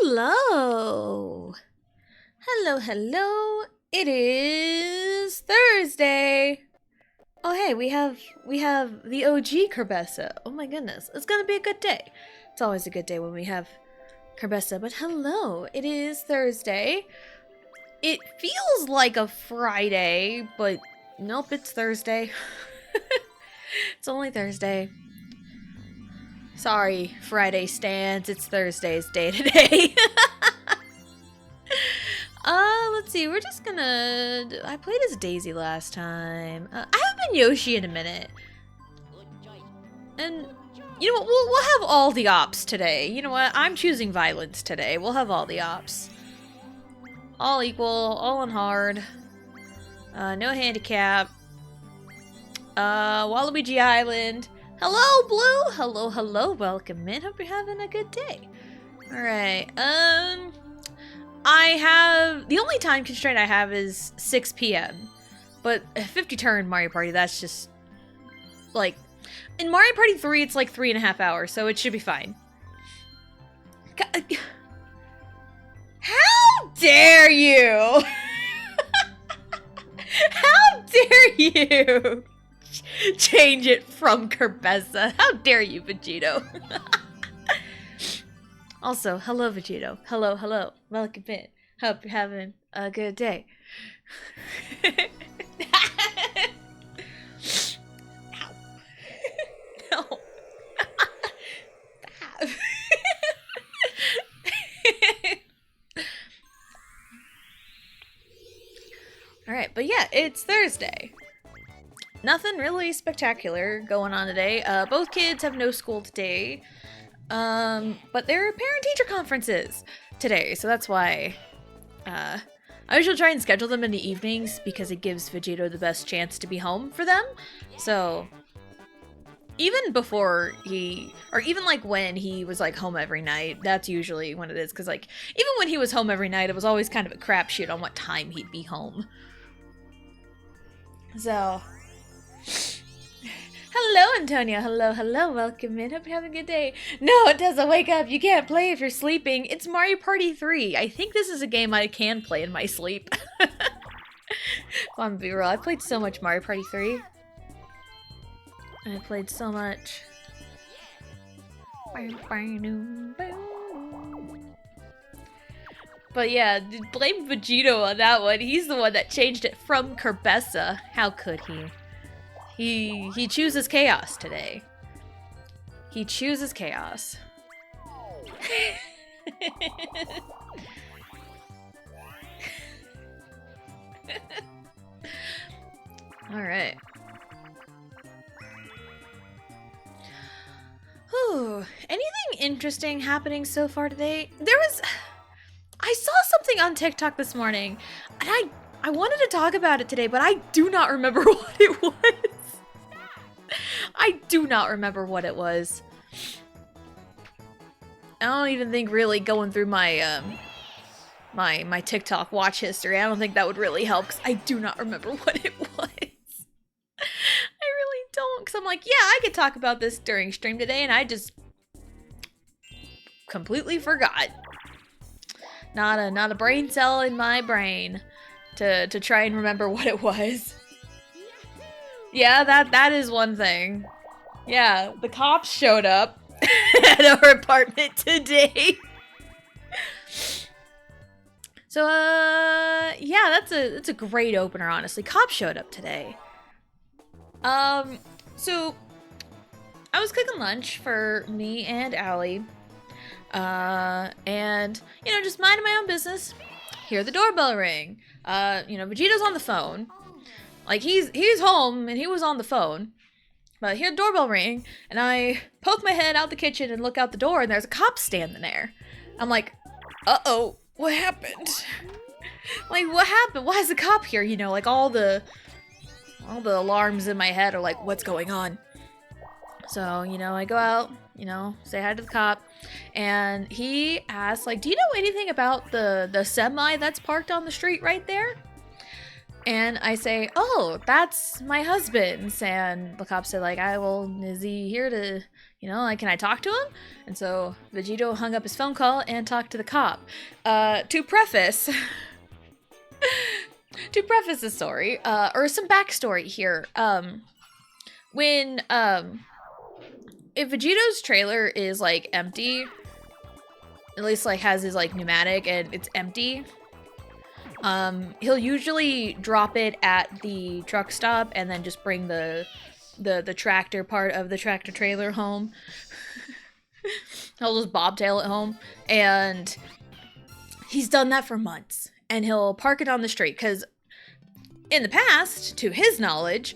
Hello. Hello, hello. It is Thursday. Oh hey, we have the OG Kerbessa. Oh my goodness. It's gonna be a good day. It's always a good day when we have Kerbessa, but hello. It is Thursday. It feels like a Friday, but nope, it's Thursday. It's only Thursday. Sorry, Friday stands. It's Thursday's day today. Let's see. We're just gonna. I played as Daisy last time. I haven't been Yoshi in a minute. And you know what? We'll have all the ops today. You know what? I'm choosing violence today. We'll have all the ops. All equal, all on hard. No handicap. Waluigi Island. Hello, Blue! Hello, hello, welcome in. Hope you're having a good day. Alright, I have... The only time constraint I have is 6 p.m. But 50 turn Mario Party, that's just... Like... In Mario Party 3, it's like 3.5 hours, so it should be fine. How dare you! How dare you! Change it from Kerbessa. How dare you, Vegito? Also, hello, Vegito. Hello, hello. Welcome in. Hope you're having a good day. Ow. No. Alright, but yeah, it's Thursday. Nothing really spectacular going on today. Both kids have no school today. But there are parent-teacher conferences today, so that's why I usually try and schedule them in the evenings because it gives Vegito the best chance to be home for them. So even before even like when he was like home every night, that's usually when it is. Because like even when he was home every night, it was always kind of a crapshoot on what time he'd be home. So. Hello, Antonio. Hello, hello. Welcome in. Hope you're having a good day. No, it doesn't. Wake up. You can't play if you're sleeping. It's Mario Party 3. I think this is a game I can play in my sleep. Come on, be real. I played so much Mario Party 3. I played so much. But yeah, blame Vegito on that one. He's the one that changed it from Kerbessa. How could he? He chooses chaos today. He chooses chaos. All right. Whew. Anything interesting happening so far today? I saw something on TikTok this morning, and I wanted to talk about it today, but I do not remember what it was. I do not remember what it was. I don't even think really going through my my TikTok watch history, I don't think that would really help because I do not remember what it was. I really don't, because I'm like, yeah, I could talk about this during stream today, and I just completely forgot. Not a brain cell in my brain to try and remember what it was. Yeah, that is one thing. Yeah, the cops showed up at our apartment today. So, yeah, that's a great opener, honestly. Cops showed up today. So I was cooking lunch for me and Allie. And, you know, just minding my own business. Hear the doorbell ring. You know, Vegito's on the phone. Like, he's home, and he was on the phone. But I hear the doorbell ring, and I poke my head out the kitchen and look out the door, and there's a cop standing there. I'm like, uh-oh, what happened? Like, what happened? Why is the cop here? You know, like, all the alarms in my head are like, what's going on? So, you know, I go out, you know, say hi to the cop, and he asks, like, do you know anything about the semi that's parked on the street right there? And I say, oh, that's my husband. And the cop said, like, is he here to, like, can I talk to him? And so Vegito hung up his phone call and talked to the cop. To preface the story, or some backstory here, if Vegito's trailer is, like, empty, at least, like, has his, like, pneumatic and it's empty, he'll usually drop it at the truck stop and then just bring the tractor part of the tractor trailer home. He'll just bobtail it home, and he's done that for months. And he'll park it on the street, because in the past, to his knowledge,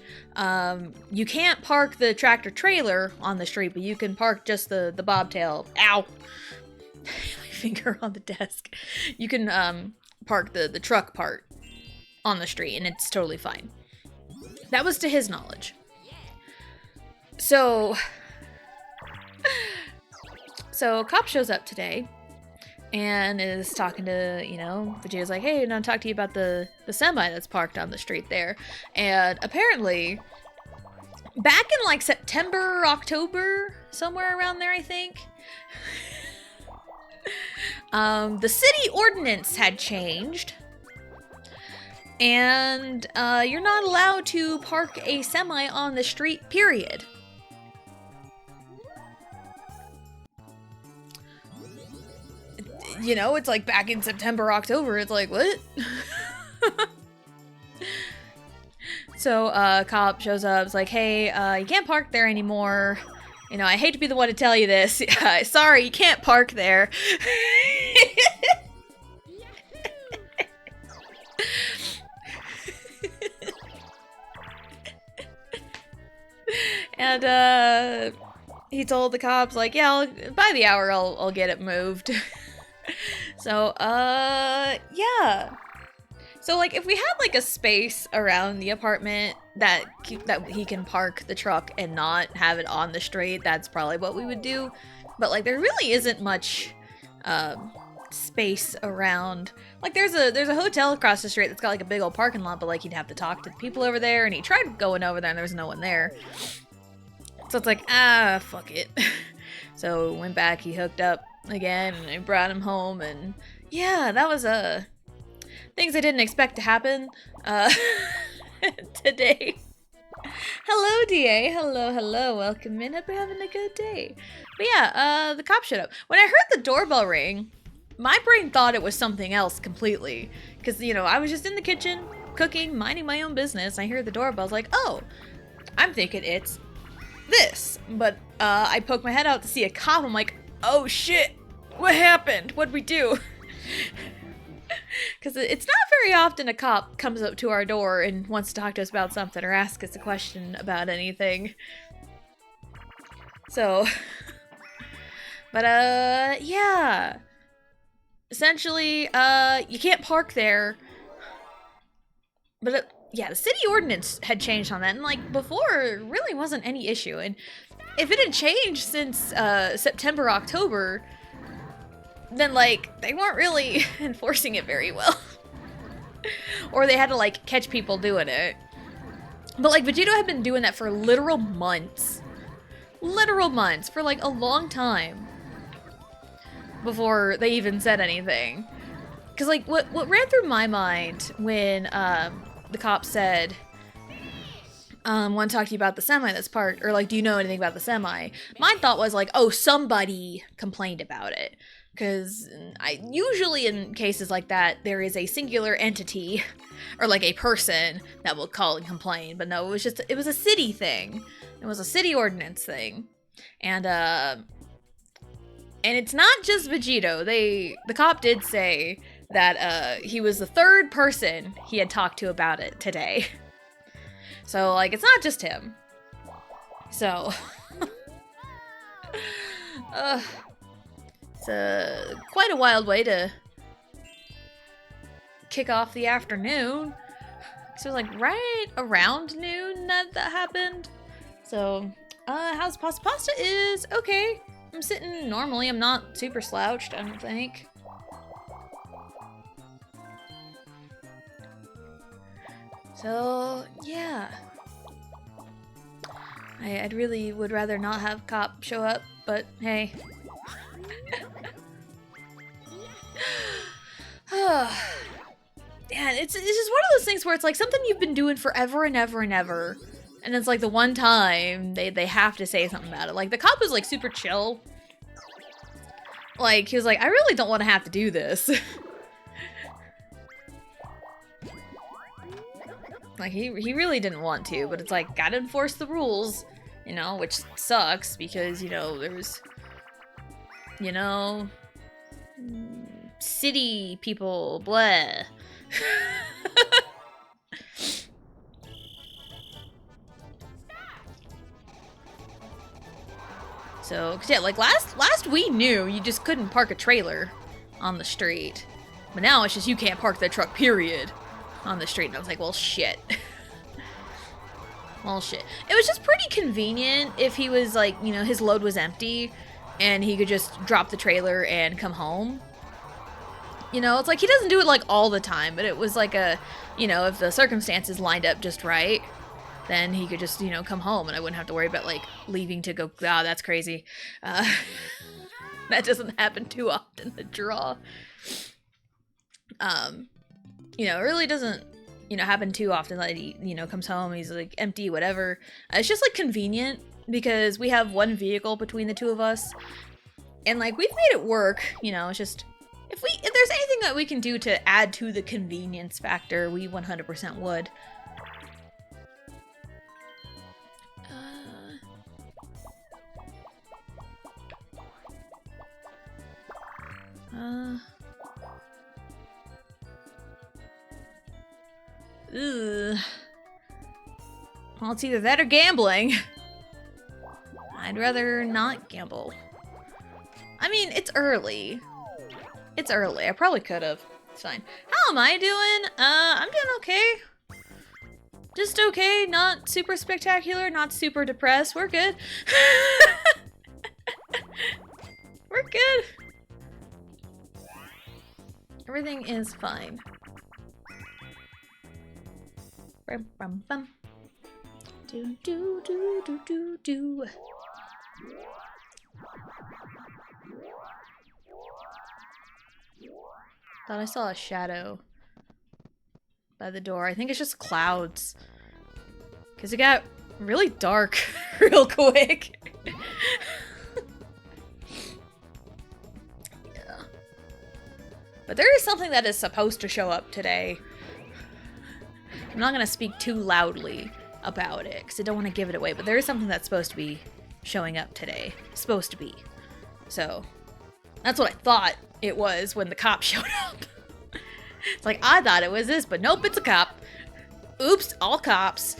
you can't park the tractor trailer on the street, but you can park just the bobtail. Ow! My finger on the desk. You can park the truck part on the street, and it's totally fine. That was to his knowledge. So cop shows up today and is talking to, Vegeta's like, hey, I'm talking to you about the semi that's parked on the street there. And apparently, back in, like, September, October, somewhere around there, I think, the city ordinance had changed, and you're not allowed to park a semi on the street, period. It's like back in September, October, it's like, what? So, cop shows up, it's like, hey, you can't park there anymore. I hate to be the one to tell you this. Sorry, you can't park there. And, he told the cops, like, yeah, by the hour, I'll get it moved. So, yeah. So, like, if we had, like, a space around the apartment that he can park the truck and not have it on the street, that's probably what we would do. But, like, there really isn't much space around. Like, there's a hotel across the street that's got, like, a big old parking lot, but, like, you'd have to talk to the people over there, and he tried going over there, and there was no one there. So it's like, fuck it. So went back, he hooked up again, and I brought him home, and yeah, that was things I didn't expect to happen today. Hello, DA. Hello. Welcome in. Hope you're having a good day. But yeah, the cop showed up. When I heard the doorbell ring, my brain thought it was something else completely. Because, I was just in the kitchen, cooking, minding my own business. I hear the doorbell. I was like, oh, I'm thinking it's this. But I poked my head out to see a cop. I'm like, oh shit, what happened? What'd we do? Because it's not very often a cop comes up to our door and wants to talk to us about something or ask us a question about anything. So, but yeah. Essentially, you can't park there. But yeah, the city ordinance had changed on that, and like before, it really wasn't any issue. And if it had changed since September, October, then like they weren't really enforcing it very well. Or they had to like catch people doing it. But like Vegito had been doing that for literal months. Literal months, for like a long time. Before they even said anything. Cause like what ran through my mind when the cop said, want to talk to you about the semi that's parked, or like, do you know anything about the semi? My thought was like, oh, somebody complained about it. Because I usually in cases like that, there is a singular entity or like a person that will call and complain. But no, it was a city thing. It was a city ordinance thing. And it's not just Vegito. The cop did say that he was the third person he had talked to about it today. So like, it's not just him. So it's quite a wild way to kick off the afternoon. So it was like right around noon that happened. So, how's pasta? Pasta is okay. I'm sitting normally. I'm not super slouched, I don't think. So, yeah. I'd really would rather not have Cop show up, but hey. Yeah, it's just one of those things where it's like something you've been doing forever and ever and ever. And it's like the one time they have to say something about it. Like, the Cop was like super chill. Like, he was like, I really don't want to have to do this. Like, he really didn't want to, but it's like, gotta enforce the rules, you know, which sucks because, you know, there's, you know, city people, blah. So, 'cause yeah, like last we knew you just couldn't park a trailer on the street. But now it's just you can't park the truck, period, on the street. And I was like, well, shit. Well, shit. It was just pretty convenient if he was like, you know, his load was empty and he could just drop the trailer and come home. You know, it's like he doesn't do it like all the time, but it was like a, you know, if the circumstances lined up just right, then he could just, you know, come home and I wouldn't have to worry about like leaving to go, ah, that's crazy. That doesn't happen too often, the draw. You know, it really doesn't, you know, happen too often that he, you know, comes home, he's like empty, whatever. It's just like convenient because we have one vehicle between the two of us and like we've made it work, you know, it's just, if there's anything that we can do to add to the convenience factor, we 100% would. Ugh. Well, it's either that or gambling. I'd rather not gamble. I mean, it's early. It's early. I probably could have. It's fine. How am I doing? I'm doing okay. Just okay. Not super spectacular. Not super depressed. We're good. We're good. Everything is fine. Bum, bum, bum. Do, do, do, do, do, do. Thought I saw a shadow by the door. I think it's just clouds. Because it got really dark real quick. Yeah. But there is something that is supposed to show up today. I'm not going to speak too loudly about it because I don't want to give it away, but there is something that's supposed to be showing up today. Supposed to be. So, that's what I thought it was when the cop showed up. It's like, I thought it was this, but nope, it's a cop. Oops, all cops.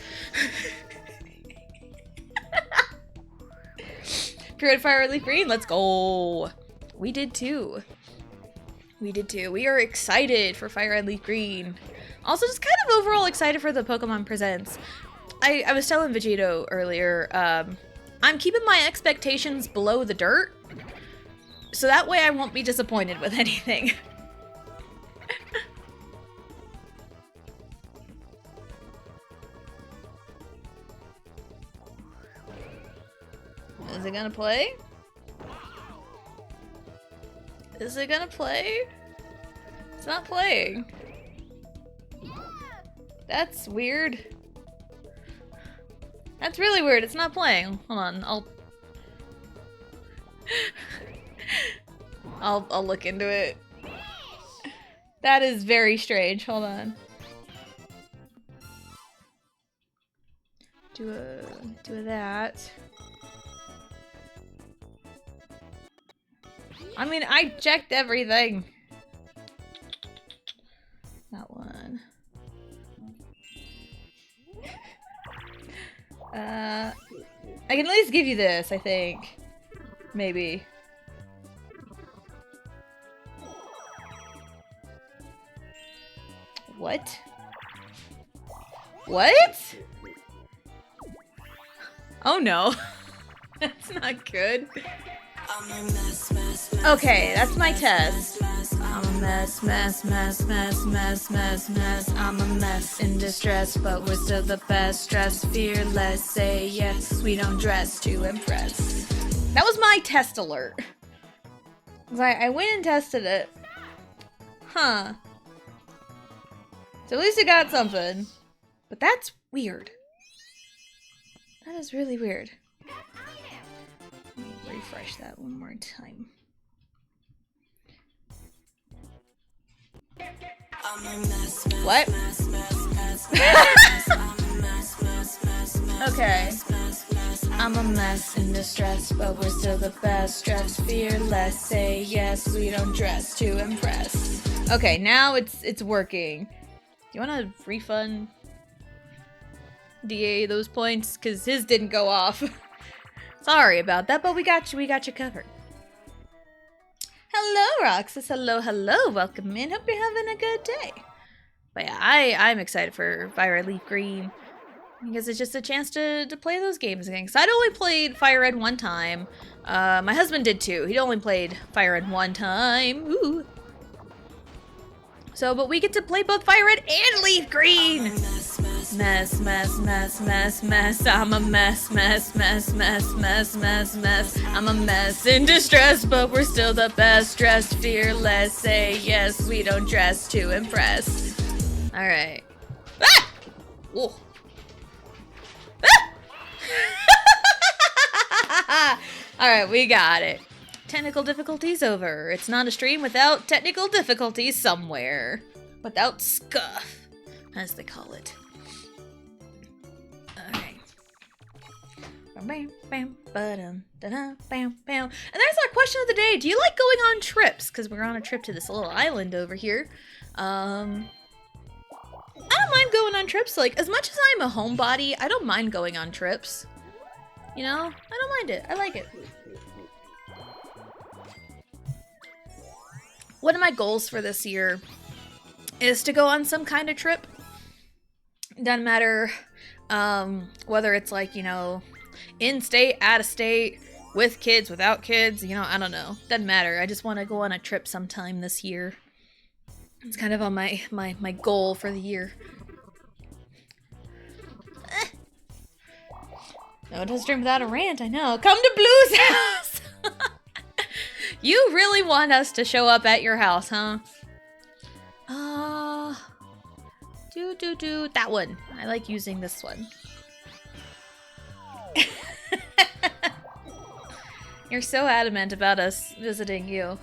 Period Fire Red Leaf Green, let's go. We did too. We did too. We are excited for Fire Red Leaf Green. Also, just kind of overall excited for the Pokemon Presents. I was telling Vegito earlier, I'm keeping my expectations below the dirt, so that way I won't be disappointed with anything. Is it gonna play? Is it gonna play? It's not playing. That's weird. That's really weird. It's not playing. Hold on. I'll look into it. That is very strange. Hold on. Do that. I mean, I checked everything. That one. I can at least give you this, I think. Maybe. What? What? Oh no. That's not good. Okay, that's my test. I'm a mess, mess, mess, mess, mess, mess, mess. I'm a mess in distress, but we're still the best. Dress fearless, say yes. We don't dress to impress. That was my test alert. I went and tested it. Huh. So at least it got something. But that's weird. That is really weird. Let me refresh that one more time. What? Okay. I'm a mess in distress, but we're still the best. Dress fearless, say yes. We don't dress to impress. Okay, now it's working. Do you want to refund DA those points? Because his didn't go off. Sorry about that, but we got you covered. Hello, Roxas. Hello, hello. Welcome in. Hope you're having a good day. But yeah, I'm excited for Fire Red Leaf Green. Because it's just a chance to play those games again. Because I'd only played Fire Red one time. My husband did too. He'd only played Fire Red one time. Ooh. So, but we get to play both Fire Red and Leaf Green. Mess, mess, mess, mess, mess. I'm a mess, mess, mess, mess, mess, mess, mess. I'm a mess in distress, but we're still the best. Dressed fearless, say yes. We don't dress to impress. All right. Ah! Whoa. Ah! All right, we got it. Technical difficulties over. It's not a stream without technical difficulties somewhere. Without scuff, as they call it. Alright. Bam, bam, ba-dum, da-da, bam, bam. And there's our question of the day. Do you like going on trips? Because we're on a trip to this little island over here. I don't mind going on trips. Like, as much as I'm a homebody, I don't mind going on trips. You know? I don't mind it. I like it. One of my goals for this year is to go on some kind of trip. Doesn't matter whether it's like, you know, in-state, out-of-state, with kids, without kids, you know, I don't know. Doesn't matter. I just want to go on a trip sometime this year. It's kind of on my goal for the year. No, don't stream without a rant, I know. Come to Blue's house! You really want us to show up at your house, huh? That one. I like using this one. You're so adamant about us visiting you.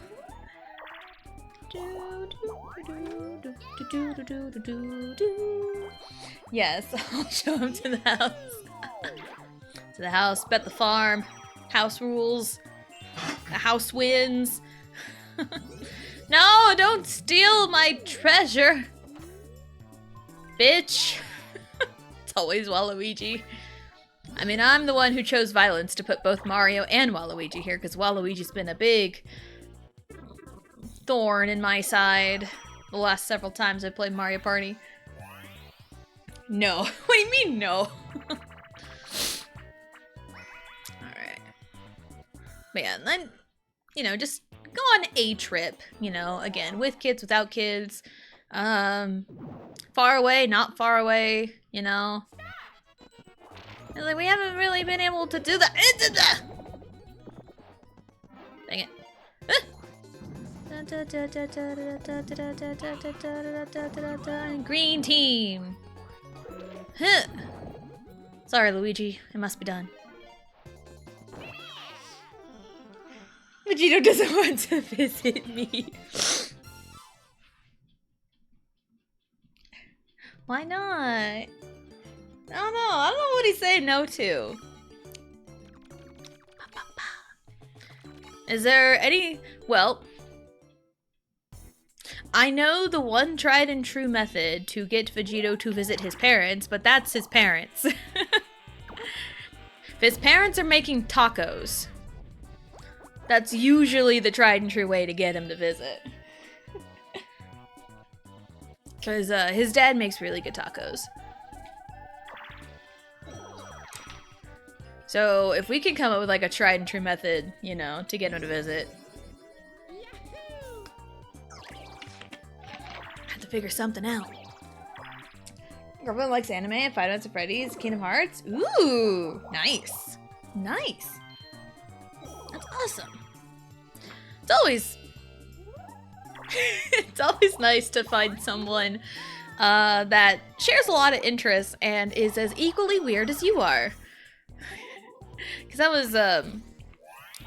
Yes, I'll show him to the house. To the house, bet the farm, house rules, the house wins. No, don't steal my treasure, bitch. It's always Waluigi. I mean, I'm the one who chose violence to put both Mario and Waluigi here, because Waluigi's been a big thorn in my side the last several times I played Mario Party. No. What do you mean, no? Alright. But yeah, and then, you know, just go on a trip, you know, again, with kids, without kids. Far away, not far away, you know. And like, we haven't really been able to do that. Dang it. Green team. Huh. Sorry, Luigi. It must be done. Vegito doesn't want to visit me. Why not? I don't know. I don't know what he's saying no to. Is there any... Well, I know the one tried and true method to get Vegito to visit his parents, but that's his parents. If his parents are making tacos, that's usually the tried and true way to get him to visit. Because his dad makes really good tacos. So if we could come up with like a tried and true method, you know, to get him to visit. figure something out. Girlfriend likes anime and Five Nights at Freddy's, Kingdom Hearts. Ooh, nice. Nice. That's awesome. It's always it's always nice to find someone that shares a lot of interests and is as equally weird as you are. Because that was a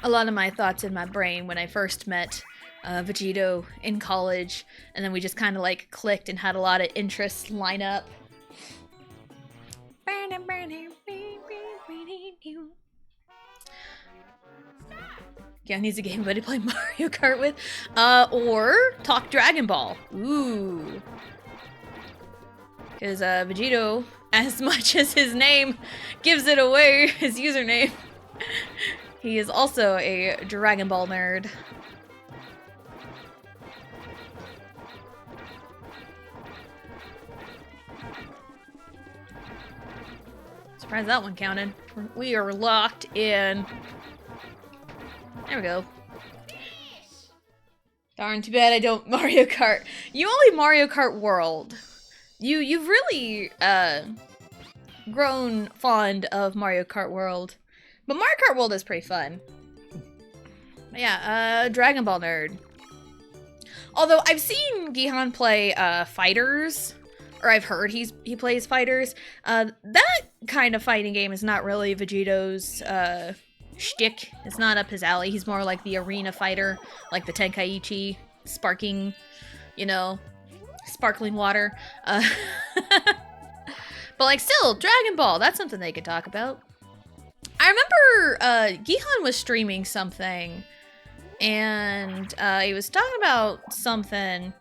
lot of my thoughts in my brain when I first met Vegito in college, and then we just kind of like clicked and had a lot of interests line up. Yeah, needs a Game Boy to play Mario Kart with. Or talk Dragon Ball. Ooh. Because Vegito, as much as his name gives it away, his username, he is also a Dragon Ball nerd. Surprised that one counted. We are locked in. There we go. Darn, too bad I don't Mario Kart. You only Mario Kart World. You've really grown fond of Mario Kart World. But Mario Kart World is pretty fun. But yeah, Dragon Ball nerd. Although I've seen Gihan play Fighters, or I've heard he plays Fighters. That kind of fighting game is not really Vegito's shtick. It's not up his alley. He's more like the arena fighter, like the Tenkaichi, sparking, you know, sparkling water. But like still, Dragon Ball, that's something they could talk about. I remember Gihan was streaming something, and he was talking about something,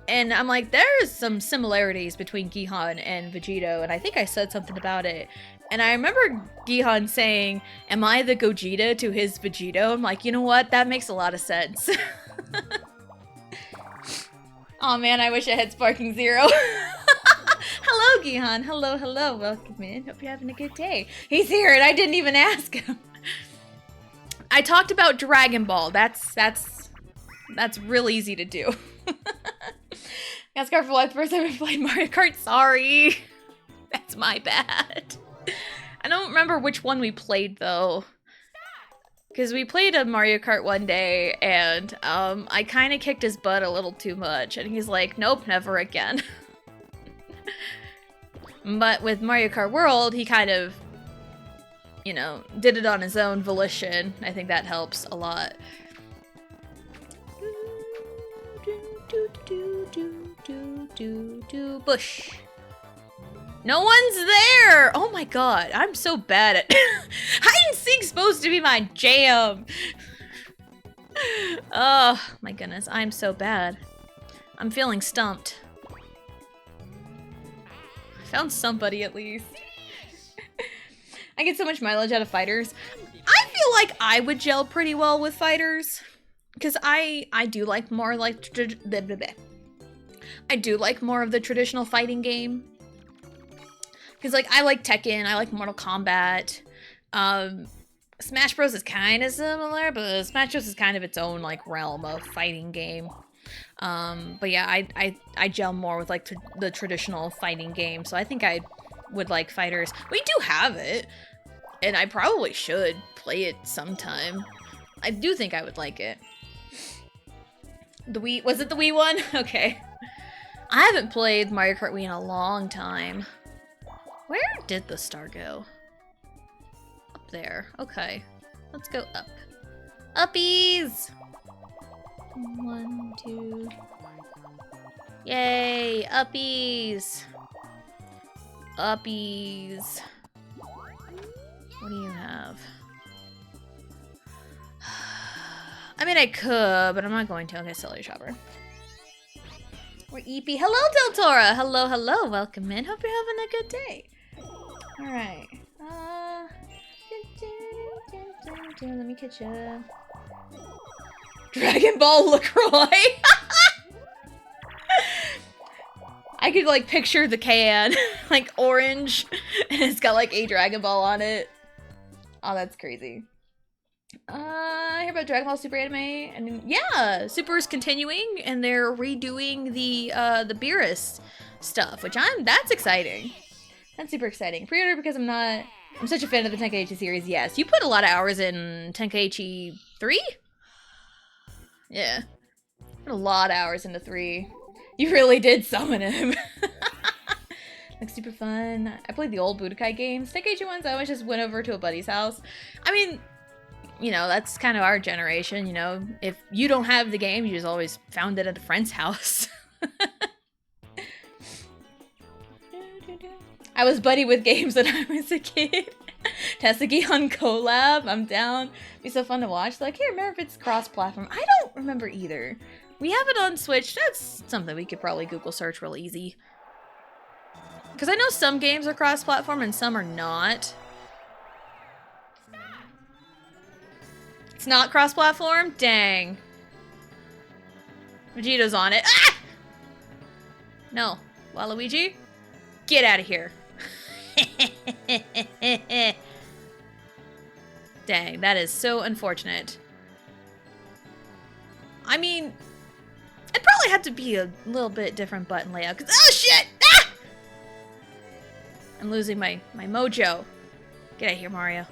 and I'm like, there's some similarities between Gihan and Vegito, and I think I said something about it. And I remember Gihan saying, am I the Gogeta to his Vegito? I'm like, you know what? That makes a lot of sense. Oh man, I wish I had Sparking Zero. Hello, Gihan. Hello, hello. Welcome in. Hope you're having a good day. He's here and I didn't even ask him. I talked about Dragon Ball. That's real easy to do. Ask her for life first ever played Mario Kart. Sorry. That's my bad. I don't remember which one we played though. Because we played a Mario Kart one day and I kind of kicked his butt a little too much. And he's like, nope, never again. But with Mario Kart World, he kind of, you know, did it on his own volition. I think that helps a lot. Bush. No one's there! Oh my god, I'm so bad at hide and seek's supposed to be my jam. Oh my goodness, I'm so bad. I'm feeling stumped. I found somebody at least. I get so much mileage out of Fighters. I feel like I would gel pretty well with Fighters. Because I do like more like I do like more of the traditional fighting game. Because, like, I like Tekken, I like Mortal Kombat. Smash Bros. Is kind of similar, but Smash Bros. Is kind of its own, like, realm of fighting game. But yeah, I gel more with, like, the traditional fighting game, so I think I would like Fighters. We do have it, and I probably should play it sometime. I do think I would like it. The Wii, was it the Wii one? Okay. I haven't played Mario Kart Wii in a long time. Where did the star go? Up there. Okay. Let's go up. Uppies! 1, 2. Yay! Uppies! Uppies. What do you have? I mean, I could, but I'm not going to. Okay, Celery Shopper. We're EP. Hello, Deltora! Hello, hello. Welcome in. Hope you're having a good day. Alright. Let me catch ya. Dragon Ball LaCroix! I could, like, picture the can. Like, orange. And it's got, like, a Dragon Ball on it. Oh, that's crazy. I hear about Dragon Ball Super anime, and yeah, Super is continuing, and they're redoing the Beerus stuff, which that's exciting. That's super exciting. Pre-order because I'm such a fan of the Tenkaichi series. Yes, you put a lot of hours in Tenkaichi 3? Yeah. Put a lot of hours into 3. You really did summon him. Looks super fun. I played the old Budokai games. Tenkaichi ones, I always just went over to a buddy's house. I mean, you know, that's kind of our generation, you know. If you don't have the game, you just always found it at a friend's house. I was buddy with games when I was a kid. Tesuki on collab, I'm down. It'd be so fun to watch. Like, I can't remember if it's cross-platform. I don't remember either. We have it on Switch. That's something we could probably Google search real easy. Because I know some games are cross-platform and some are not. It's not cross-platform? Dang. Vegeto's on it. Ah! No. Waluigi? Get out of here. Dang, that is so unfortunate. I mean, it probably had to be a little bit different button layout, because, oh shit! Ah! I'm losing my mojo. Get out of here, Mario.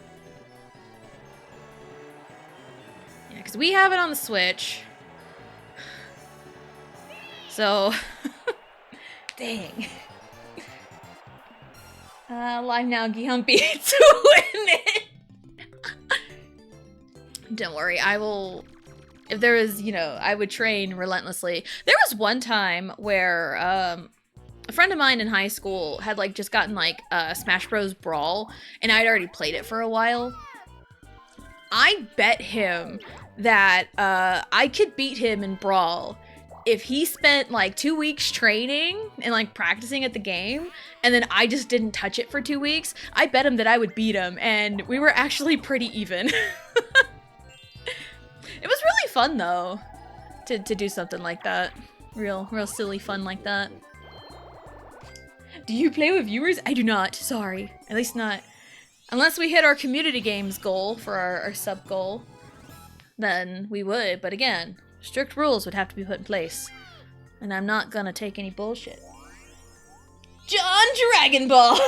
Yeah, because we have it on the Switch. So, dang. Live now, Gion beats win it. Don't worry, I will. If there is, you know, I would train relentlessly. There was one time where a friend of mine in high school had like just gotten like Smash Bros. Brawl, and I'd already played it for a while. I bet him that I could beat him in Brawl if he spent like 2 weeks training and like practicing at the game, and then I just didn't touch it for 2 weeks. I bet him that I would beat him, and we were actually pretty even. It was really fun though, to do something like that. Real silly fun like that. Do you play with viewers? I do not, sorry. At least not. Unless we hit our community games goal for our sub goal, then we would, but again, strict rules would have to be put in place. And I'm not gonna take any bullshit. John Dragon Ball!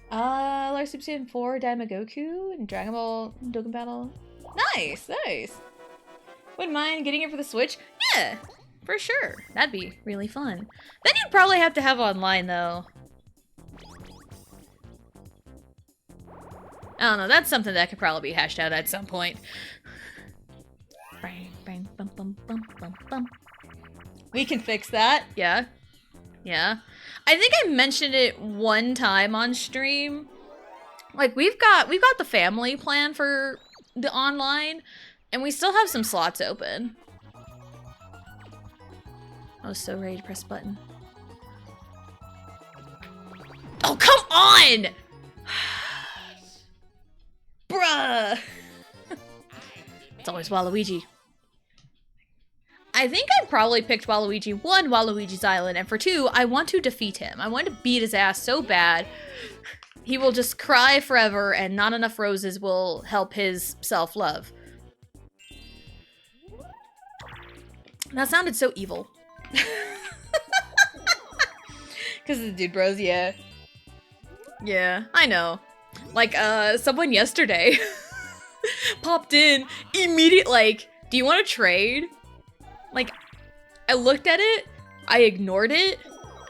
Like Super Saiyan 4 Daimagoku and Dragon Ball Dokkan Battle. Nice, nice. Wouldn't mind getting it for the Switch? Yeah, for sure. That'd be really fun. Then you'd probably have to have online though. I don't know, that's something that could probably be hashed out at some point. We can fix that. Yeah. Yeah. I think I mentioned it one time on stream. Like we've got the family plan for the online, and we still have some slots open. I was so ready to press button. Oh, come on! Bruh! It's always Waluigi. I think I probably picked Waluigi 1, Waluigi's Island, and for 2, I want to defeat him. I want to beat his ass so bad, he will just cry forever and not enough roses will help his self-love. That sounded so evil. Because of the dude bros, yeah. Yeah, I know. Like, someone yesterday popped in immediate, like, do you want to trade? Like, I looked at it, I ignored it,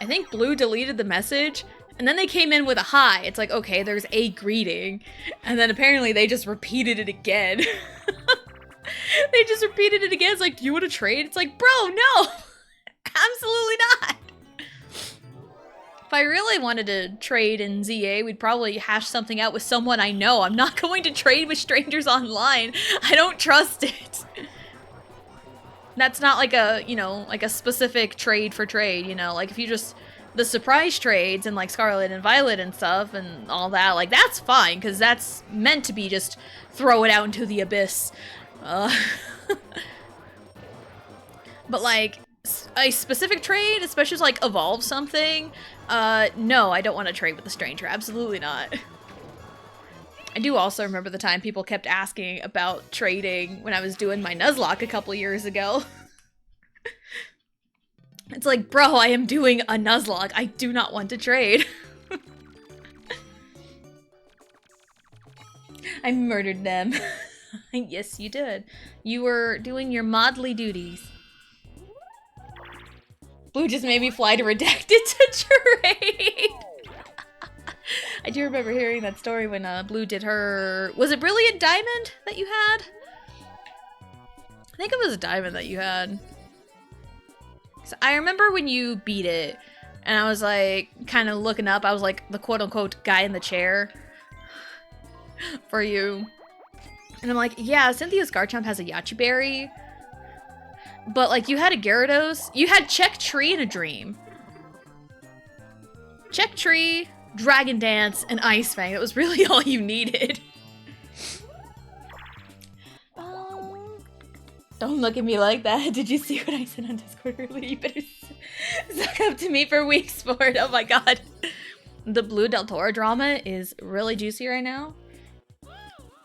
I think Blue deleted the message, and then they came in with a hi. It's like, okay, there's a greeting. And then apparently they just repeated it again. They just repeated it again. It's like, do you want to trade? It's like, bro, no! Absolutely not! If I really wanted to trade in ZA, we'd probably hash something out with someone I know. I'm not going to trade with strangers online. I don't trust it. That's not like a, you know, like a specific trade for trade, you know? Like, if you just... The surprise trades and, like, Scarlet and Violet and stuff and all that, like, that's fine, because that's meant to be just throw it out into the abyss. But, like, a specific trade, especially to, like, evolve something, no, I don't want to trade with a stranger. Absolutely not. I do also remember the time people kept asking about trading when I was doing my Nuzlocke a couple years ago. It's like, bro, I am doing a Nuzlocke. I do not want to trade. I murdered them. Yes, you did. You were doing your modly duties. Blue just made me fly to Redacted to trade. I do remember hearing that story when Blue did her... Was it Brilliant Diamond that you had? I think it was a Diamond that you had. So I remember when you beat it, and I was like, kind of looking up. I was like the quote-unquote guy in the chair for you. And I'm like, yeah, Cynthia's Garchomp has a Yachi Berry. But, like, you had a Gyarados. You had Check Tree in a Dream. Check Tree, Dragon Dance, and Ice Fang. That was really all you needed. Don't look at me like that. Did you see what I said on Discord earlier? You better suck up to me for weeks for it. Oh my god. The Blue Deltora drama is really juicy right now.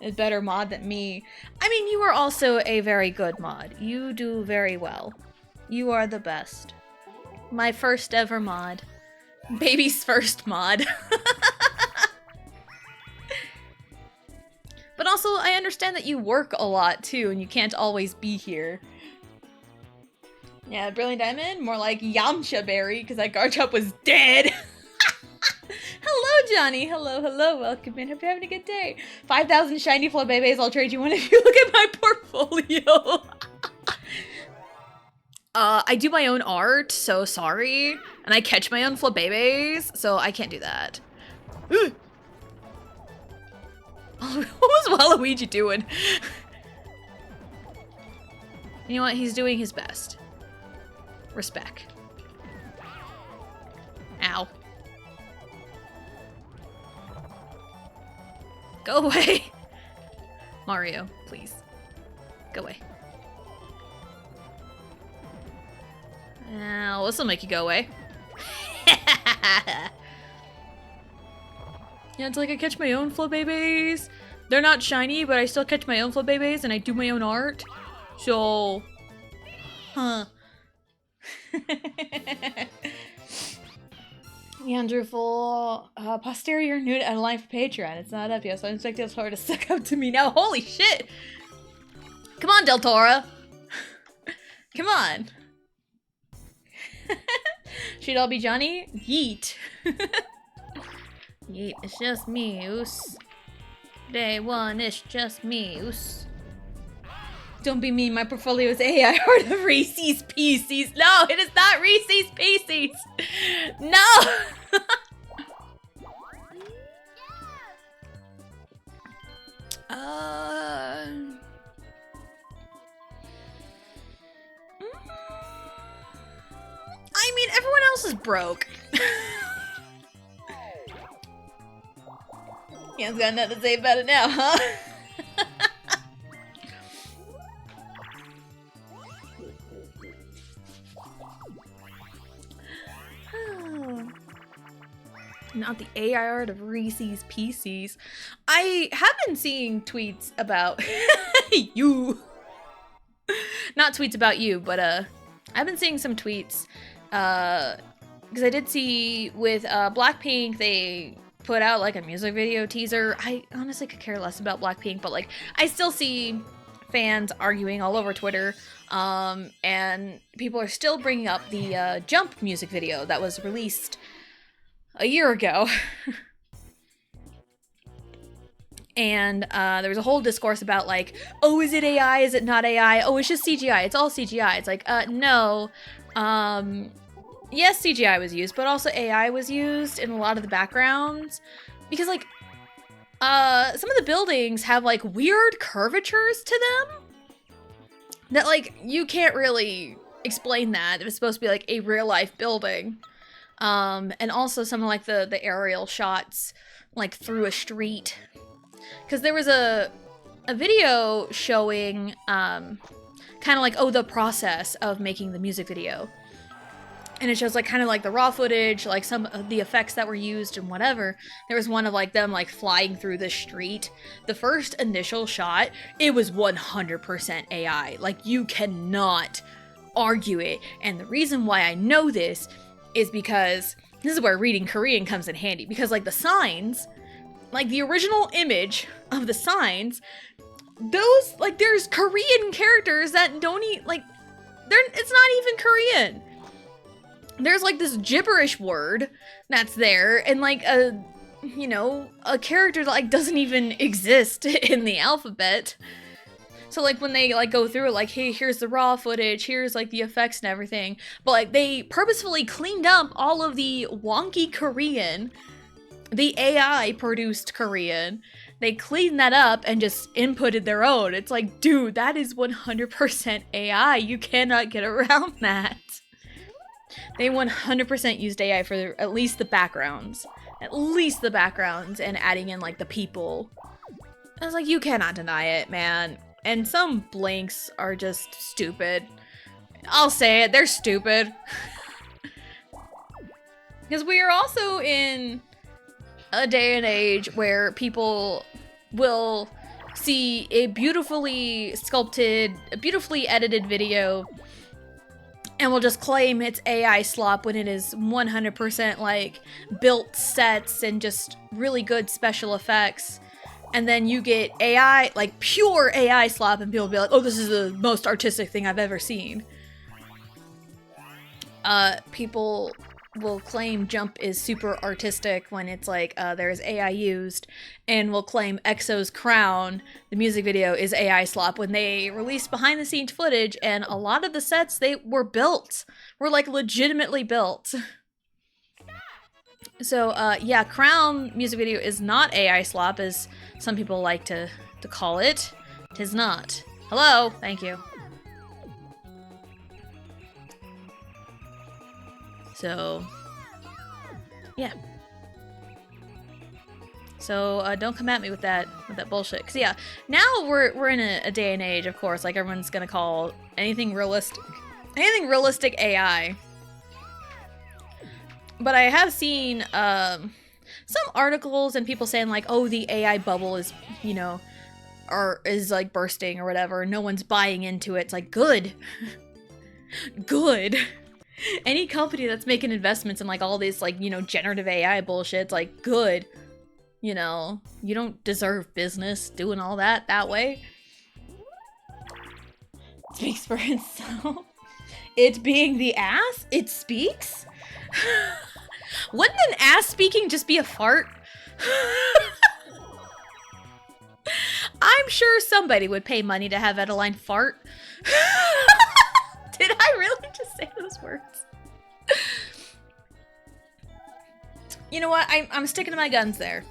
A better mod than me. I mean, you are also a very good mod. You do very well. You are the best. My first ever mod. Baby's first mod. But also, I understand that you work a lot too, and you can't always be here. Yeah, Brilliant Diamond, more like Yamcha Berry, because that Garchomp was dead. Hello, Johnny. Hello, hello. Welcome in. Hope you're having a good day. 5,000 shiny Flabébés. I'll trade you one if you look at my portfolio. I do my own art, so sorry. And I catch my own Flabébés, so I can't do that. What was Waluigi doing? You know what? He's doing his best. Respect. Ow. Go away. Mario, please. Go away. Now, this'll make you go away. Yeah, it's like I catch my own Flabébés. They're not shiny, but I still catch my own Flabébés and I do my own art. So... Huh. Andrew Full, posterior nude and line for Patreon. It's not up yet, so I expect Deltora to suck up to me now. Holy shit! Come on, Deltora! Come on! Should all be Johnny? Yeet. Yeet, it's just me, oos. Day one, it's just me, oos. Don't be mean, my portfolio is AI art of Reese's Pieces. No, it is not Reese's Pieces. No! I mean, everyone else is broke. Ian's got nothing to say about it now, huh? Not the AI art of Reese's Pieces. I have been seeing tweets about you. Not tweets about you, but I've been seeing some tweets because I did see with Blackpink they put out like a music video teaser. I honestly could care less about Blackpink, but like I still see fans arguing all over Twitter, and people are still bringing up the Jump music video that was released a year ago. And there was a whole discourse about like, oh, is it AI? Is it not AI? Oh, it's just CGI. It's all CGI. It's like, no. Yes, CGI was used, but also AI was used in a lot of the backgrounds. Because like, some of the buildings have like weird curvatures to them that like, you can't really explain that. It was supposed to be like a real life building. And also some of like the aerial shots like through a street. Because there was a video showing kind of like, oh, the process of making the music video. and it shows like kind of like the raw footage, like some of the effects that were used and whatever. There was one of like them like flying through the street. The first initial shot, it was 100% AI. Like you cannot argue it. And the reason why I know this is because this is where reading Korean comes in handy, because like the signs, like the original image of the signs, those like there's Korean characters that don't like it's not even Korean. There's like this gibberish word that's there, and like a character that like doesn't even exist in the alphabet. So like when they like go through it, like, hey, here's the raw footage, here's like the effects and everything, but like they purposefully cleaned up all of the wonky Korean, the AI produced Korean. They cleaned that up and just inputted their own. It's like, dude, that is 100% AI. You cannot get around that. They 100% used AI for at least the backgrounds. At least the backgrounds, and adding in like the people. I was like, you cannot deny it, man. And some blinks are just stupid. I'll say it, they're stupid. Because we are also in a day and age where people will see a beautifully sculpted, beautifully edited video and will just claim it's AI slop when it is 100% like built sets and just really good special effects. And then you get AI, like pure AI slop, and people will be like, oh, this is the most artistic thing I've ever seen. People will claim Jump is super artistic when it's like there's AI used, and will claim EXO's Crown, the music video, is AI slop when they released behind the scenes footage, and a lot of the sets they were like legitimately built. So yeah, Crown music video is not AI slop, as some people like to call it. Tis not. Hello, thank you. So, yeah. So don't come at me with that bullshit. Cause yeah, now we're in a day and age, of course, like everyone's gonna call anything realistic AI. But I have seen some articles and people saying like, oh, the AI bubble is, is like bursting or whatever. No one's buying into it. It's like, good. Good. Any company that's making investments in like all this like, generative AI bullshit, it's like, good. You don't deserve business doing all that way. It speaks for itself. It being the ass, it speaks? Wouldn't an ass speaking just be a fart? I'm sure somebody would pay money to have Edaline fart. Did I really just say those words? You know what? I'm sticking to my guns there.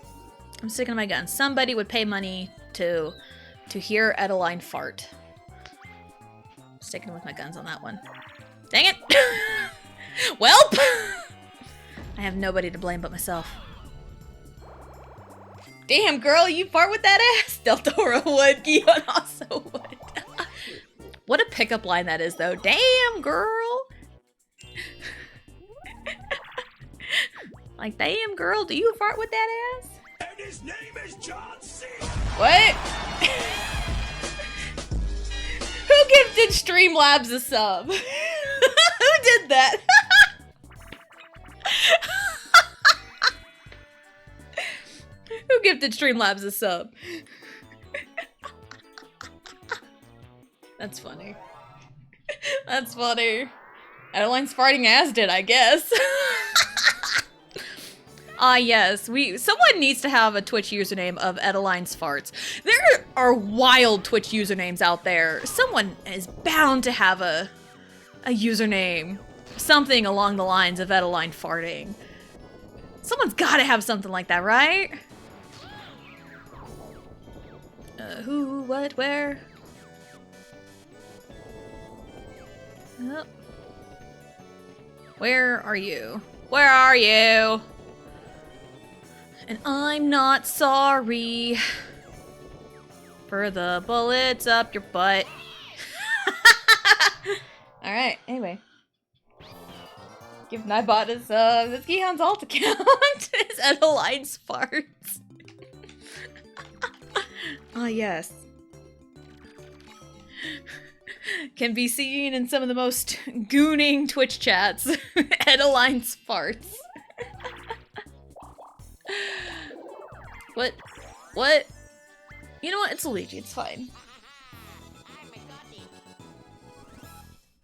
I'm sticking to my guns. Somebody would pay money to hear Edaline fart. I'm sticking with my guns on that one. Dang it! Welp! I have nobody to blame but myself. Damn, girl, you fart with that ass? Deltora would. Gion also would. What a pickup line that is, though. Damn, girl. Like, damn, girl, do you fart with that ass? And his name is John C. What? Who gifted Streamlabs a sub? Who did that? Who gifted Streamlabs a sub? That's funny. That's funny. Adeline's farting as did, I guess. Yes. Someone needs to have a Twitch username of Adeline's farts. There are wild Twitch usernames out there. Someone is bound to have a username. Something along the lines of Edaline farting. Someone's gotta have something like that, right? Who, what, where? Oh. Where are you? Where are you? And I'm not sorry for the bullets up your butt. Alright, anyway. Give Nightbot a sub. That's Gihan's alt account. It's Adeline's farts. Ah, yes. Can be seen in some of the most gooning Twitch chats. Adeline's farts. What? What? You know what? It's Luigi. It's fine.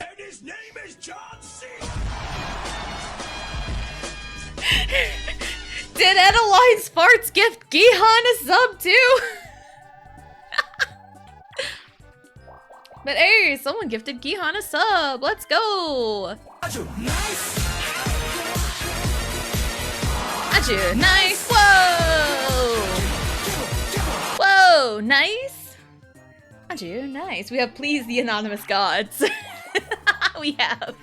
And his name is John C. Did Adeline's farts gift Gihan a sub too? But hey, someone gifted Gihan a sub. Let's go. Nice. Achoo, nice. Whoa. Whoa, nice. Achoo, nice. We have pleased the anonymous gods. We have.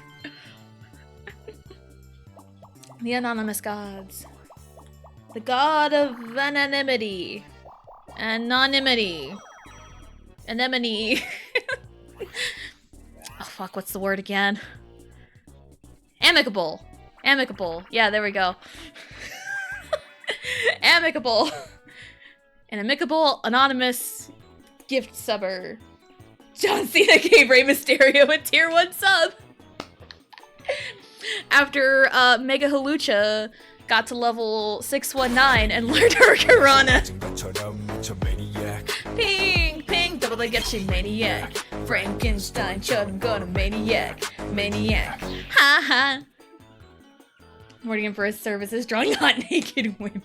The anonymous gods. The god of anonymity. Anonymity. Anemone. Oh fuck, what's the word again? Amicable. Amicable. Yeah, there we go. Amicable. An amicable, anonymous gift subber. John Cena gave Rey Mysterio a tier 1 sub. After Mega Halucha got to level 619 and learned Hurricanrana. Ping, ping, double the getchin maniac. Frankenstein, chug, gonna maniac. Maniac. Ha ha. Waiting for his services, drawing hot naked women.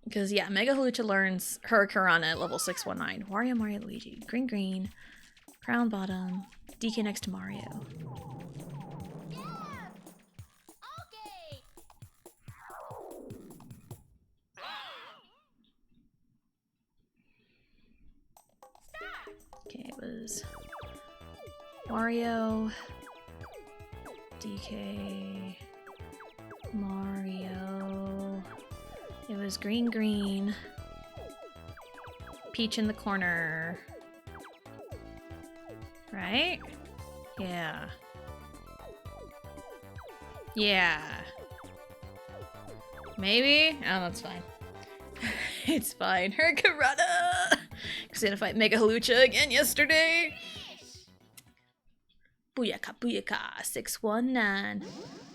Because, yeah, Mega Halucha learns Hurricanrana at level 619. Wario, Mario, Luigi. Green, green. Crown bottom. DK next to Mario. Okay, it was Wario, DK, Mario. It was green, green. Peach in the corner. Right? Yeah. Yeah. Maybe? Oh, that's fine. It's fine. Hurricanrana! Because I had to fight Mega Halucha again yesterday. Booyaka, booyaka, 619.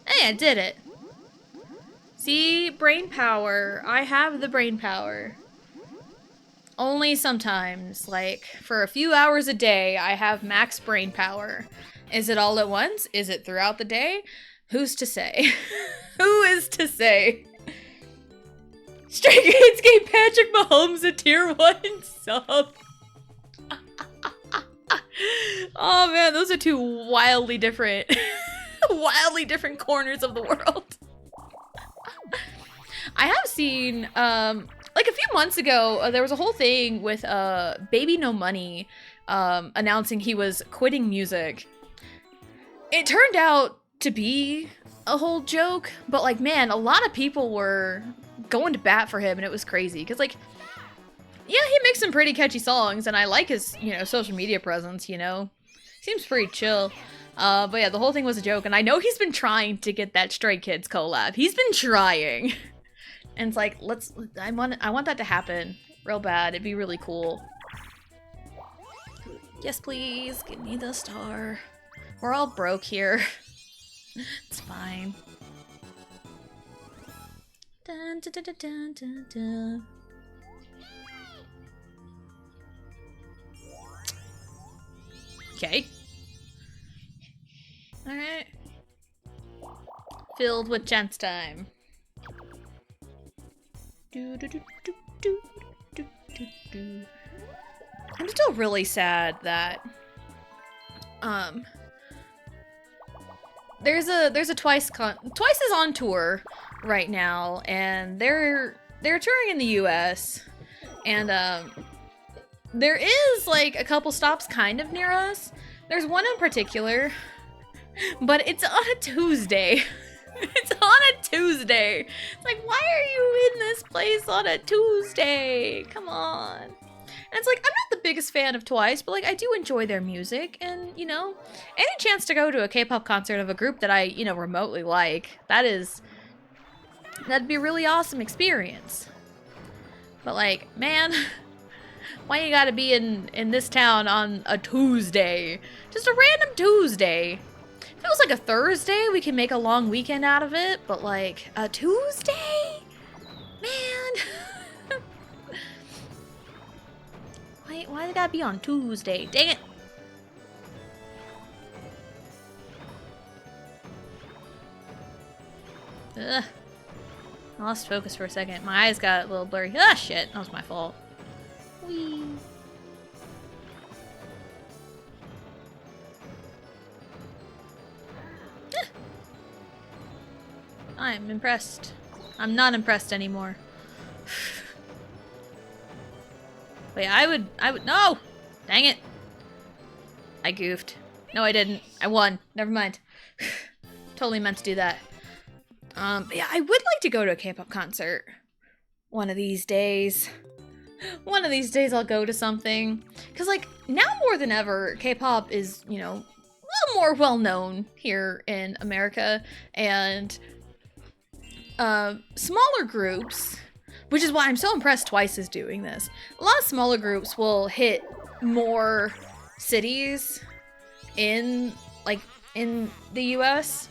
Hey, I did it. See, brain power. I have the brain power. Only sometimes, like, for a few hours a day, I have max brain power. Is it all at once? Is it throughout the day? Who's to say? Who is to say? Stray Kids gave Patrick Mahomes a tier 1 sub. Oh man, those are two wildly different, wildly different corners of the world. I have seen, like a few months ago, there was a whole thing with Baby No Money announcing he was quitting music. It turned out to be a whole joke, but like, man, a lot of people were going to bat for him, and it was crazy because, like, yeah, he makes some pretty catchy songs, and I like his, you know, social media presence, you know, seems pretty chill. But yeah, the whole thing was a joke, and I know he's been trying to get that Stray Kids collab. He's been trying, and it's like, I want that to happen real bad. It'd be really cool. Yes, please, give me the star. We're all broke here. It's fine. Dun, dun, dun, dun, dun, dun. Okay. Alright. Filled with chance time. Do, do, do, do, do, do, do, do. I'm still really sad that there's a Twice is on tour right now, and they're touring in the US, and there is like a couple stops kind of near us. There's one in particular, but it's on a Tuesday. It's on a Tuesday. It's like, why are you in this place on a Tuesday? Come on. And it's like, I'm not the biggest fan of Twice, but like I do enjoy their music, and you know, any chance to go to a K-pop concert of a group that I, you know, remotely like, that'd be a really awesome experience. But like, man, why you gotta be in this town on a Tuesday? Just a random Tuesday. If it was like a Thursday, we can make a long weekend out of it, but like a Tuesday? Man. Why they gotta be on Tuesday? Dang it. Ugh. I lost focus for a second. My eyes got a little blurry. Ah, shit. That was my fault. Whee. I'm impressed. I'm not impressed anymore. Wait, I would, no! Dang it. I goofed. No, I didn't. I won. Never mind. Totally meant to do that. But yeah, I would like to go to a K-pop concert. One of these days. One of these days I'll go to something. Because, like, now more than ever, K-pop is, you know, a little more well-known here in America. And smaller groups, which is why I'm so impressed Twice is doing this. A lot of smaller groups will hit more cities in the US,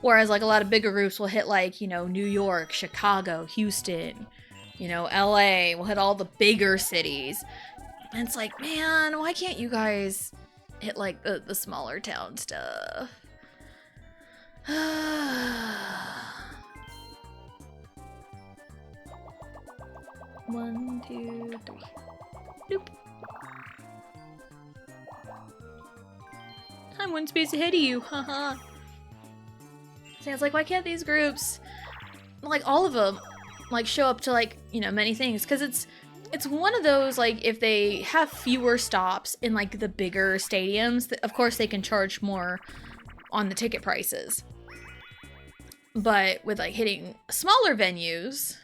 whereas like a lot of bigger groups will hit like, you know, New York, Chicago, Houston, you know, LA, will hit all the bigger cities. And it's like, man, why can't you guys hit like the smaller town stuff? 1, 2, 3. Nope. I'm one space ahead of you, haha. So it's like, why can't these groups, like all of them, like show up to like, you know, many things? Because it's one of those, like, if they have fewer stops in like the bigger stadiums, of course they can charge more on the ticket prices. But with like hitting smaller venues,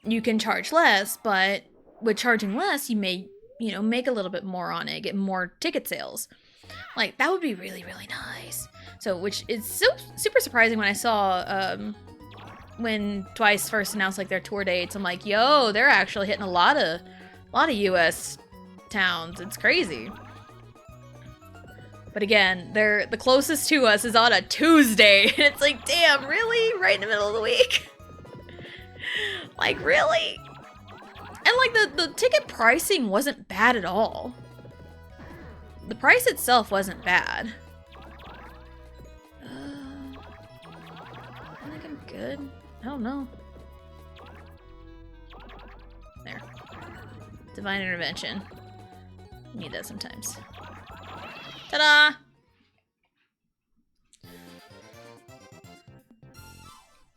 you can charge less, but with charging less, you may, you know, make a little bit more on it, get more ticket sales. Like, that would be really, really nice. So, which is so super surprising when I saw, when Twice first announced, like, their tour dates. I'm like, yo, they're actually hitting a lot of US towns. It's crazy. But again, the closest to us is on a Tuesday. And it's like, damn, really? Right in the middle of the week? Like, really? And like the ticket pricing wasn't bad at all. The price itself wasn't bad. I think I'm good. I don't know. There. Divine intervention. Need that sometimes. Ta-da!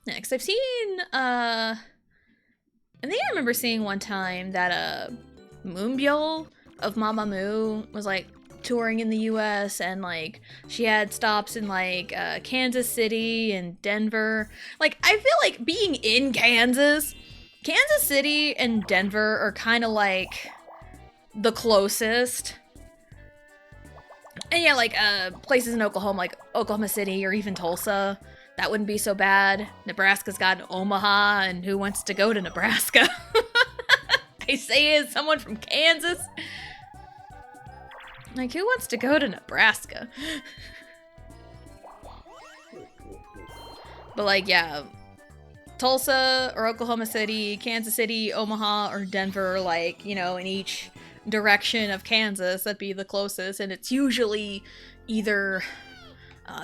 Next, I've seen, I think I remember seeing one time that, Moonbyul of Mamamoo was, like, touring in the US, and, like, she had stops in, like, Kansas City and Denver. Like, I feel like being in Kansas City and Denver are kind of, like, the closest. And yeah, like, places in Oklahoma, like Oklahoma City or even Tulsa, that wouldn't be so bad. Nebraska's got Omaha, and who wants to go to Nebraska? I say as someone from Kansas. Like, who wants to go to Nebraska? But like, yeah, Tulsa or Oklahoma City, Kansas City, Omaha, or Denver, like, you know, in each direction of Kansas, that'd be the closest, and it's usually either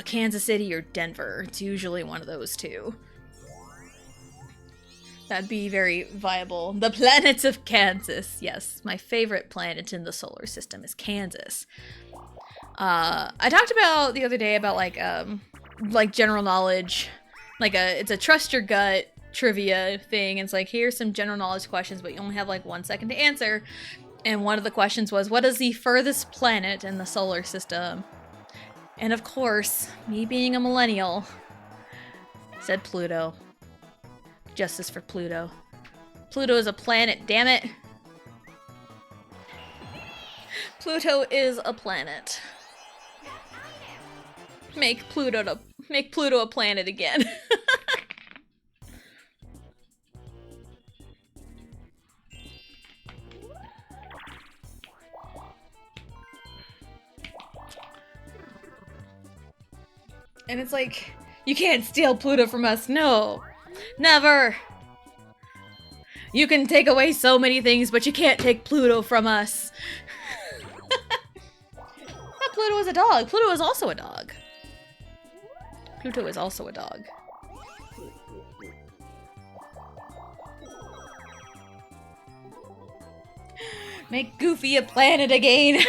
Kansas City or Denver. It's usually one of those two. That'd be very viable. The planets of Kansas. Yes, my favorite planet in the solar system is Kansas. I talked about the other day about like general knowledge, like it's a trust your gut trivia thing. It's like, here's some general knowledge questions, but you only have like 1 second to answer. And one of the questions was, what is the furthest planet in the solar system? And of course, me being a millennial, said Pluto. Justice for Pluto. Pluto is a planet, damn it. Pluto is a planet. Make Pluto a planet again. And it's like, you can't steal Pluto from us. No. Never. You can take away so many things, but you can't take Pluto from us. I thought Pluto was a dog. Pluto is also a dog. Pluto is also a dog. Make Goofy a planet again.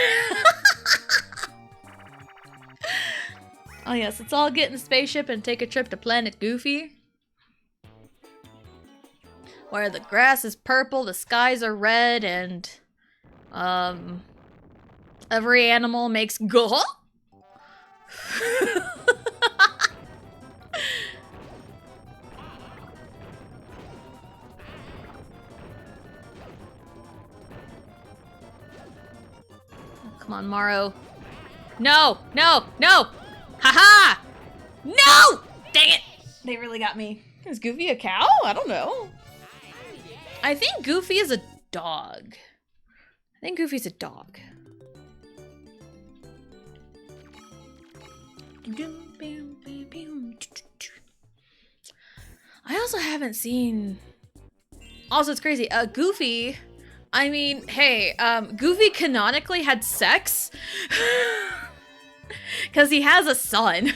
Oh yes, let's all get in the spaceship and take a trip to Planet Goofy. Where the grass is purple, the skies are red, and every animal makes go. Come on, Morrow. No! No! No! Haha! No! Dang it! They really got me. Is Goofy a cow? I don't know. I think Goofy is a dog. I think Goofy's a dog. I also haven't seen... Also, it's crazy. Goofy... I mean, hey, Goofy canonically had sex. Because he has a son.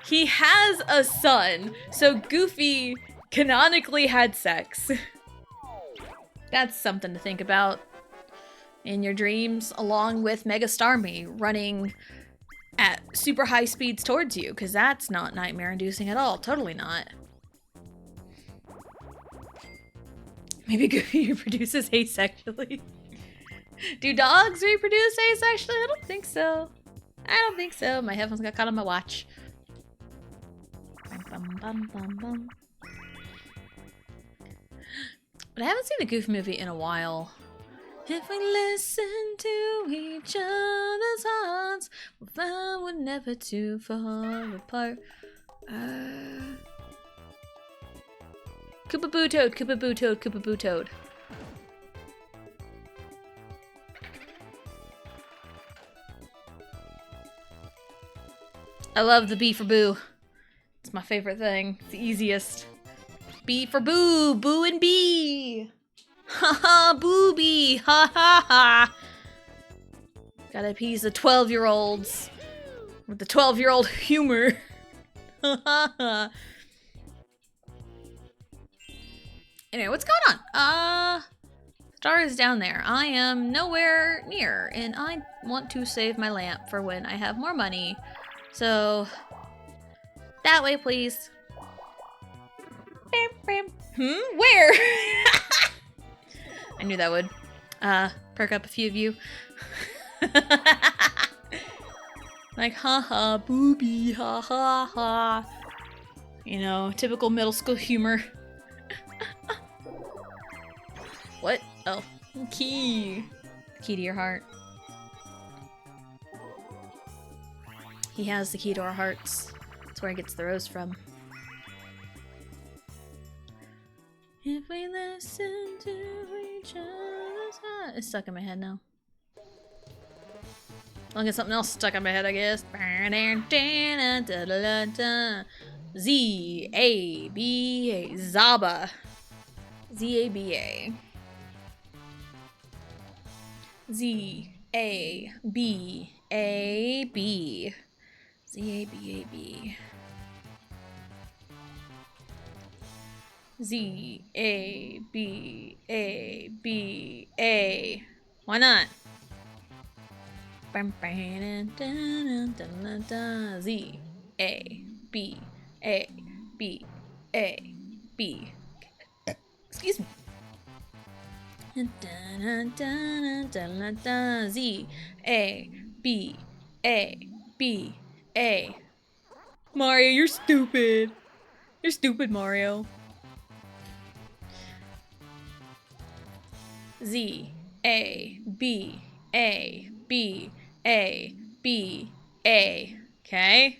He has a son. So Goofy canonically had sex. That's something to think about in your dreams, along with Mega Starmie running at super high speeds towards you, because that's not nightmare-inducing at all. Totally not. Maybe Goofy reproduces asexually. Do dogs reproduce asexually? I don't think so. I don't think so. My headphones got caught on my watch. Bum, bum, bum, bum. But I haven't seen the Goofy movie in a while. If we listen to each other's hearts, we'll find we're never too far apart. Koopa-Boo Toad, Koopa-Boo Toad, Koopa-Boo Toad. I love the B for Boo. It's my favorite thing. It's the easiest. B for Boo, Boo and B. Ha ha, booby, ha ha ha. Gotta appease the 12-year-olds with the 12-year-old humor. Ha ha ha. Anyway, what's going on? Star is down there. I am nowhere near, and I want to save my lamp for when I have more money. So, that way, please. Bam, bam. Where? I knew that would perk up a few of you. Like, haha, booby, ha ha ha. You know, typical middle school humor. What? Oh, key. Key to your heart. He has the key to our hearts. That's where he gets the rose from. If we listen to each other's heart. It's stuck in my head now. I'll get something else stuck in my head, I guess. Z-A-B-A. Zaba. Z-A-B-A. Z-A-B-A-B. Z-A-B-A-B. Z-A-B-A-B-A. Why not? Z-A-B-A-B-A-B. Excuse me. Z-A-B-A-B-A. Mario, you're stupid. You're stupid, Mario. Z A, B, A, B, A, B, A. Okay?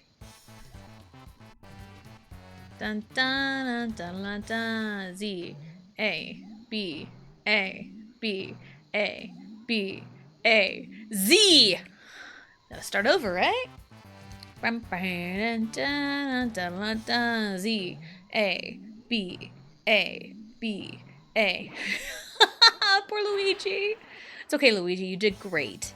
Dun dun dun dun dun. Z, A, B, A, B, A, B, A, Z! Gotta start over, right? Z, A, B, A, B, A. Poor Luigi. It's okay, Luigi, you did great.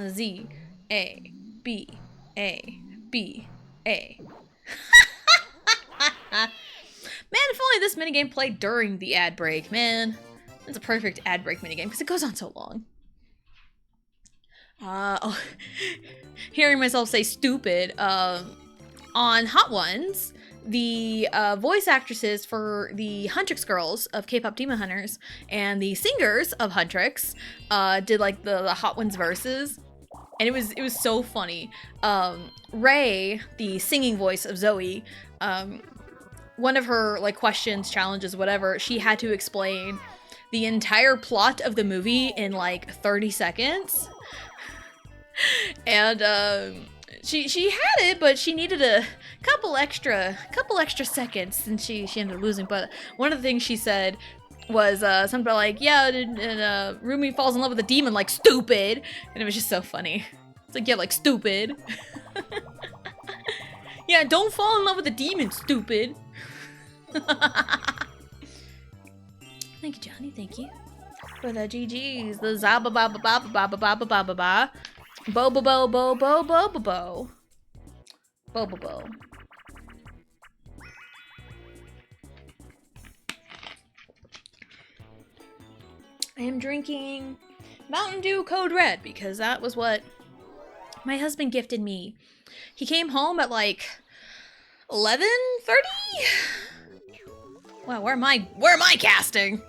Z, A, B, A, B, A. Man, if only this minigame played during the ad break, man. It's a perfect ad break minigame because it goes on so long. Hearing myself say stupid, on Hot Ones, the voice actresses for the Huntrix girls of K-pop Demon Hunters and the singers of Huntrix did like the Hot Ones verses, and it was so funny. Ray, the singing voice of Zoe, one of her like questions, challenges, whatever, she had to explain the entire plot of the movie in like 30 seconds. And she had it, but she needed a couple extra seconds, and she ended up losing. But one of the things she said was something like, yeah, and Rumi falls in love with a demon like stupid, and it was just so funny. It's like, yeah, like stupid. Yeah, don't fall in love with a demon, stupid. Thank you, Johnny. Thank you for the GGs. The zaba ba ba ba ba ba ba ba ba ba ba. Bo bo bo bo bo bo bo bo. Bo bo bo. I am drinking Mountain Dew Code Red because that was what my husband gifted me. He came home at like 11:30. Wow, where am I casting?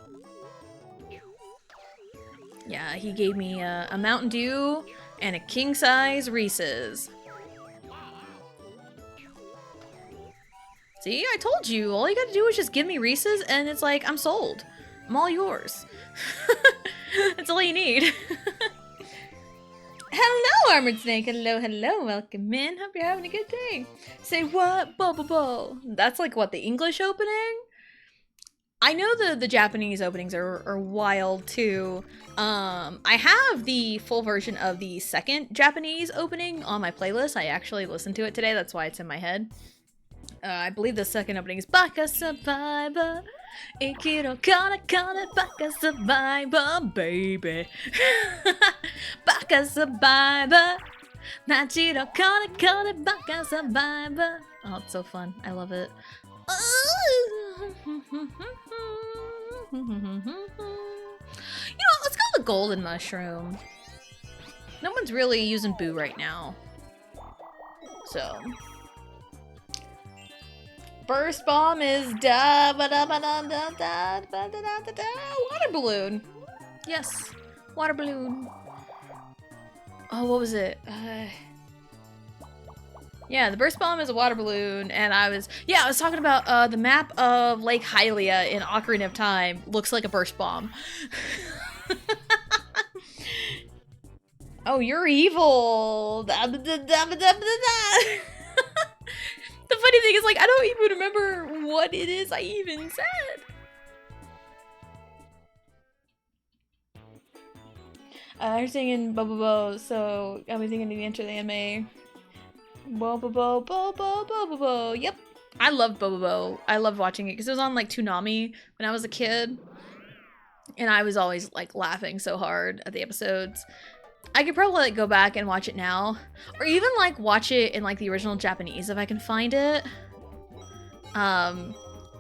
Yeah, he gave me a Mountain Dew and a king-size Reese's. See, I told you. All you gotta do is just give me Reese's and it's like, I'm sold. I'm all yours. That's all you need. Hello, Armored Snake. Hello, hello. Welcome in. Hope you're having a good day. Say what? Bo bo bo. That's like what, the English opening? I know the Japanese openings are wild too. I have the full version of the second Japanese opening on my playlist. I actually listened to it today. That's why it's in my head. I believe the second opening is Baka Survivor. Ikiro kana kana Baka Survivor, baby. Baka Survivor. Nachiro kana kana Baka Survivor. Oh, it's so fun. I love it. You know, let's go with the golden mushroom. No one's really using Boo right now. So. Burst bomb is da ba da ba da da da da da da da. Water balloon. Yes. Water balloon. Oh, what was it? Yeah, the burst bomb is a water balloon, and I was talking about the map of Lake Hylia in Ocarina of Time looks like a burst bomb. Oh, you're evil. The funny thing is, like, I don't even remember what it is I even said. They're singing Bo Bo Bo, so got me thinking to enter the anime. Bo Bo Bo Bo Bo Bo Bo Bo. Yep, I love Bo Bo Bo. I loved watching it because it was on like Toonami when I was a kid, and I was always like laughing so hard at the episodes. I could probably like go back and watch it now, or even like watch it in like the original Japanese if I can find it. And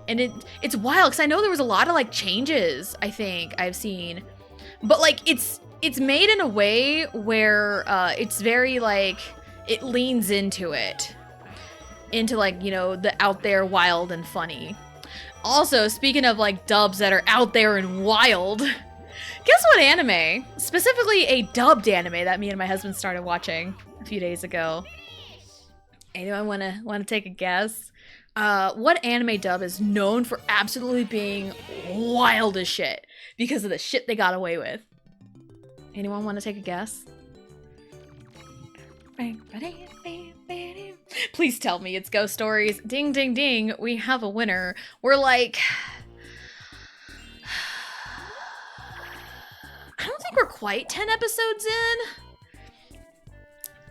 it's wild because I know there was a lot of like changes I think I've seen, but like it's made in a way where it's very like it leans into like, you know, the out there, wild, and funny. Also, speaking of like dubs that are out there and wild, guess what anime? Specifically a dubbed anime that me and my husband started watching a few days ago. Anyone wanna take a guess? What anime dub is known for absolutely being wild as shit because of the shit they got away with. Anyone want to take a guess? Please tell me it's Ghost Stories. Ding, ding, ding. We have a winner. We're like... I don't think we're quite 10 episodes in.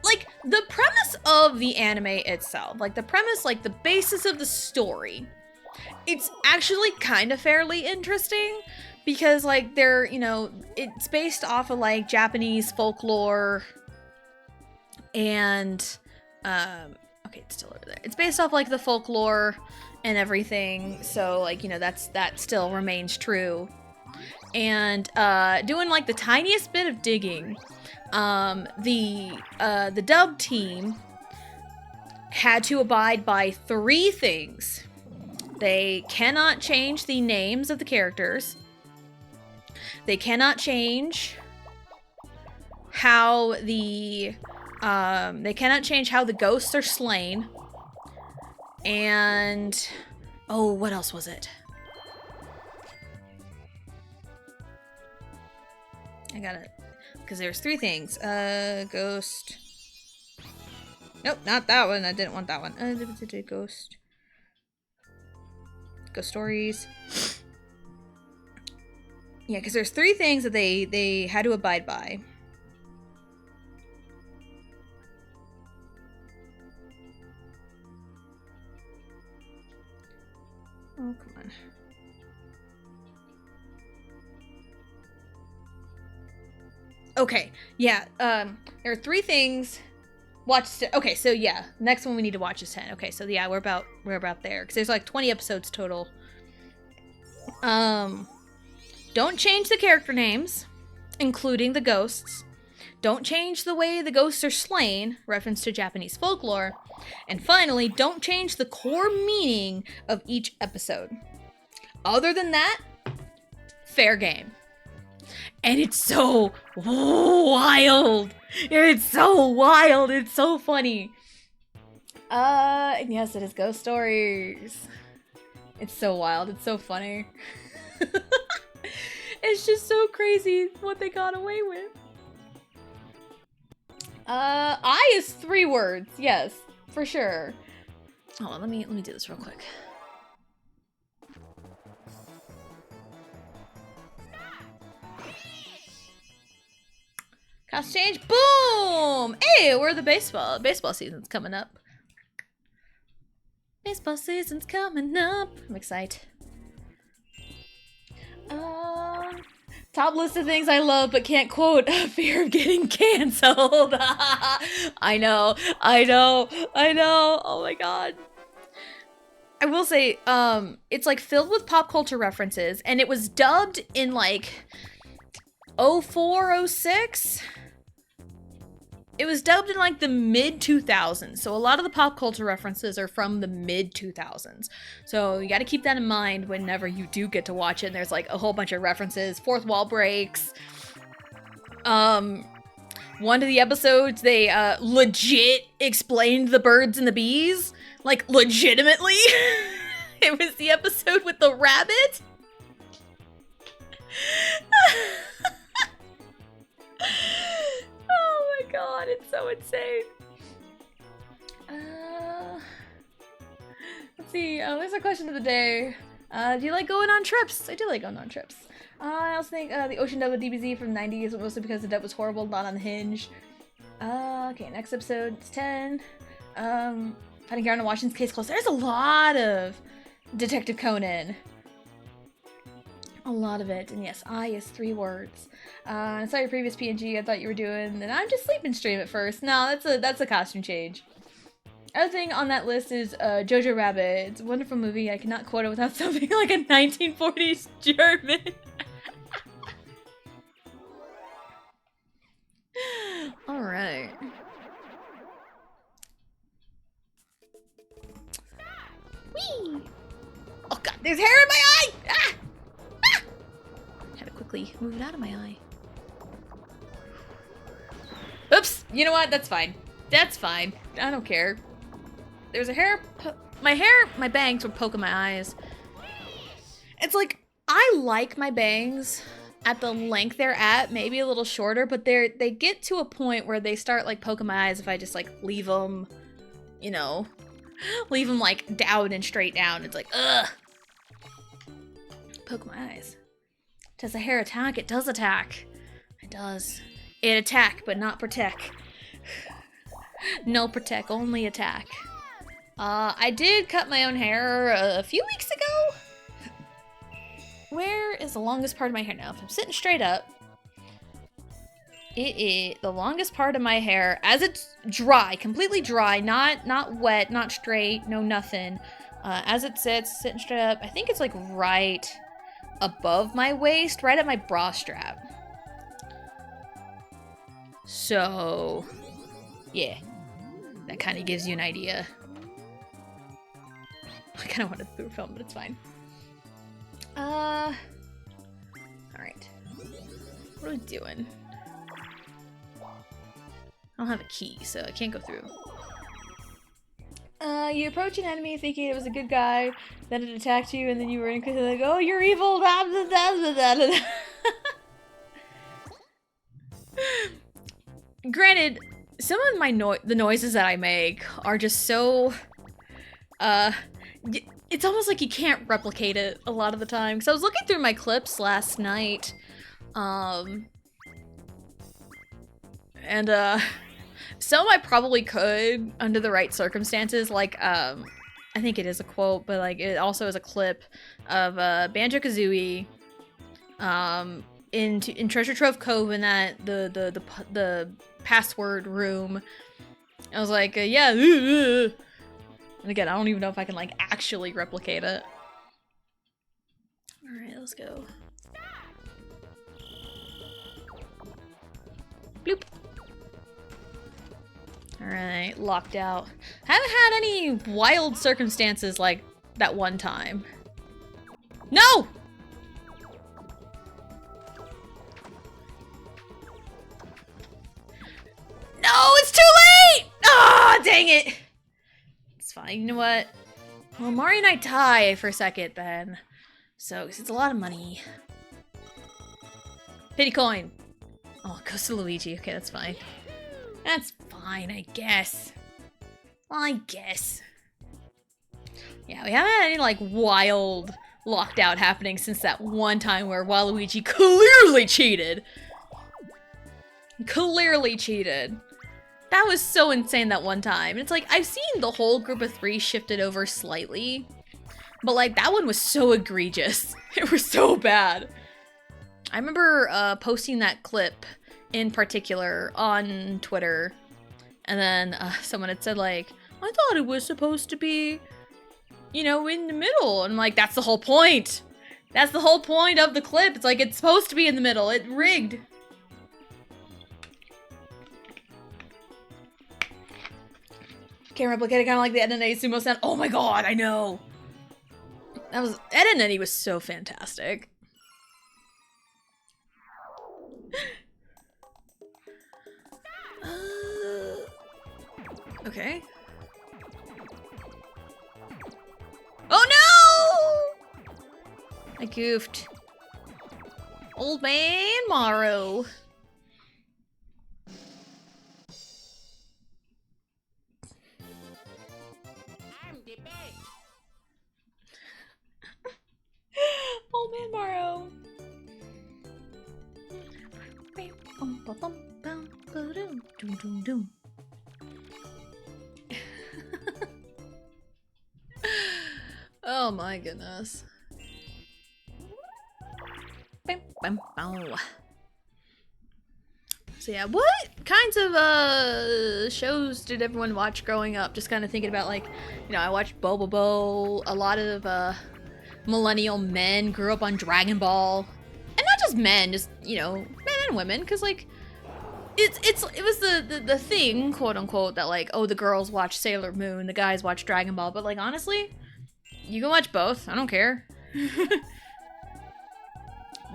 Like, the premise of the anime itself, like the premise, like the basis of the story, it's actually kind of fairly interesting because, like, they're, you know, it's based off of, like, Japanese folklore and, okay, it's still over there. It's based off, like, the folklore and everything, so, like, you know, that still remains true. And doing like the tiniest bit of digging, the dub team had to abide by 3 things. They cannot change the names of the characters. They cannot change how the ghosts are slain. And oh, what else was it? I got it. Because there's 3 things. Ghost. Nope, not that one. I didn't want that one. Ghost. Ghost Stories. Yeah, because there's 3 things that they had to abide by. Oh, come on. Okay, yeah, there are 3 things. Okay, so yeah, next one we need to watch is 10. Okay, so yeah, we're about there, because there's like 20 episodes total. Don't change the character names, including the ghosts. Don't change the way the ghosts are slain, reference to Japanese folklore. And finally, don't change the core meaning of each episode. Other than that, fair game. And it's so wild. It's so wild. It's so funny. And yes, it is Ghost Stories. It's so wild. It's so funny. It's just so crazy what they got away with. I is 3 words. Yes, for sure. Hold on, let me do this real quick. Cast change. Boom! Hey, we're the baseball season's coming up. Baseball season's coming up. I'm excited. Top list of things I love but can't quote. Fear of getting canceled. I know. Oh my god. I will say, it's like filled with pop culture references, and it was dubbed in like 04, 06. It was dubbed in like the mid 2000s, so a lot of the pop culture references are from the mid 2000s. So you got to keep that in mind whenever you do get to watch it. And there's like a whole bunch of references, fourth wall breaks. One of the episodes they legit explained the birds and the bees, like legitimately. It was the episode with the rabbit. Oh my god, it's so insane. Let's see, there's our question of the day. Do you like going on trips? I do like going on trips. I also think the Ocean dub with DBZ from the 90s, mostly because the dub was horrible, not unhinged. Okay, next episode, it's 10. Finding Karen and Washington's case closed. There's a lot of Detective Conan. A lot of it, and yes, I is 3 words. I saw your previous PNG. I thought you were doing an I'm just sleeping stream at first. No, that's a costume change. Other thing on that list is Jojo Rabbit. It's a wonderful movie. I cannot quote it without something like a 1940s German. All right. Whee! Oh god, there's hair in my eye! Ah! Had to quickly move it out of my eye. Oops! You know what? That's fine. That's fine. I don't care. There's a hair. My bangs were poking my eyes. It's like I like my bangs at the length they're at, maybe a little shorter, but they get to a point where they start like poking my eyes if I just like leave them, you know, leave them like down and straight down. It's like, ugh. Poke my eyes. Does the hair attack? It does attack. It does. It attack, but not protect. No protect, only attack. I did cut my own hair a few weeks ago. Where is the longest part of my hair now? If I'm sitting straight up, the longest part of my hair, as it's dry, completely dry, not wet, not straight, no nothing. As it sits, sitting straight up, I think it's like right above my waist, right at my bra strap. So, yeah, that kind of gives you an idea. I kind of wanted to through film, but it's fine. Alright. What are we doing? I don't have a key, so I can't go through. You approach an enemy thinking it was a good guy, then it attacked you, and then you were incredibly like, oh, you're evil! Granted, some of the noises that I make are just so, it's almost like you can't replicate it a lot of the time. Because I was looking through my clips last night, and some I probably could under the right circumstances. Like, I think it is a quote, but like it also is a clip of Banjo-Kazooie, in Treasure Trove Cove in that the password room. I was like, yeah. And again, I don't even know if I can like actually replicate it. All right, let's go. Bloop. All right, locked out. Haven't had any wild circumstances like that one time. No! No, it's too late! Ah, dang it! It's fine, you know what? Well, Mario and I tie for a second then. So, cause it's a lot of money. Pity coin. Oh, it goes to Luigi. Okay, that's fine. That's fine, I guess. Well, I guess. Yeah, we haven't had any, like, wild locked-out happening since that one time where Waluigi clearly cheated. Clearly cheated. That was so insane that one time. It's like, I've seen the whole group of 3 shifted over slightly. But, like, that one was so egregious. It was so bad. I remember posting that clip in particular on Twitter, and then someone had said like, I thought it was supposed to be, you know, in the middle. And I'm like, that's the whole point. That's the whole point of the clip. It's like, it's supposed to be in the middle. It rigged. Can't replicate it, kind of like the Ed and Eddie sumo sound. Oh my god, I know. That was, Ed and Eddie was so fantastic. Okay. Oh no! I goofed. Old man Morrow. Old man Morrow. Oh my goodness. So yeah, what kinds of shows did everyone watch growing up? Just kind of thinking about, like, you know, I watched Bobobo. A lot of millennial men grew up on Dragon Ball. And not just men, just, you know, men and women, because like it was the thing, quote unquote, that like, oh, the girls watch Sailor Moon, the guys watch Dragon Ball, but like honestly, you can watch both. I don't care.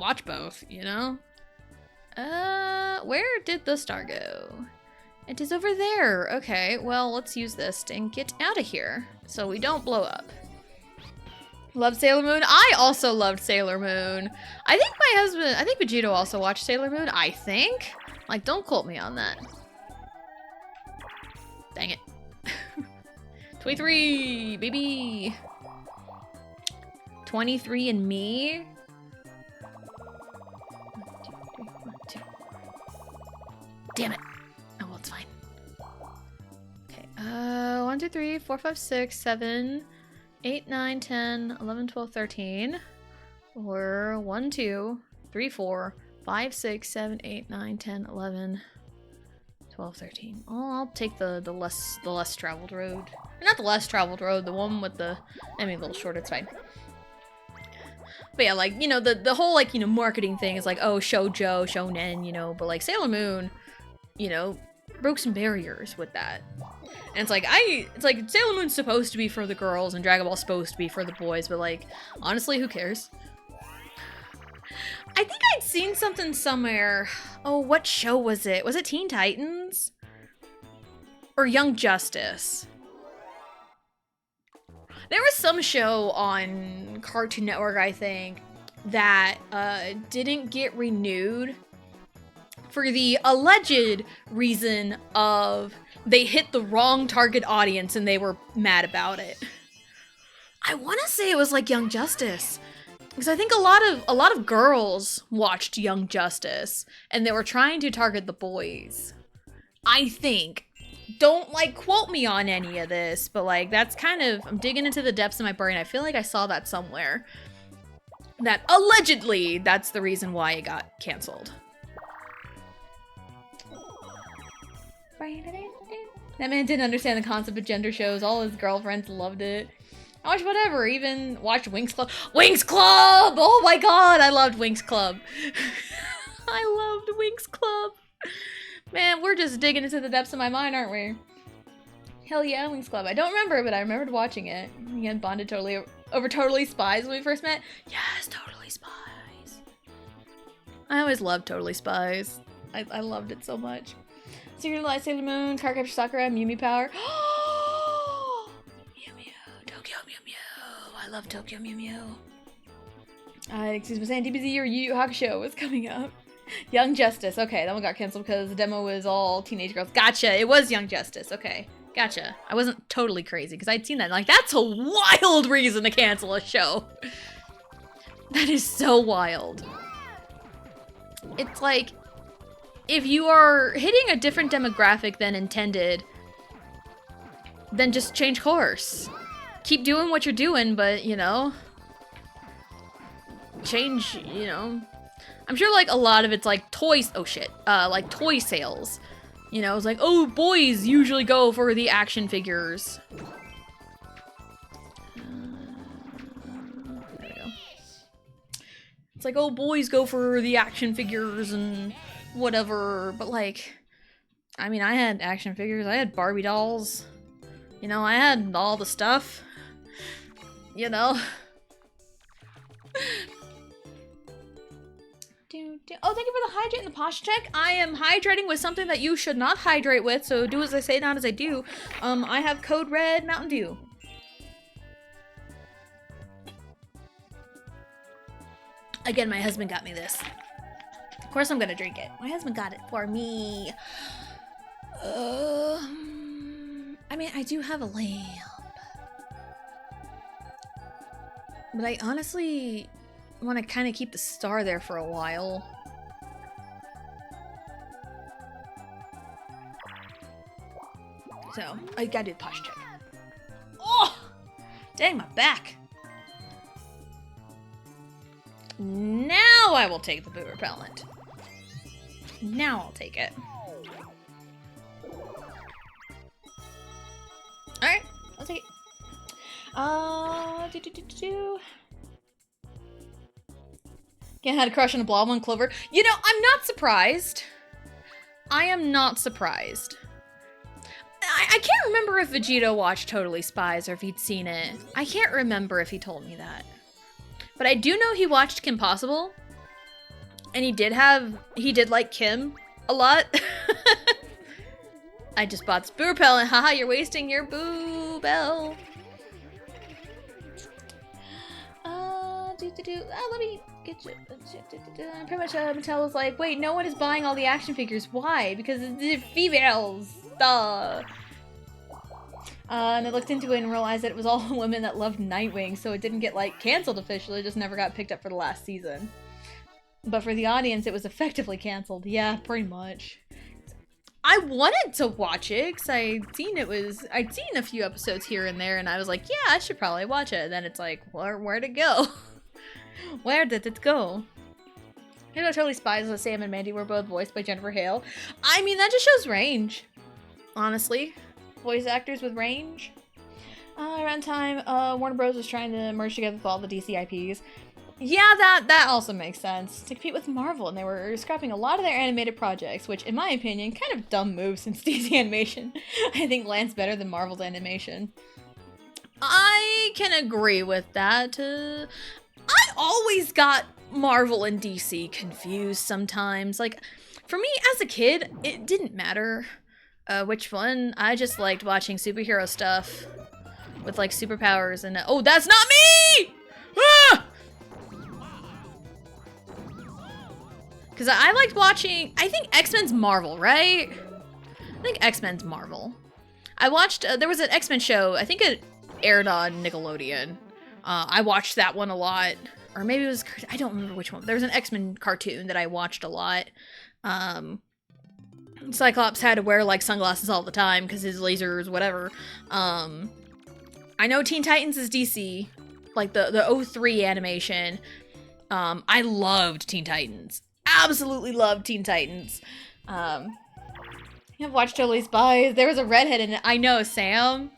Watch both, you know? Where did the star go? It is over there. Okay, well, let's use this and get out of here so we don't blow up. Love Sailor Moon. I also loved Sailor Moon. I think Vegito also watched Sailor Moon. I think. Like, don't quote me on that. Dang it. 23, baby. 23 and me. 1, 2, 3, 1, 2. Damn it. Oh, well, it's fine. Okay. 1, 2, 3, 4, 5, 6, 7, 8, 9, 10, 11, 12, 13. Or 1, 2, 3, 4, 5, 6, 7, 8, 9, 10, 11, 12, 13. Oh, I'll take the less traveled road. Not the less traveled road, the one with the, I mean, a little shorter, it's fine. But yeah, like, you know, the whole, like, you know, marketing thing is like, oh, shoujo, shonen, you know, but like Sailor Moon, you know, broke some barriers with that. And it's like, Sailor Moon's supposed to be for the girls and Dragon Ball's supposed to be for the boys, but like, honestly, who cares? I think I'd seen something somewhere. Oh, what show was it? Was it Teen Titans? Or Young Justice? There was some show on Cartoon Network, I think, that didn't get renewed for the alleged reason of they hit the wrong target audience and they were mad about it. I want to say it was like Young Justice. Because I think a lot of girls watched Young Justice and they were trying to target the boys. I think. Don't, like, quote me on any of this, but, like, that's kind of, I'm digging into the depths of my brain. I feel like I saw that somewhere. That allegedly, that's the reason why it got canceled. That man didn't understand the concept of gender shows. All his girlfriends loved it. I watched whatever, even watched Winx Club. Winx Club! Oh my god, I loved Winx Club. I loved Winx Club. Man, we're just digging into the depths of my mind, aren't we? Hell yeah, Winx Club. I don't remember, but I remembered watching it. Again, bonded totally over Totally Spies when we first met. Yes, Totally Spies. I always loved Totally Spies. I loved it so much. Secret of the Light, Sailor Moon, Cardcaptor Sakura, Mew Mew Power. Mew Mew, Tokyo Mew Mew. I love Tokyo Mew Mew. Excuse me, saying DBZ or Yu Yu Hakusho was coming up. Young Justice. Okay, that one got canceled because the demo was all teenage girls. Gotcha. It was Young Justice. Okay, gotcha. I wasn't totally crazy because I'd seen that. Like, that's a wild reason to cancel a show. That is so wild. It's like, if you are hitting a different demographic than intended, then just change course. Keep doing what you're doing, but, you know, change, you know. I'm sure, like, a lot of it's, like, toys. Oh, shit. Like, toy sales. You know, it's like, oh, boys usually go for the action figures. There we go. It's like, oh, boys go for the action figures and whatever. But, like, I mean, I had action figures. I had Barbie dolls. You know, I had all the stuff. You know? Oh, thank you for the hydrate and the posture check. I am hydrating with something that you should not hydrate with, so do as I say, not as I do. I have Code Red Mountain Dew. Again, my husband got me this. Of course I'm gonna drink it. My husband got it for me. I mean, I do have a lamp. But I honestly want to kind of keep the star there for a while. So, I gotta do the posture check. Oh! Dang, my back! Now I will take the boo repellent. Now I'll take it. Alright, I'll take it. Can't had a crush on a blonde one, Clover. You know, I'm not surprised. I am not surprised. I can't remember if Vegito watched Totally Spies or if he'd seen it. I can't remember if he told me that. But I do know he watched Kim Possible. And he did like Kim a lot. I just bought this boo repellent. Haha, you're wasting your boo bell. Let me get you. Pretty much, Mattel was like, wait, no one is buying all the action figures. Why? Because they're females. Duh. And I looked into it and realized that it was all women that loved Nightwing, so it didn't get, like, canceled officially, it just never got picked up for the last season. But for the audience, it was effectively canceled. Yeah, pretty much. I wanted to watch it, because I'd seen a few episodes here and there, and I was like, yeah, I should probably watch it. And then it's like, where'd it go? Where did it go? You know, Totally Spies with Sam and Mandy were both voiced by Jennifer Hale. I mean, that just shows range. Honestly. Voice actors with range. Around time, Warner Bros. Was trying to merge together with all the DC IPs. Yeah, that also makes sense. To compete with Marvel, and they were scrapping a lot of their animated projects, which, in my opinion, kind of dumb move since DC animation, I think, lands better than Marvel's animation. I can agree with that. I always got Marvel and DC confused sometimes. Like, for me, as a kid, it didn't matter which one. I just liked watching superhero stuff with, like, superpowers and... Oh, that's not me! Ah! Because I liked watching... I think X-Men's Marvel, right? I think X-Men's Marvel. I watched... there was an X-Men show. I think it aired on Nickelodeon. I watched that one a lot. Or maybe it was... I don't remember which one. There was an X-Men cartoon that I watched a lot. Cyclops had to wear, like, sunglasses all the time because his lasers, whatever. I know Teen Titans is DC. Like, the 03 animation. I loved Teen Titans. Absolutely loved Teen Titans. I've watched Totally Spies. There was a redhead in it. I know, Sam.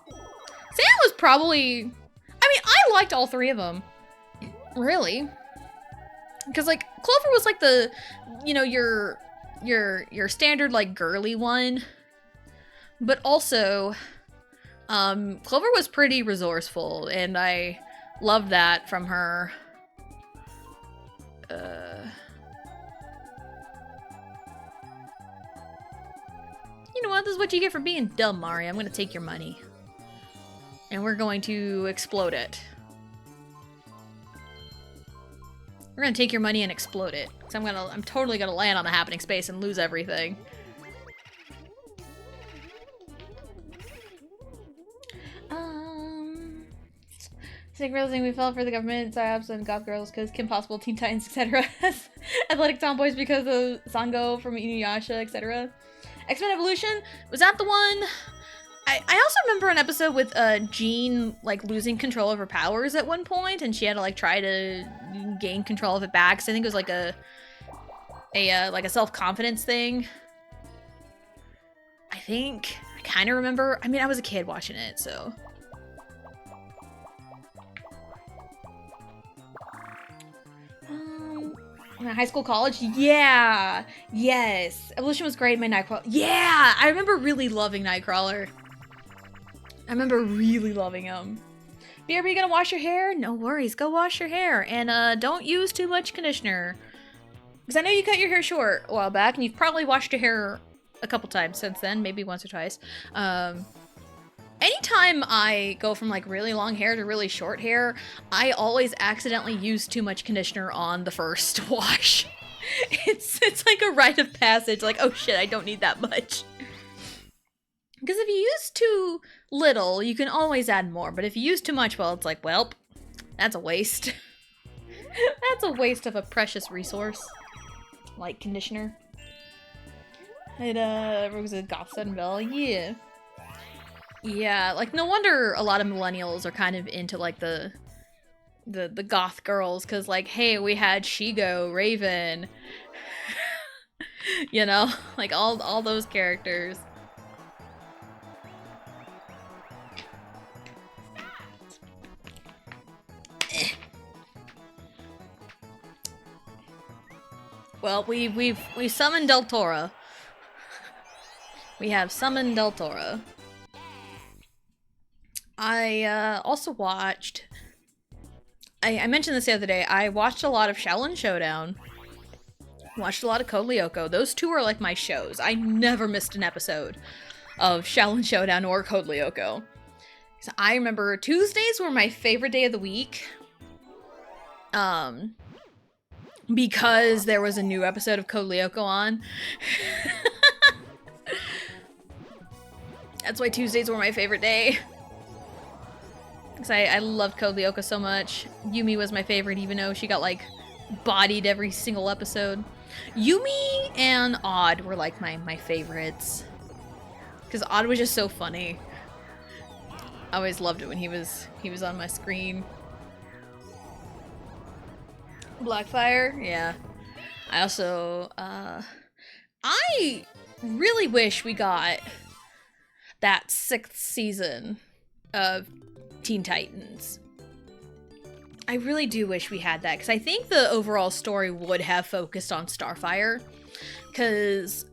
Sam was probably... I mean, I liked all three of them. Really. Because, like, Clover was, like, the... You know, your standard, like, girly one. But also... Clover was pretty resourceful, and I loved that from her. You know what? This is what you get for being dumb, Mari. I'm gonna take your money. And we're going to explode it. We're gonna take your money and explode it. Cause I'm totally gonna land on a happening space and lose everything. Sick realizing we fell for the government psyops and goth girls because Kim Possible, Teen Titans, etc. Athletic tomboys because of Sango from Inuyasha, etc. X-Men Evolution, was that the one? I also remember an episode with Jean, like, losing control of her powers at one point, and she had to, like, try to gain control of it back. So I think it was like a self-confidence thing. I kind of remember. I mean, I was a kid watching it, so. High school, college? Yeah! Yes! Evolution was great, my Nightcrawler. Yeah! I remember really loving Nightcrawler. I remember really loving him. BRB, gonna wash your hair? No worries, go wash your hair. And don't use too much conditioner. Because I know you cut your hair short a while back, and you've probably washed your hair a couple times since then, maybe once or twice. Anytime I go from, like, really long hair to really short hair, I always accidentally use too much conditioner on the first wash. It's like a rite of passage, like, oh shit, I don't need that much. Because if you use too little, you can always add more, but if you use too much, well, it's like, welp, that's a waste. That's a waste of a precious resource. Like conditioner. It, was it Goth Suddenville? Yeah. Yeah, like, no wonder a lot of millennials are kind of into, like, the goth girls, because, like, hey, we had Shigo, Raven, you know, like, all those characters. Well, we summoned Del Toro. We have summoned Del Toro. I also watched... I mentioned this the other day. I watched a lot of Shaolin Showdown. Watched a lot of Code Lyoko. Those two are like my shows. I never missed an episode of Shaolin Showdown or Code Lyoko. So I remember Tuesdays were my favorite day of the week. Um, because there was a new episode of Code Lyoko on. That's why Tuesdays were my favorite day. Because I loved Code Lyoko so much. Yumi was my favorite, even though she got, like, bodied every single episode. Yumi and Odd were, like, my favorites. Because Odd was just so funny. I always loved it when he was on my screen. Blackfire? Yeah. I also, I really wish we got that 6th season of Teen Titans. I really do wish we had that, because I think the overall story would have focused on Starfire. Because,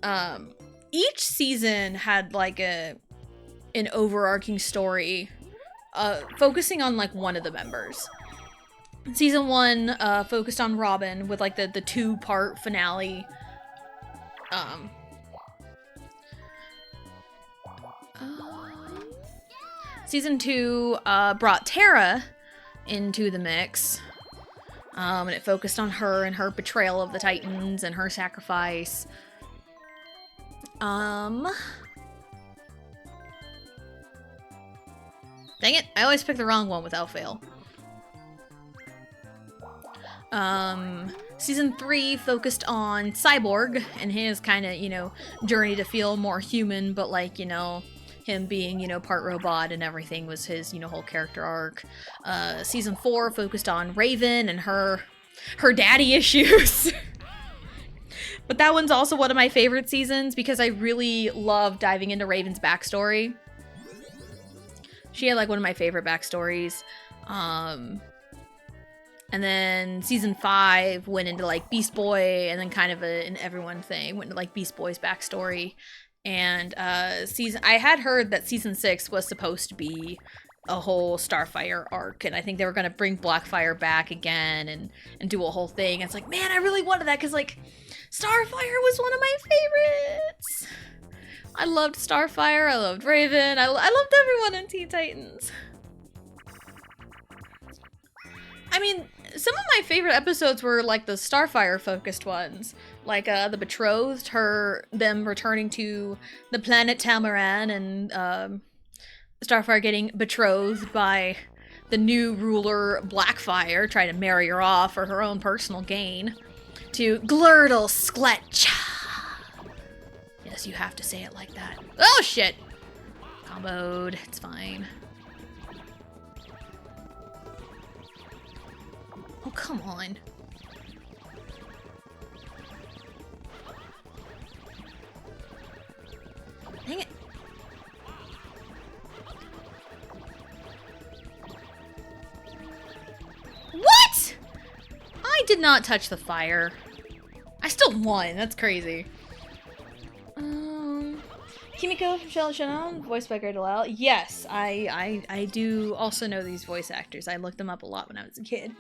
each season had, like, an overarching story, focusing on, like, one of the members. Season 1 focused on Robin with, like, the 2-part finale. Season 2 brought Terra into the mix. And it focused on her and her betrayal of the Titans and her sacrifice. Dang it, I always pick the wrong one without fail. Season 3 focused on Cyborg and his kind of, you know, journey to feel more human, but, like, you know, him being, you know, part robot and everything was his, you know, whole character arc. Season 4 focused on Raven and her daddy issues. But that one's also one of my favorite seasons because I really love diving into Raven's backstory. She had, like, one of my favorite backstories. And then season 5 went into, like, Beast Boy, and then kind of an everyone thing. Went into, like, Beast Boy's backstory. And I had heard that season 6 was supposed to be a whole Starfire arc, and I think they were going to bring Blackfire back again and do a whole thing. And it's like, man, I really wanted that, because, like, Starfire was one of my favorites. I loved Starfire, I loved Raven, I loved everyone in Teen Titans. I mean, some of my favorite episodes were, like, the Starfire-focused ones. Like, The Betrothed, them returning to the planet Tamaran, and, Starfire getting betrothed by the new ruler, Blackfire, trying to marry her off for her own personal gain. To Glurtle Skletch. Yes, you have to say it like that. Oh, shit! Comboed. It's fine. Oh, come on. Dang it. What?! I did not touch the fire. I still won. That's crazy. Kimiko from Shell Shannon, voiced by Grey DeLisle. Yes, I do also know these voice actors. I looked them up a lot when I was a kid.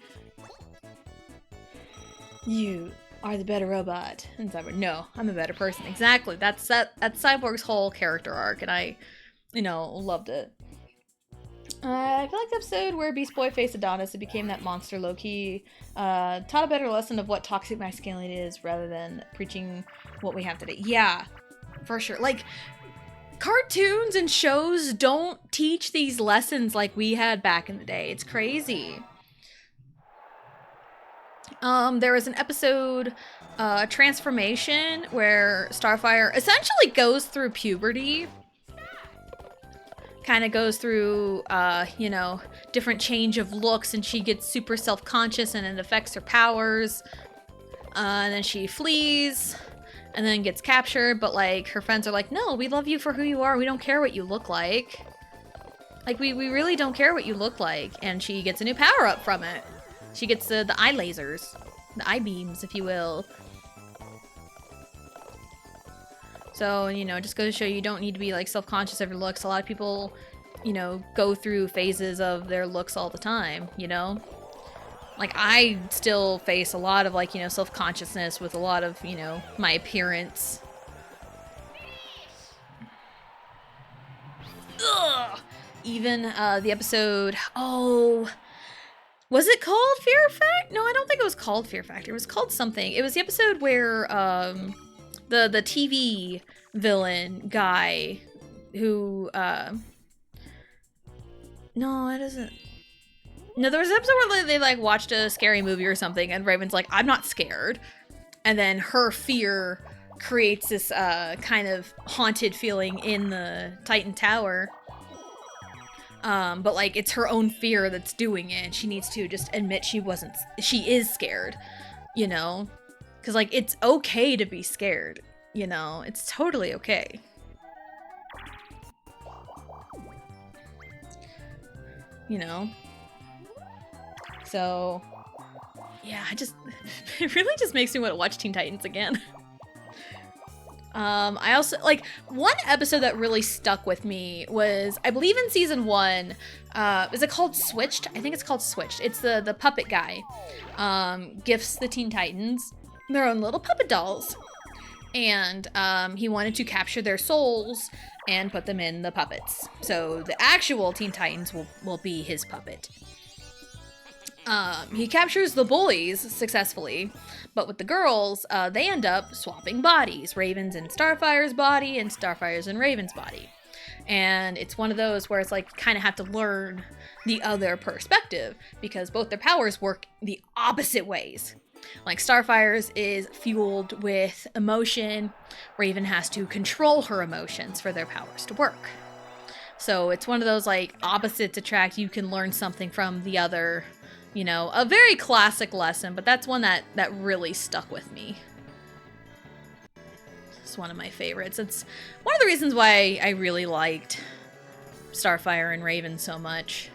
You are the better robot. And Cyborg, no, I'm a better person. Exactly. That's Cyborg's whole character arc, and I, you know, loved it. I feel like the episode where Beast Boy faced Adonis, it became that monster Loki, taught a better lesson of what toxic masculinity is rather than preaching what we have today. Yeah, for sure. Like, cartoons and shows don't teach these lessons like we had back in the day. It's crazy. There was an episode, Transformation, where Starfire essentially goes through puberty. Kind of goes through, you know, different change of looks, and she gets super self-conscious, and it affects her powers. And then she flees, and then gets captured, but, like, her friends are like, no, we love you for who you are, we don't care what you look like. Like, we really don't care what you look like. And she gets a new power-up from it. She gets the eye lasers. The eye beams, if you will. So, you know, just goes to show you don't need to be, like, self-conscious of your looks. A lot of people, you know, go through phases of their looks all the time, you know? Like, I still face a lot of, like, you know, self-consciousness with a lot of, you know, my appearance. Ugh! Even, the episode... Oh... Was it called Fear Factor? No, I don't think it was called Fear Factor. It was called something. It was the episode where the TV villain guy who no, it isn't. No, there was an episode where they like watched a scary movie or something, and Raven's like, I'm not scared. And then her fear creates this kind of haunted feeling in the Titan Tower. But like it's her own fear that's doing it. She needs to just admit she is scared, you know? Because like it's okay to be scared, you know? It's totally okay. You know? So, yeah, it really just makes me want to watch Teen Titans again. I also, like, one episode that really stuck with me was, I believe in season 1, is it called Switched? I think it's called Switched. It's the puppet guy, gifts the Teen Titans their own little puppet dolls. And, he wanted to capture their souls and put them in the puppets. So the actual Teen Titans will be his puppet. He captures the boys successfully, but with the girls, they end up swapping bodies. Raven's in Starfire's body and Starfire's in Raven's body. And it's one of those where it's like kind of have to learn the other perspective because both their powers work the opposite ways. Like Starfire's is fueled with emotion. Raven has to control her emotions for their powers to work. So it's one of those like opposites attract. You can learn something from the other. You know, a very classic lesson, but that's one that really stuck with me. It's one of my favorites. It's one of the reasons why I really liked Starfire and Raven so much.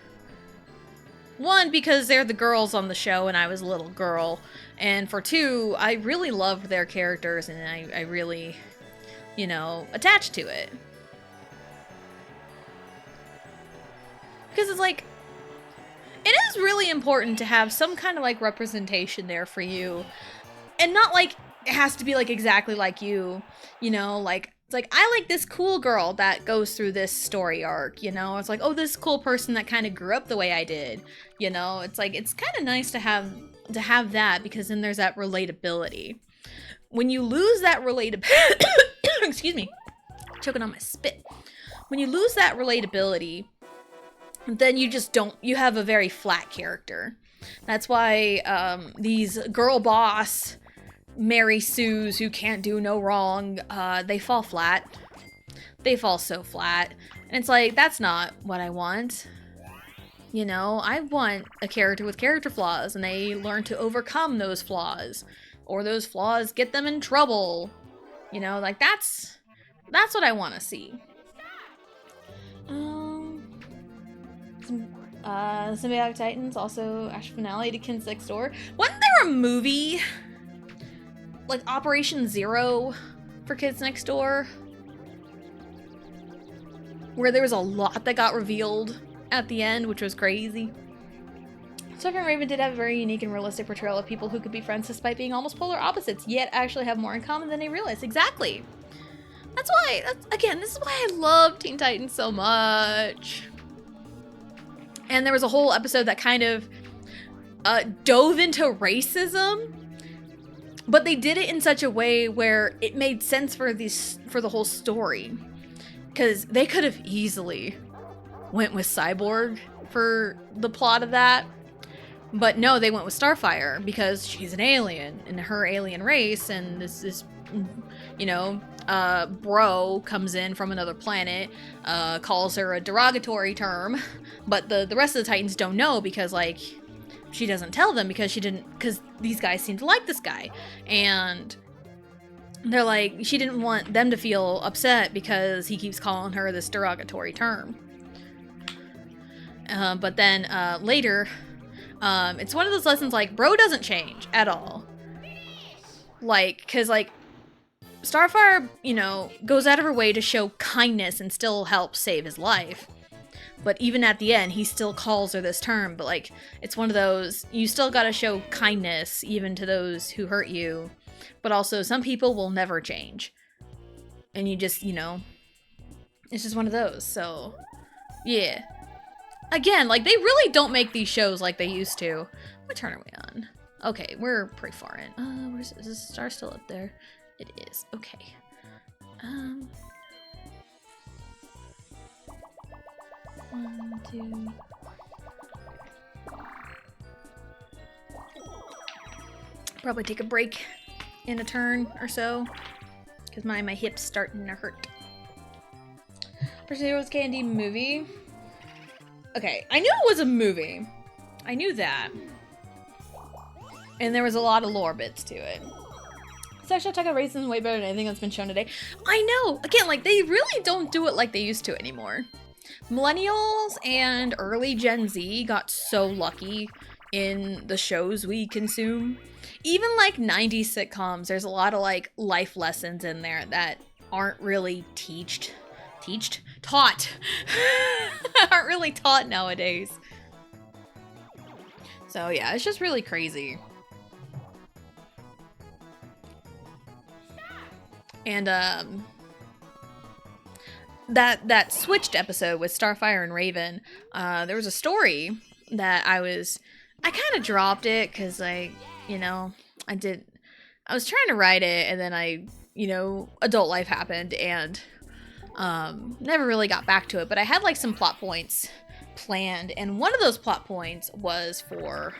One, because they're the girls on the show and I was a little girl. And for two, I really loved their characters and I really, you know, attached to it. Because it's like, it is really important to have some kind of like representation there for you. And not like it has to be like exactly like you know, like it's like I like this cool girl that goes through this story arc, you know. It's like, oh, this cool person that kind of grew up the way I did, you know. It's like it's kind of nice to have that because then there's that relatability. When you lose that relatability, excuse me, choking on my spit. When you lose that relatability, then you have a very flat character. That's why these girl boss Mary Sues who can't do no wrong, they fall flat. They fall so flat. And it's like, that's not what I want. You know, I want a character with character flaws and they learn to overcome those flaws. Or those flaws get them in trouble. You know, like that's what I want to see. Symbiotic Titans, also actual finale to Kids Next Door. Wasn't there a movie like Operation Zero for Kids Next Door where there was a lot that got revealed at the end, which was crazy? Starfire and Raven did have a very unique and realistic portrayal of people who could be friends despite being almost polar opposites, yet actually have more in common than they realize. Exactly. This is why I love Teen Titans so much. And there was a whole episode that kind of dove into racism, but they did it in such a way where it made sense for the whole story. Because they could have easily went with Cyborg for the plot of that. But no, they went with Starfire because she's an alien in her alien race, and this you know, bro comes in from another planet, calls her a derogatory term, but the rest of the Titans don't know because, like, she doesn't tell them because these guys seem to like this guy. And they're like, she didn't want them to feel upset because he keeps calling her this derogatory term. But then later, it's one of those lessons like, bro doesn't change at all. Like, because, like, Starfire, you know, goes out of her way to show kindness and still help save his life. But even at the end, he still calls her this term. But, like, it's one of those, you still gotta show kindness even to those who hurt you. But also, some people will never change. And you just, you know, it's just one of those. So, yeah. Again, like, they really don't make these shows like they used to. What turn are we on? Okay, we're pretty far in. Is the star still up there? It is. Okay. One, two. Probably take a break in a turn or so, because my hips starting to hurt. Personally, it was Candy movie. Okay, I knew it was a movie. I knew that. And there was a lot of lore bits to it. Sexual Attack on Raisins is way better than anything that's been shown today. I know! Again, like, they really don't do it like they used to anymore. Millennials and early Gen Z got so lucky in the shows we consume. Even, like, 90s sitcoms, there's a lot of, like, life lessons in there that aren't really taught. Aren't really taught nowadays. So, yeah, it's just really crazy. And that switched episode with Starfire and Raven, there was a story that I kind of dropped it because I was trying to write it, and then adult life happened, and never really got back to it. But I had like some plot points planned, and one of those plot points was for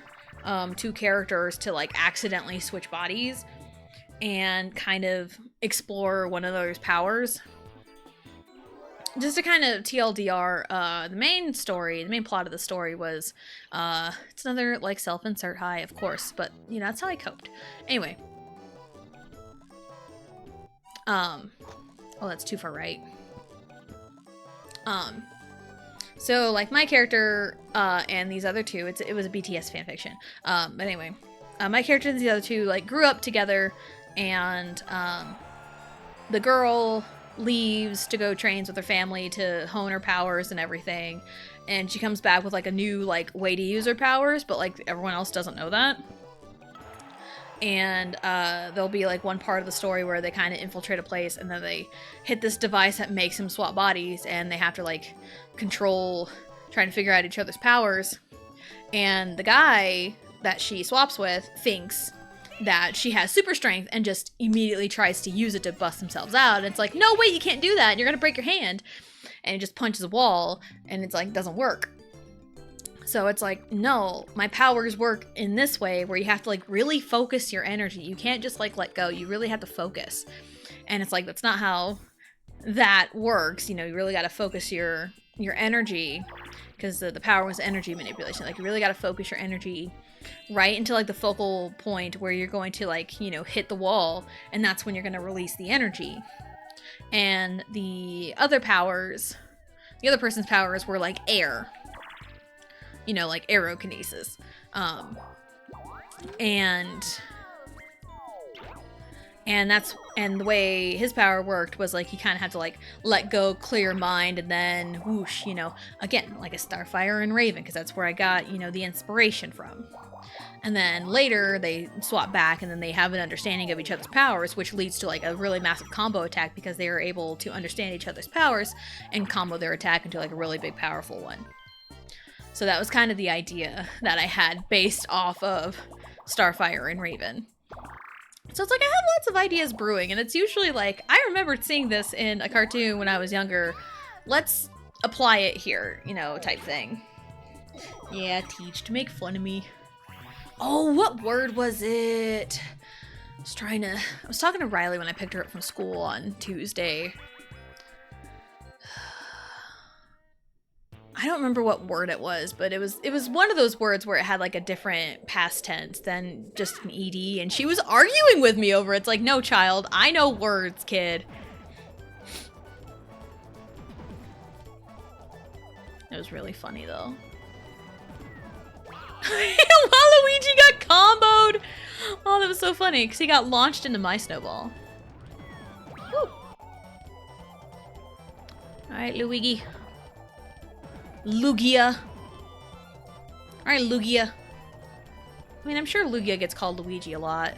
two characters to like accidentally switch bodies and kind of explore one another's powers. Just to kind of TLDR, the main plot of the story was, it's another, like, self-insert high, of course, but, that's how I coped. Anyway. Oh, that's too far right. So, like, my character, and these other two, it was a BTS fanfiction. But anyway, my character and the other two, like, grew up together, and, the girl leaves to go trains with her family to hone her powers and everything, and she comes back with like a new like way to use her powers, but like everyone else doesn't know that. And there'll be like one part of the story where they kind of infiltrate a place, and then they hit this device that makes them swap bodies, and they have to like trying to figure out each other's powers. And the guy that she swaps with thinks that she has super strength and just immediately tries to use it to bust themselves out. And it's like, no, wait, you can't do that. You're going to break your hand. And it just punches a wall, and it's like, doesn't work. So it's like, no, my powers work in this way where you have to like really focus your energy. You can't just like let go. You really have to focus. And it's like, that's not how that works. You really got to focus your energy, because the power was energy manipulation. Like, you really got to focus your energy right into like the focal point where you're going to like, hit the wall, and that's when you're going to release the energy. And the other person's powers were like air, like aerokinesis. And the way his power worked was like he kind of had to like let go, clear mind, and then whoosh, again, like a Starfire and Raven, because that's where I got, the inspiration from. And then later they swap back, and then they have an understanding of each other's powers, which leads to like a really massive combo attack, because they are able to understand each other's powers and combo their attack into like a really big, powerful one. So that was kind of the idea that I had based off of Starfire and Raven. So it's like I have lots of ideas brewing, and it's usually like, I remember seeing this in a cartoon when I was younger. Let's apply it here, type thing. Yeah, teach to make fun of me. Oh, what word was it? I was talking to Riley when I picked her up from school on Tuesday. I don't remember what word it was, but it was one of those words where it had like a different past tense than just an ed, and she was arguing with me over it. It's like, no, child, I know words, kid. It was really funny though. Waluigi got comboed! Oh, that was so funny, because he got launched into my snowball. Alright, Luigi. Lugia. Alright, Lugia. I mean, I'm sure Lugia gets called Luigi a lot.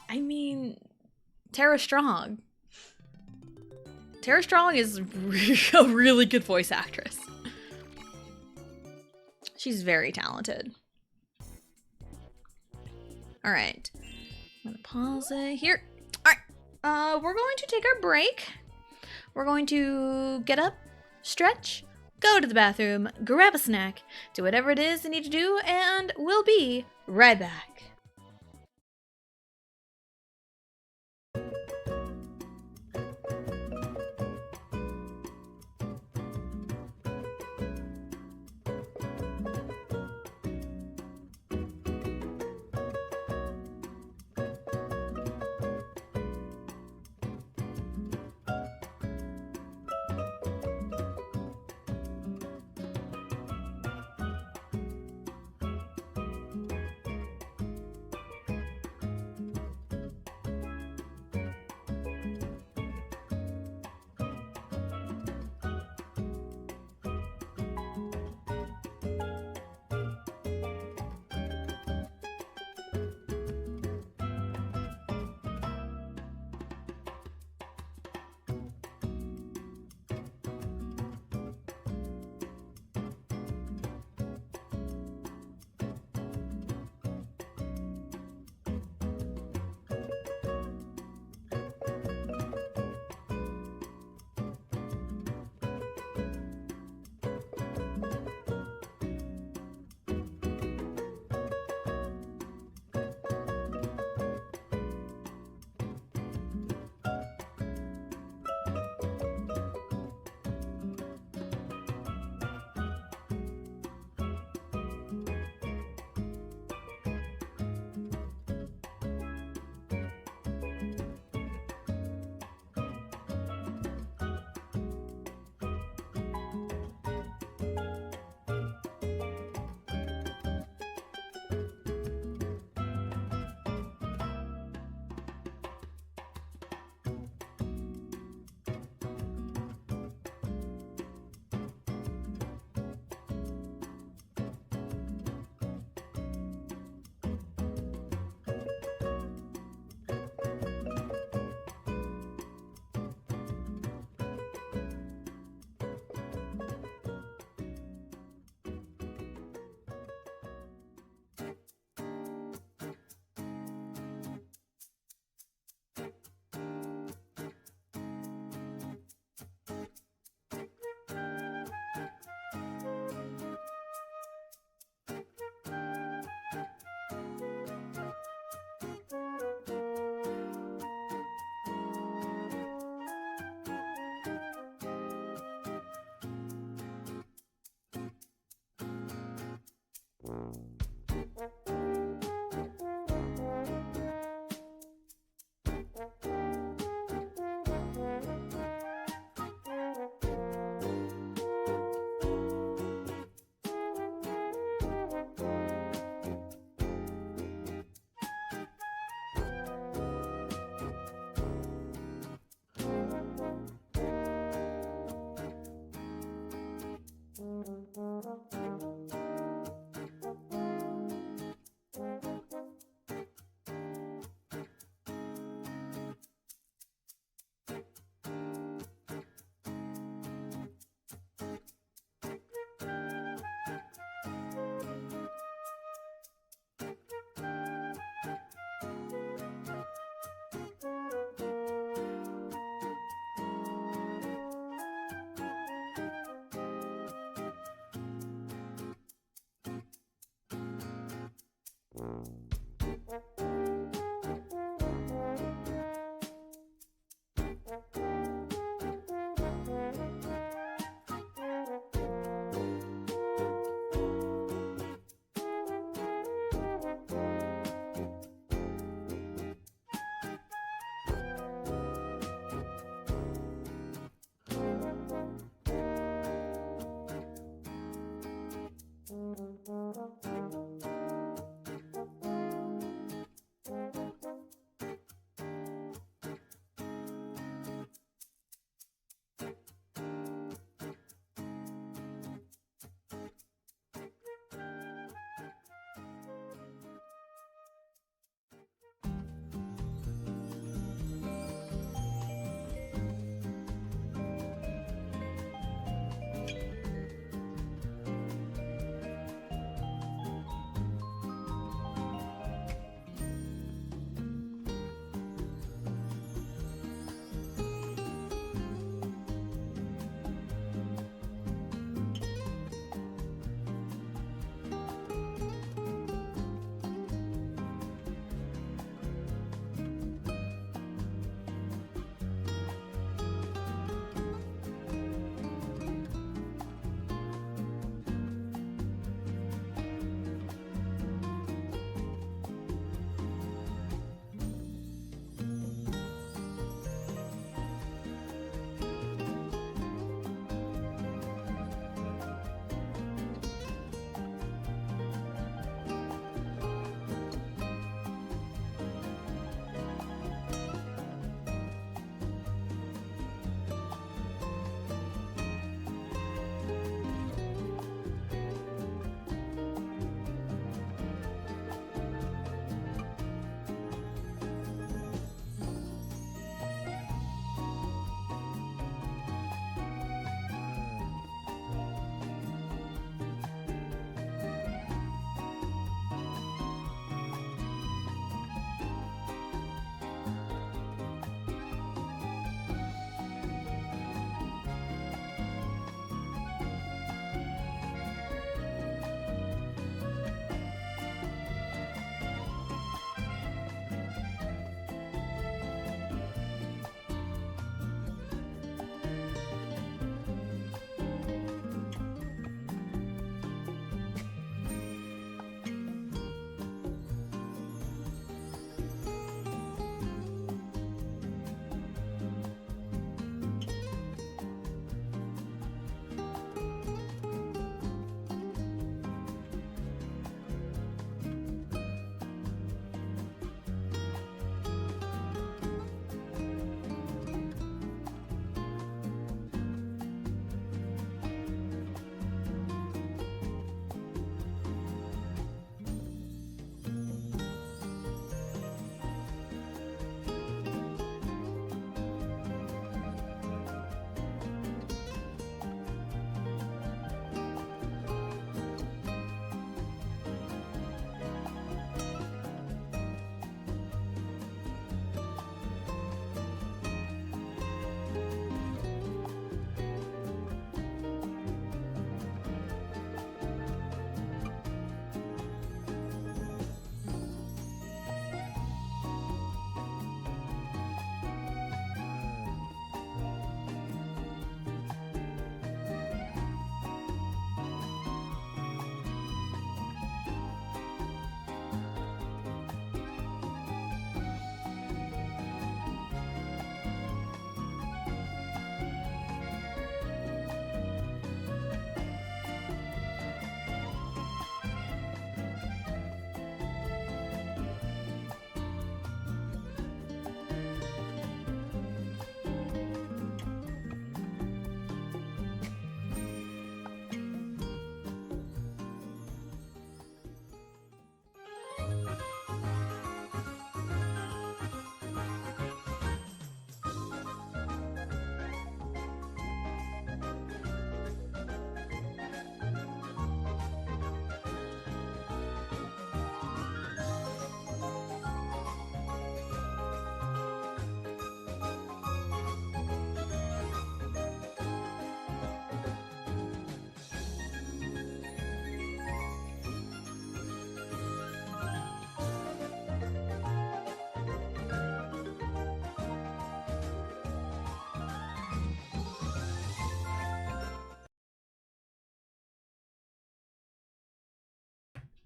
I mean, Tara Strong. Tara Strong is a really good voice actress. She's very talented. All right. I'm gonna pause it here. All right. We're going to take our break. We're going to get up, stretch, go to the bathroom, grab a snack, do whatever it is you need to do, and we'll be right back.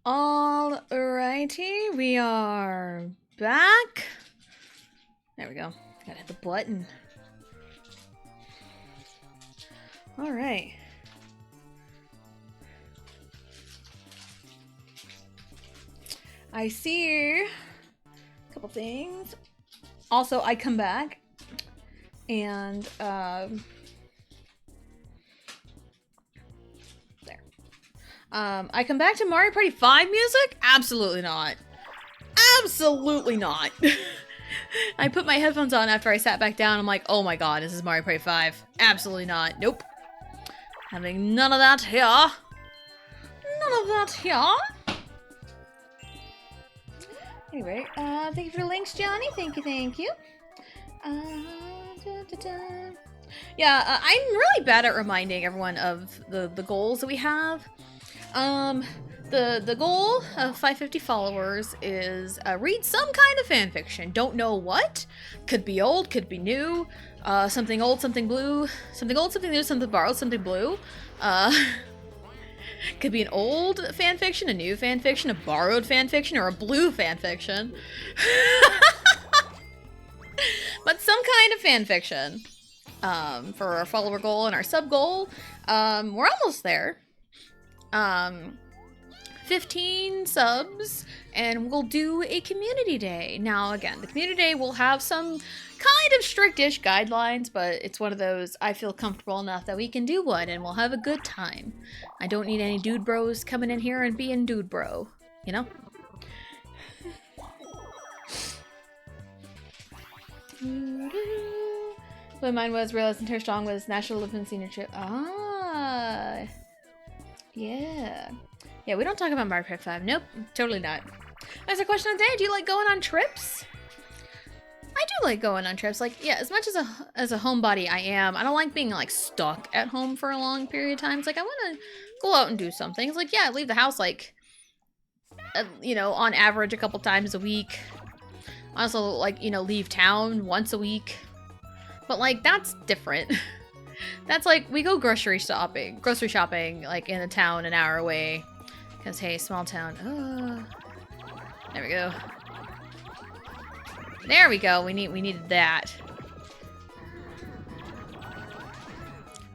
Alrighty, we are back. There we go. Gotta hit the button. Alright. I see a couple things. Also, I come back and I come back to Mario Party 5 music? Absolutely not. Absolutely not. I put my headphones on after I sat back down. I'm like, oh my god, this is Mario Party 5. Absolutely not. Nope. Having none of that here. None of that here. Anyway, thank you for the links, Johnny. Thank you, thank you. Yeah, I'm really bad at reminding everyone of the goals that we have. The goal of 550 followers is read some kind of fanfiction. Don't know what. Could be old, could be new. Something old, something blue. Something old, something new, something borrowed, something blue. Could be an old fanfiction, a new fanfiction, a borrowed fanfiction, or a blue fanfiction. But some kind of fanfiction. For our follower goal and our sub goal. We're almost there. 15 subs, and we'll do a community day. Now, again, the community day will have some kind of strict-ish guidelines, but it's one of those I feel comfortable enough that we can do one, and we'll have a good time. I don't need any dude bros coming in here and being dude bro, you know? What mine was, realizing Her Strong was National Olympian Senior Trip. Ah, yeah. Yeah, we don't talk about Mario Kart 5. Nope, totally not. There's a question of the day. Do you like going on trips? I do like going on trips. Like, yeah, as much as a homebody I am, I don't like being, like, stuck at home for a long period of time. It's like, I want to go out and do something. It's like, yeah, I leave the house, like, you know, on average a couple times a week. I also, like, you know, leave town once a week. But, like, that's different. That's like, we go grocery shopping, like, in a town an hour away. Because, hey, small town. There we go. There we go. We needed that.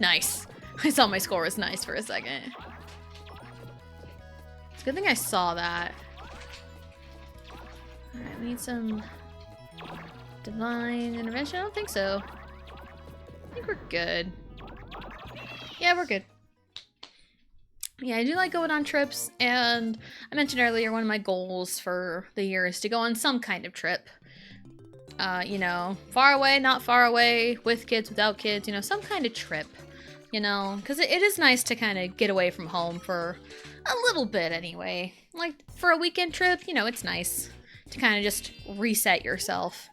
Nice. I saw my score was nice for a second. It's a good thing I saw that. Alright, we need some divine intervention. I don't think so. I think we're good. Yeah, we're good. Yeah, I do like going on trips, and I mentioned earlier one of my goals for the year is to go on some kind of trip. You know, far away, not far away, with kids, without kids, you know, some kind of trip, you know, because it is nice to kind of get away from home for a little bit anyway. Like, for a weekend trip, you know, it's nice to kind of just reset yourself.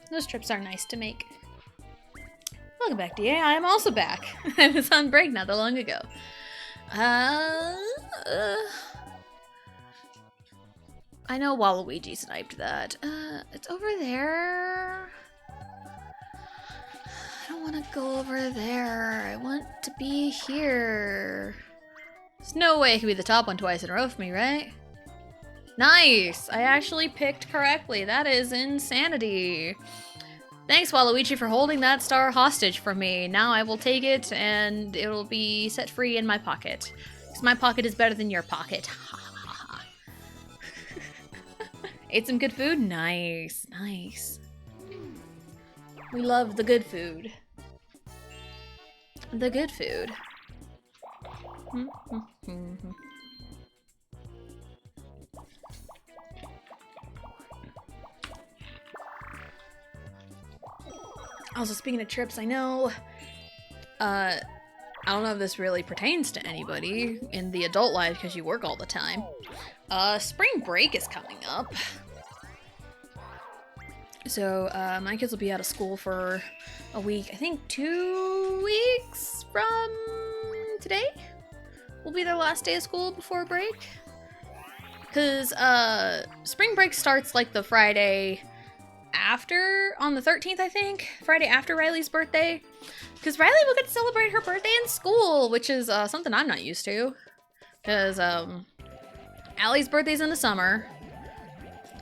Those trips are nice to make. Welcome back, DA. I am also back. I was on break not that long ago. I know Waluigi sniped that. It's over there. I don't want to go over there. I want to be here. There's no way it could be the top one twice in a row for me, right? Nice! I actually picked correctly. That is insanity. Thanks, Waluigi, for holding that star hostage for me. Now I will take it, and it will be set free in my pocket. Because my pocket is better than your pocket. Ate some good food? Nice, nice. We love the good food. The good food. Also, speaking of trips, I know, I don't know if this really pertains to anybody in the adult life because you work all the time. Spring break is coming up. So, my kids will be out of school for a week. I think 2 weeks from today will be their last day of school before break. Because, spring break starts like the Friday after, on the 13th, I think. Friday after Riley's birthday. Because Riley will get to celebrate her birthday in school, which is something I'm not used to. Because, Allie's birthday's in the summer.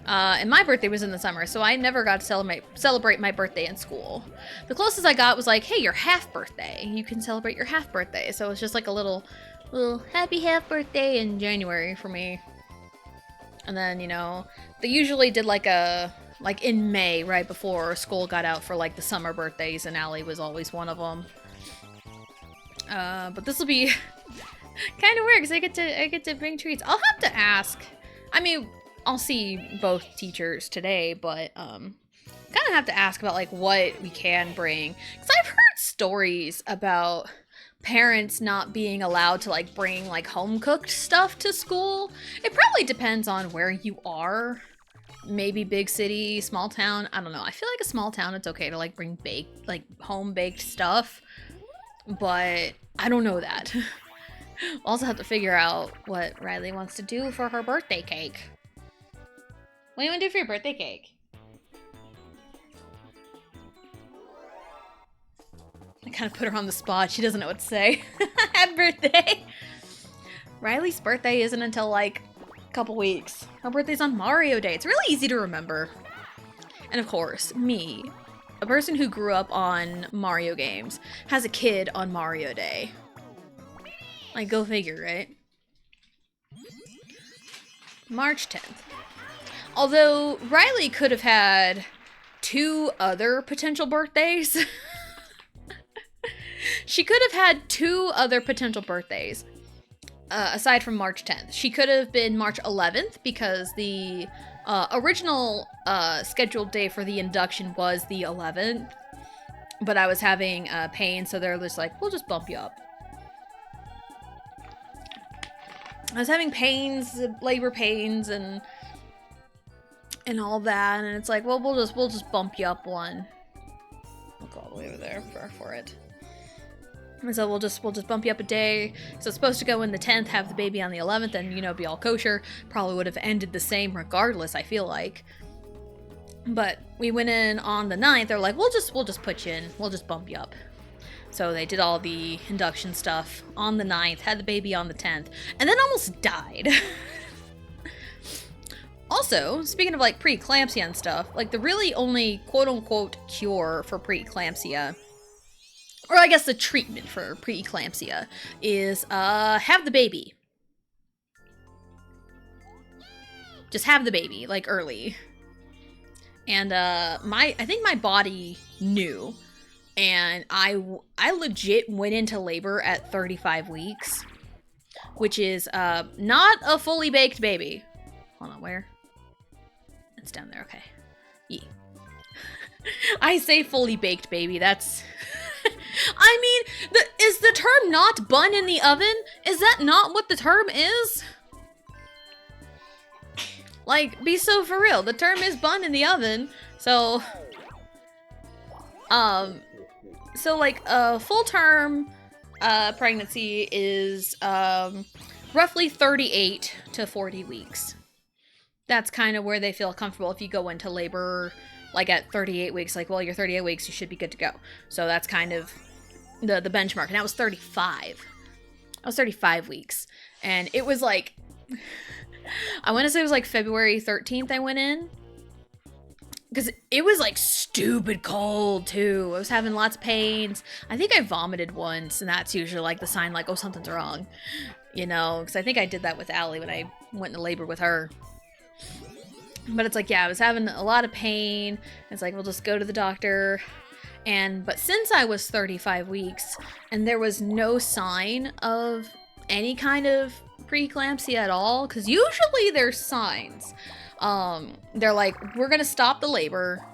And my birthday was in the summer, so I never got to celebrate my birthday in school. The closest I got was like, hey, your half birthday. You can celebrate your half birthday. So it's just like a little happy half birthday in January for me. And then, you know, they usually did like in May, right before school got out for like the summer birthdays, and Allie was always one of them. But this will be kind of weird because I get to bring treats. I'll have to ask. I mean, I'll see both teachers today, but kind of have to ask about like what we can bring, because I've heard stories about parents not being allowed to like bring like home cooked stuff to school. It probably depends on where you are. Maybe big city, small town. I don't know. I feel like a small town, it's okay to like bring home baked stuff, but I don't know that. We'll also have to figure out what Riley wants to do for her birthday cake. What do you want to do for your birthday cake? I kind of put her on the spot. She doesn't know what to say. Happy birthday! Riley's birthday isn't until like a couple weeks. Her birthday's on Mario Day. It's really easy to remember. And of course, me, a person who grew up on Mario games, has a kid on Mario Day. Like, go figure, right? March 10th. Although, Riley could have had 2 other potential birthdays. She could have had 2 other potential birthdays, aside from March 10th. She could have been March 11th, because the original scheduled day for the induction was the 11th. But I was having pain, so they're just like, we'll just bump you up. I was having pains, labor pains, and all that, and it's like, well, we'll just bump you up one. We'll go all the way over there for it. And so we'll just bump you up a day. So it's supposed to go in the 10th, have the baby on the 11th, and, you know, be all kosher. Probably would have ended the same regardless, I feel like. But we went in on the 9th. They're like, we'll just put you in. We'll just bump you up. So they did all the induction stuff on the 9th, had the baby on the 10th, and then almost died. Also, speaking of like preeclampsia and stuff, like the really only quote-unquote cure for preeclampsia, or I guess the treatment for preeclampsia, is have the baby. Just have the baby, like, early. And I think my body knew, and I legit went into labor at 35 weeks, which is not a fully baked baby. Hold on, where? It's down there, okay. Yeah. I say fully baked baby, that's... I mean, is the term not bun in the oven? Is that not what the term is? Like, be so for real, the term is bun in the oven, so... So like, a full-term pregnancy is roughly 38 to 40 weeks. That's kind of where they feel comfortable if you go into labor, like at 38 weeks. Like, well, you're 38 weeks, you should be good to go. So that's kind of the benchmark. And that was 35. I was 35 weeks. And it was like, I want to say it was like February 13th I went in. Because it was like stupid cold too. I was having lots of pains. I think I vomited once, and that's usually like the sign like, oh, something's wrong. You know, because I think I did that with Allie when I went into labor with her. But it's like, yeah, I was having a lot of pain. It's like, we'll just go to the doctor. But since I was 35 weeks and there was no sign of any kind of preeclampsia at all, because usually there's signs. They're like, we're gonna stop the labor.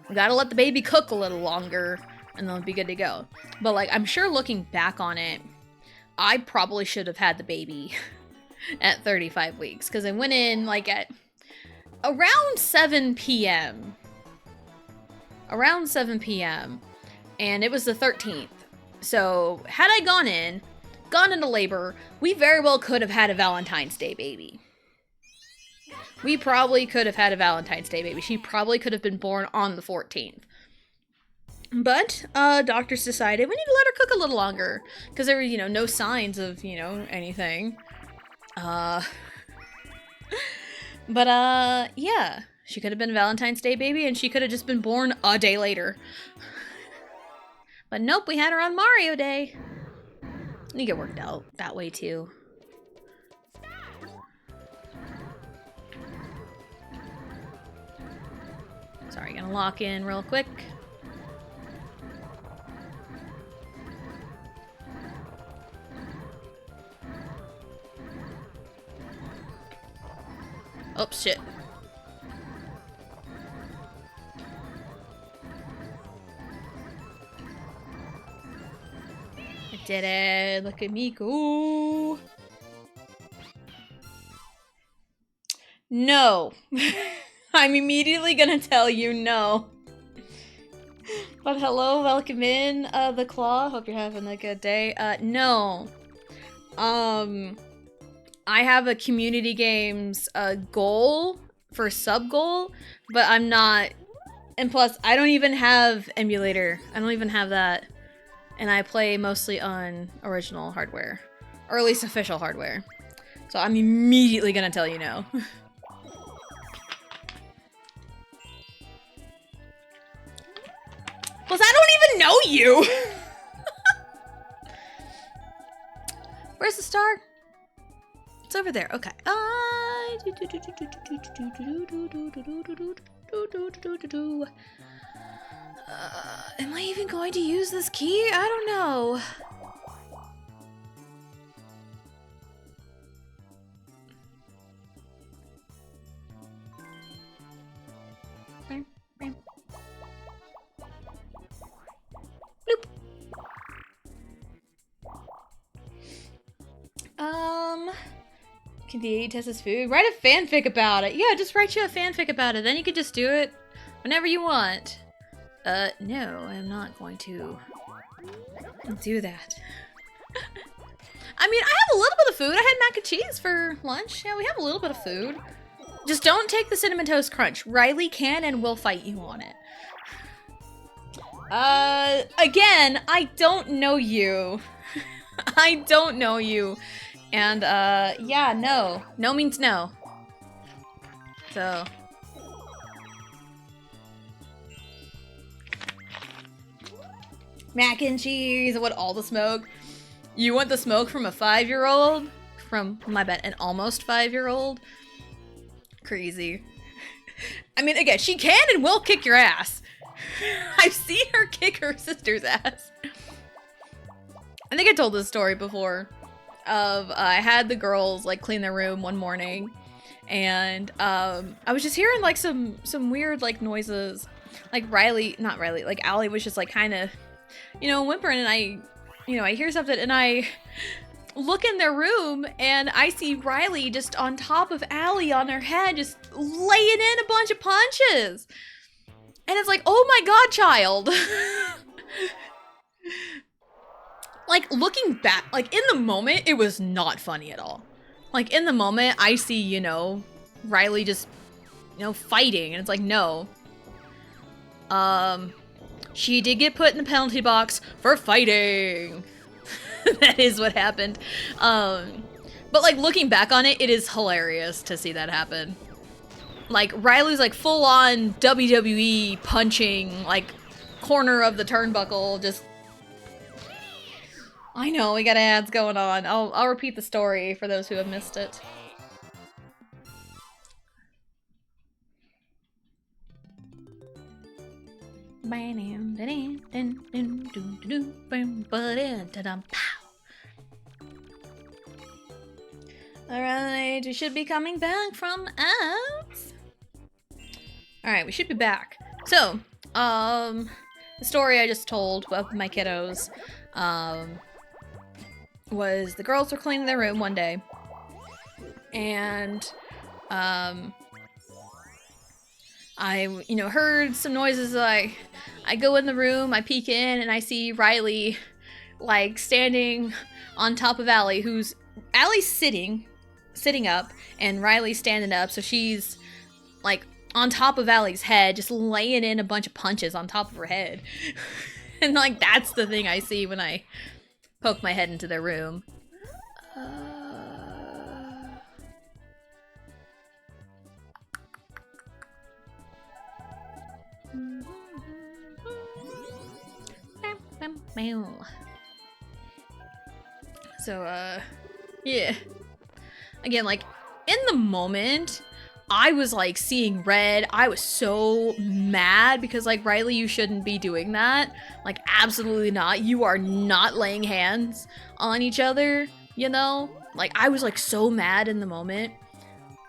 We gotta let the baby cook a little longer, and then it'll be good to go. But like, I'm sure looking back on it, I probably should have had the baby at 35 weeks, because I went in like at around 7 p.m. Around 7 p.m. And it was the 13th. So had I gone into labor, we very well could have had a Valentine's Day baby. We probably could have had a Valentine's Day baby. She probably could have been born on the 14th. But doctors decided we need to let her cook a little longer, because there were, no signs of, anything. Uh, but yeah, she could have been Valentine's Day baby, and she could have just been born a day later. But nope, we had her on Mario Day. I think it worked out that way too. Sorry, gonna lock in real quick. Oh, shit. I did it. Look at me go. No. I'm immediately gonna tell you no. But hello, welcome in, the Claw. Hope you're having a good day. No. I have a community games goal for sub goal, but I'm not. And plus, I don't even have emulator. I don't even have that. And I play mostly on original hardware, or at least official hardware. So I'm immediately gonna tell you no. Plus, I don't even know you! Where's the star? It's over there. Okay. Am I even going to use this key? I don't know. Bloop. Can the test his food? Write a fanfic about it. Yeah, just write you a fanfic about it. Then you can just do it whenever you want. No, I'm not going to do that. I mean, I have a little bit of food. I had mac and cheese for lunch. Yeah, we have a little bit of food. Just don't take the Cinnamon Toast Crunch. Riley can and will fight you on it. Again, I don't know you. I don't know you. And, yeah, no. No means no. So. Mac and cheese. What, all the smoke? You want the smoke from a 5-year-old? From, my bad, an almost 5-year-old? Crazy. I mean, again, she can and will kick your ass. I've seen her kick her sister's ass. I think I told this story before. I had the girls like clean their room one morning, and I was just hearing like some weird like noises. Like not Riley, like Allie was just like kind of, you know, whimpering, and I hear something, and I look in their room, and I see Riley just on top of Allie on her head, just laying in a bunch of punches. And it's like, oh my god, child. Like, looking back, like, in the moment, it was not funny at all. Like, in the moment, I see, you know, Riley just, you know, fighting, and it's like, no. She did get put in the penalty box for fighting. That is what happened. But, like, looking back on it, it is hilarious to see that happen. Like, Riley's, like, full-on WWE punching, like, corner of the turnbuckle, just... I know, we got ads going on. I'll repeat the story for those who have missed it. Alright, we should be coming back from ads. Alright, we should be back. So, the story I just told of my kiddos, was the girls were cleaning their room one day, and I, you know, heard some noises. I go in the room, I peek in, and I see Riley, like, standing on top of Allie, Allie's sitting up, and Riley's standing up, so she's, like, on top of Allie's head, just laying in a bunch of punches on top of her head. And, like, that's the thing I see when I poke my head into their room. So, yeah. Again, like, in the moment, I was, like, seeing red. I was so mad because, like, Riley, you shouldn't be doing that. Like, absolutely not. You are not laying hands on each other, you know? Like, I was, like, so mad in the moment.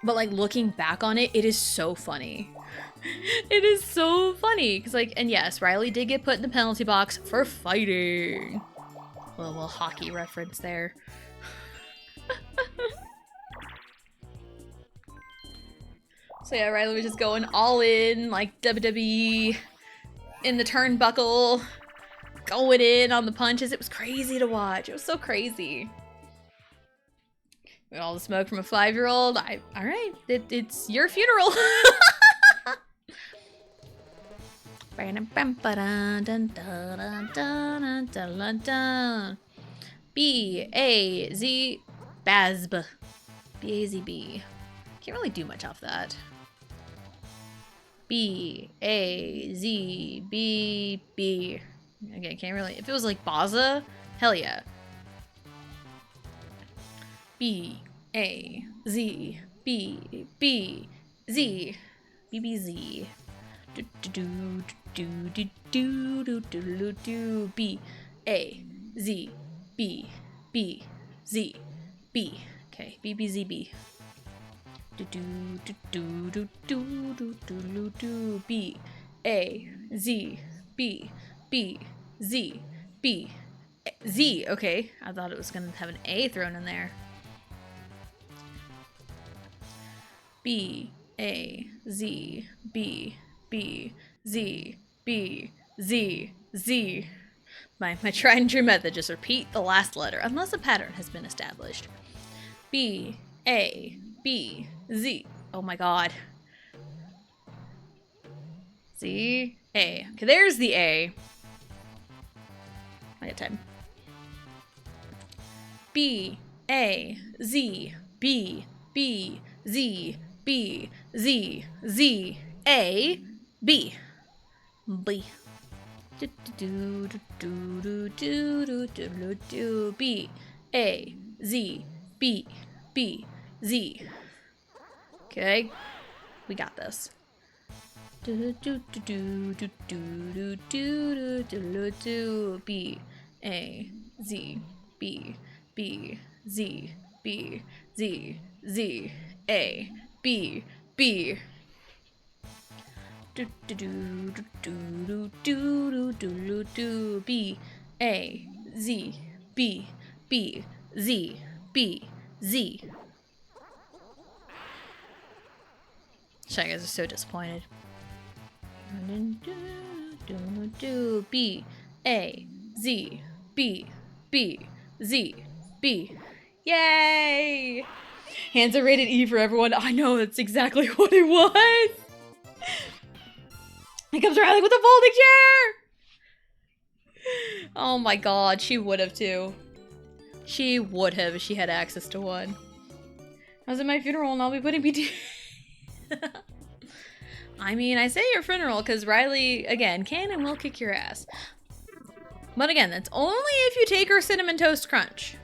But, like, looking back on it, it is so funny. It is so funny. Because, like, and yes, Riley did get put in the penalty box for fighting. A little hockey reference there. So yeah, Riley was just going all in, like WWE in the turnbuckle, going in on the punches. It was crazy to watch. It was so crazy. With all the smoke from a 5-year-old. All right, it's your funeral. B-A-Z Bazb. B-A-Z-B. Can't really do much off that. B-A-Z-B-B. Again, can't really. If it was like Baza, hell yeah. B-A-Z-B-B-Z. B-B-Z. Do-do-do-do-do-do-do-do-do. B-A-Z-B-B-Z. B. Okay, B-B-Z-B. Do-do-do-do-do-do-do-do. B-A-Z-B-B-Z-B. Z, okay. I thought it was gonna have an A thrown in there. B-A-Z-B-B-Z-B-Z. My tried and true method, just repeat the last letter, unless a pattern has been established. B-A-B-Z. Oh my god. Z-A. Okay, there's the A. I got time. B-A-Z-B-B-Z-B-Z-Z-A-B. B. Do-do-do-do-do-do-do-do-do. B-A-Z-B-B-Z. Okay, we got this. Do-do-do-do-do-do-do-do-do-do-do. B-A-Z-B-B-Z-Z-A-B-B. Do-do-do-do-do-do-do-do-do. B-A-Z-B-B-Z-B-Z. Shy Guys are so disappointed. B-A-Z-B-B-Z-B. Yay! Hands are rated E for everyone. I know, that's exactly what it was. Here comes Riley with a folding chair! Oh my god, she would have too. She would have if she had access to one. I was at my funeral and I'll be putting BT. I mean, I say your funeral because Riley, again, can and will kick your ass. But again, that's only if you take her Cinnamon Toast Crunch.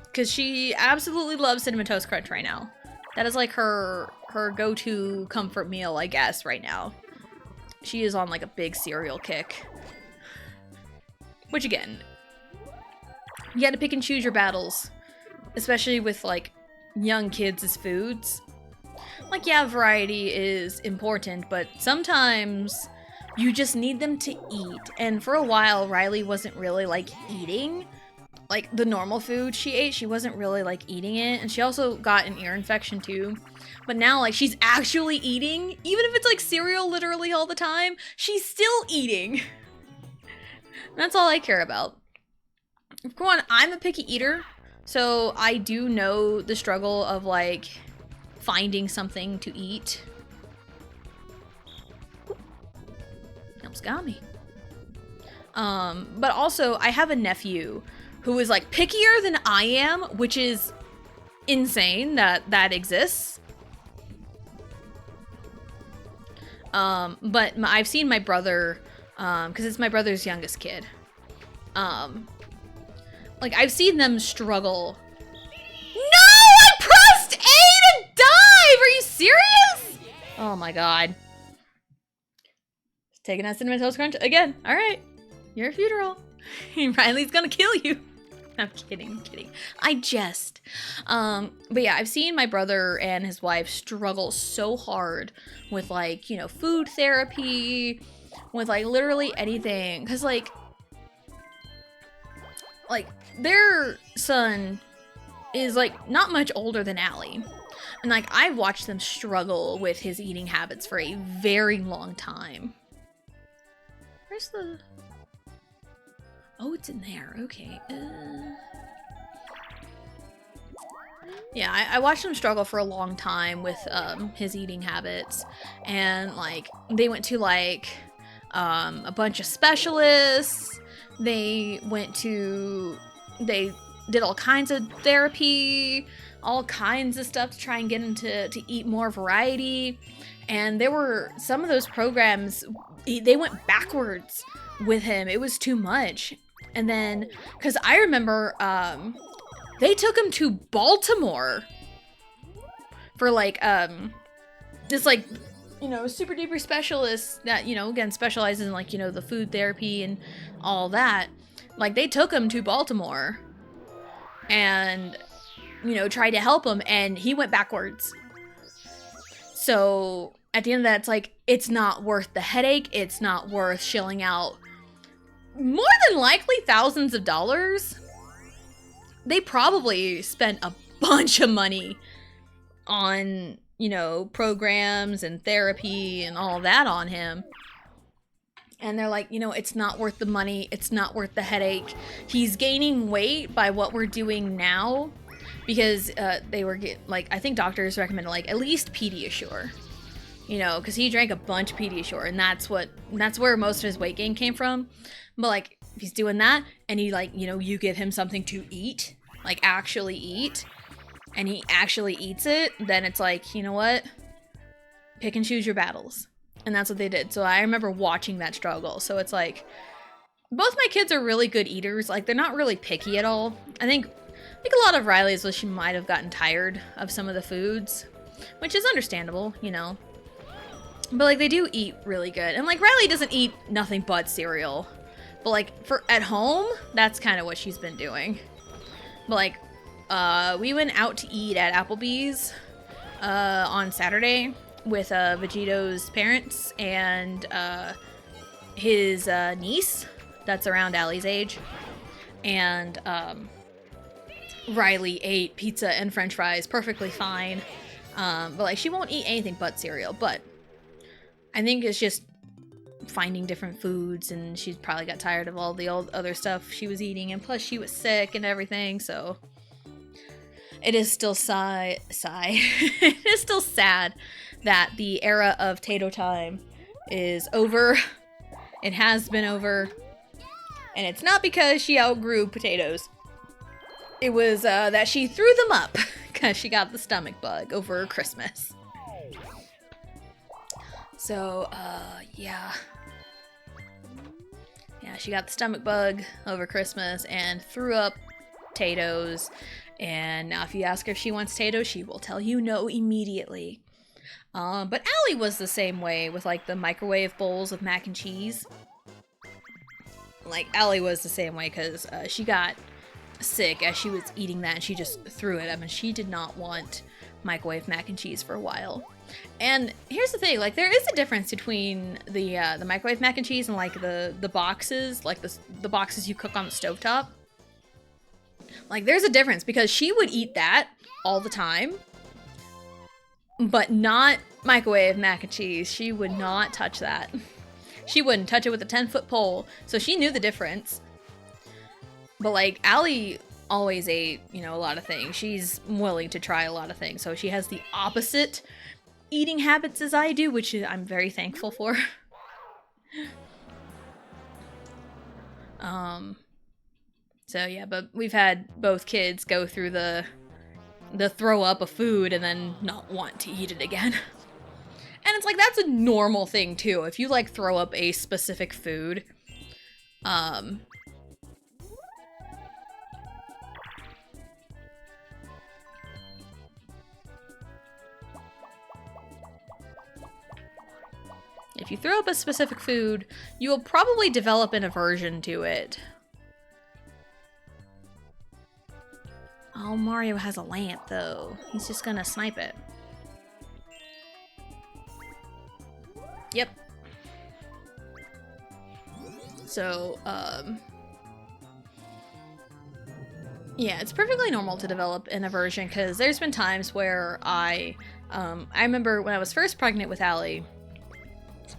Because she absolutely loves Cinnamon Toast Crunch right now. That is like her go-to comfort meal, I guess, right now. She is on like a big cereal kick. Which again, you gotta pick and choose your battles. Especially with like young kids as foods. Like, yeah, variety is important, but sometimes you just need them to eat. And for a while, Riley wasn't really like eating like the normal food she ate. She wasn't really like eating it. And she also got an ear infection too. But now like she's actually eating. Even if it's like cereal literally all the time, she's still eating. That's all I care about. For one, I'm a picky eater. So I do know the struggle of like finding something to eat. Almost got me. But also I have a nephew who is like pickier than I am, which is insane that that exists. But I've seen my brother, because it's my brother's youngest kid. Like, I've seen them struggle. No! I pressed A to dive! Are you serious? Oh my god. Taking that Cinnamon Toast Crunch again. Alright. You're a funeral. Riley's gonna kill you. I'm kidding, I jest. But yeah, I've seen my brother and his wife struggle so hard with, like, you know, food therapy, with, like, literally anything. Because, like, their son is, like, not much older than Allie. And, like, I've watched them struggle with his eating habits for a very long time. Where's the... Oh, it's in there. Okay. Yeah, I watched him struggle for a long time with his eating habits. And, like, they went to, like, a bunch of specialists. They did all kinds of therapy, all kinds of stuff to try and get him to eat more variety. And there were some of those programs, they went backwards with him. It was too much. And then, because I remember, they took him to Baltimore for, like, this, like, you know, super duper specialist that, you know, again, specializes in, like, you know, the food therapy and all that. Like, they took him to Baltimore and, you know, tried to help him, and he went backwards. So, at the end of that, it's like, it's not worth the headache. It's not worth shelling out more than likely thousands of dollars. They probably spent a bunch of money on, you know, programs and therapy and all that on him. And they're like, you know, it's not worth the money. It's not worth the headache. He's gaining weight by what we're doing now, because they were like, I think doctors recommended, like, at least Pediasure. You know, because he drank a bunch of Pediasure, and that's where most of his weight gain came from. But, like, if he's doing that, and he, like, you know, you give him something to eat, like, actually eat, and he actually eats it, then it's like, you know what? Pick and choose your battles. And that's what they did. So I remember watching that struggle. So it's like, both my kids are really good eaters. Like, they're not really picky at all. I think a lot of Riley's was she might have gotten tired of some of the foods, which is understandable, you know. But, like, they do eat really good. And, like, Riley doesn't eat nothing but cereal. But, like, for at home, that's kind of what she's been doing. But, like, we went out to eat at Applebee's on Saturday with Vegito's parents and his niece that's around Allie's age. And Riley ate pizza and french fries perfectly fine. But, like, she won't eat anything but cereal. But I think it's just finding different foods, and she's probably got tired of all the old other stuff she was eating, and plus she was sick and everything, so it is still it is still sad that the era of Tato time is over. It has been over, and it's not because she outgrew potatoes. It was that she threw them up because she got the stomach bug over Christmas. So, yeah. Yeah, she got the stomach bug over Christmas and threw up potatoes. And now if you ask her if she wants potatoes, she will tell you no immediately. But Allie was the same way with, like, the microwave bowls of mac and cheese. Like, Allie was the same way because she got sick as she was eating that, and she just threw it up, and she did not want microwave mac and cheese for a while. And here's the thing, like, there is a difference between the microwave mac and cheese and, like, the boxes, like the boxes you cook on the stovetop. Like, there's a difference, because she would eat that all the time, but not microwave mac and cheese. She would not touch that. She wouldn't touch it with a 10-foot pole, so she knew the difference. But, like, Allie always ate, you know, a lot of things. She's willing to try a lot of things, so she has the opposite eating habits as I do, which I'm very thankful for. So yeah, but we've had both kids go through the throw up of food and then not want to eat it again. And it's like, that's a normal thing too. If you like throw up a specific food, if you throw up a specific food, you will probably develop an aversion to it. Oh, Mario has a lamp, though. He's just gonna snipe it. Yep. So, yeah, it's perfectly normal to develop an aversion, because there's been times where I remember when I was first pregnant with Allie,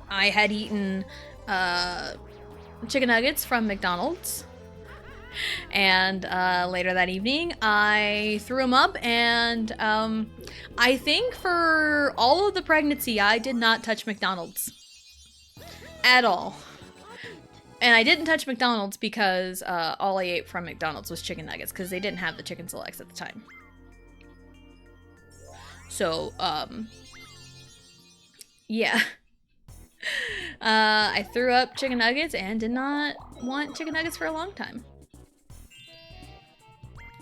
I had eaten, chicken nuggets from McDonald's. And later that evening, I threw them up, and I think for all of the pregnancy, I did not touch McDonald's at all. And I didn't touch McDonald's because all I ate from McDonald's was chicken nuggets, because they didn't have the chicken selects at the time. So, yeah. I threw up chicken nuggets and did not want chicken nuggets for a long time.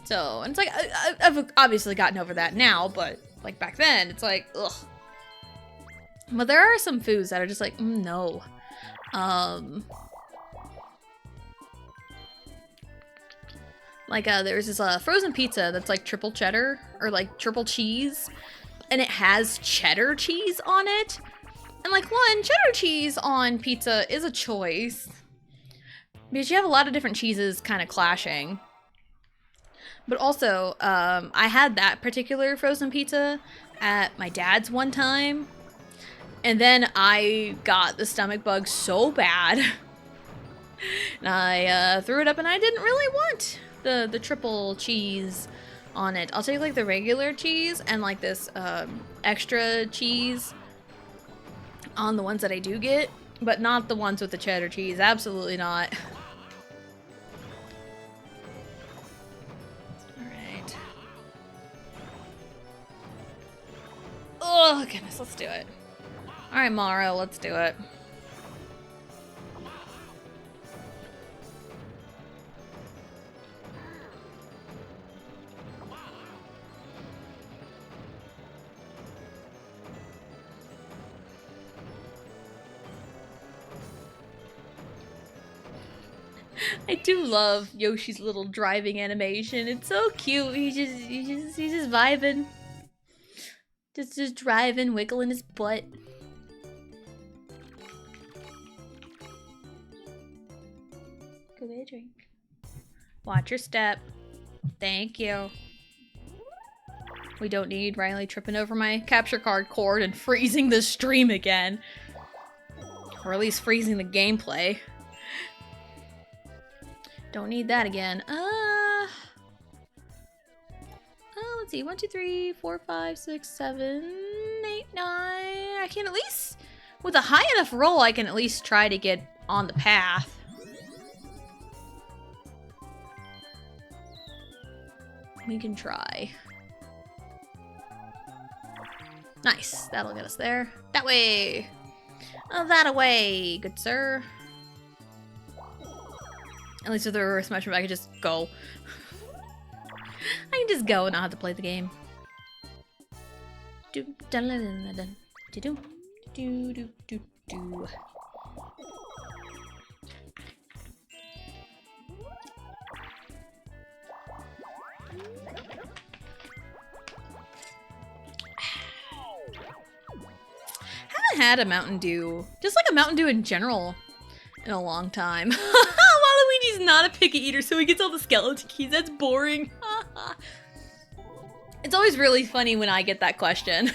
So, and it's like, I've obviously gotten over that now, but like back then, it's like, ugh. But there are some foods that are just like, no. Like, there's this frozen pizza that's like triple cheddar, or like triple cheese, and it has cheddar cheese on it. And like, one, cheddar cheese on pizza is a choice, because you have a lot of different cheeses kind of clashing. But also, I had that particular frozen pizza at my dad's one time, and then I got the stomach bug so bad, and I threw it up, and I didn't really want the triple cheese on it. I'll take like the regular cheese and like this extra cheese on the ones that I do get, but not the ones with the cheddar cheese. Absolutely not. Alright. Oh, goodness, let's do it. Alright, Mario, let's do it. I do love Yoshi's little driving animation. It's so cute. He's just vibing. Just driving, wiggling his butt. Go get a drink. Watch your step. Thank you. We don't need Riley tripping over my capture card cord and freezing the stream again. Or at least freezing the gameplay. Don't need that again. Let's see. 1, 2, 3, 4, 5, 6, 7, 8, 9. I can at least, with a high enough roll, I can at least try to get on the path. We can try. Nice. That'll get us there. That way. That-a-way, good sir. At least with the reverse mushroom, I can just go. I can just go and not have to play the game. Do do do do do do do. Haven't had a Mountain Dew, just like a Mountain Dew in general, in a long time. Waluigi's not a picky eater, so he gets all the skeleton keys. That's boring. It's always really funny when I get that question.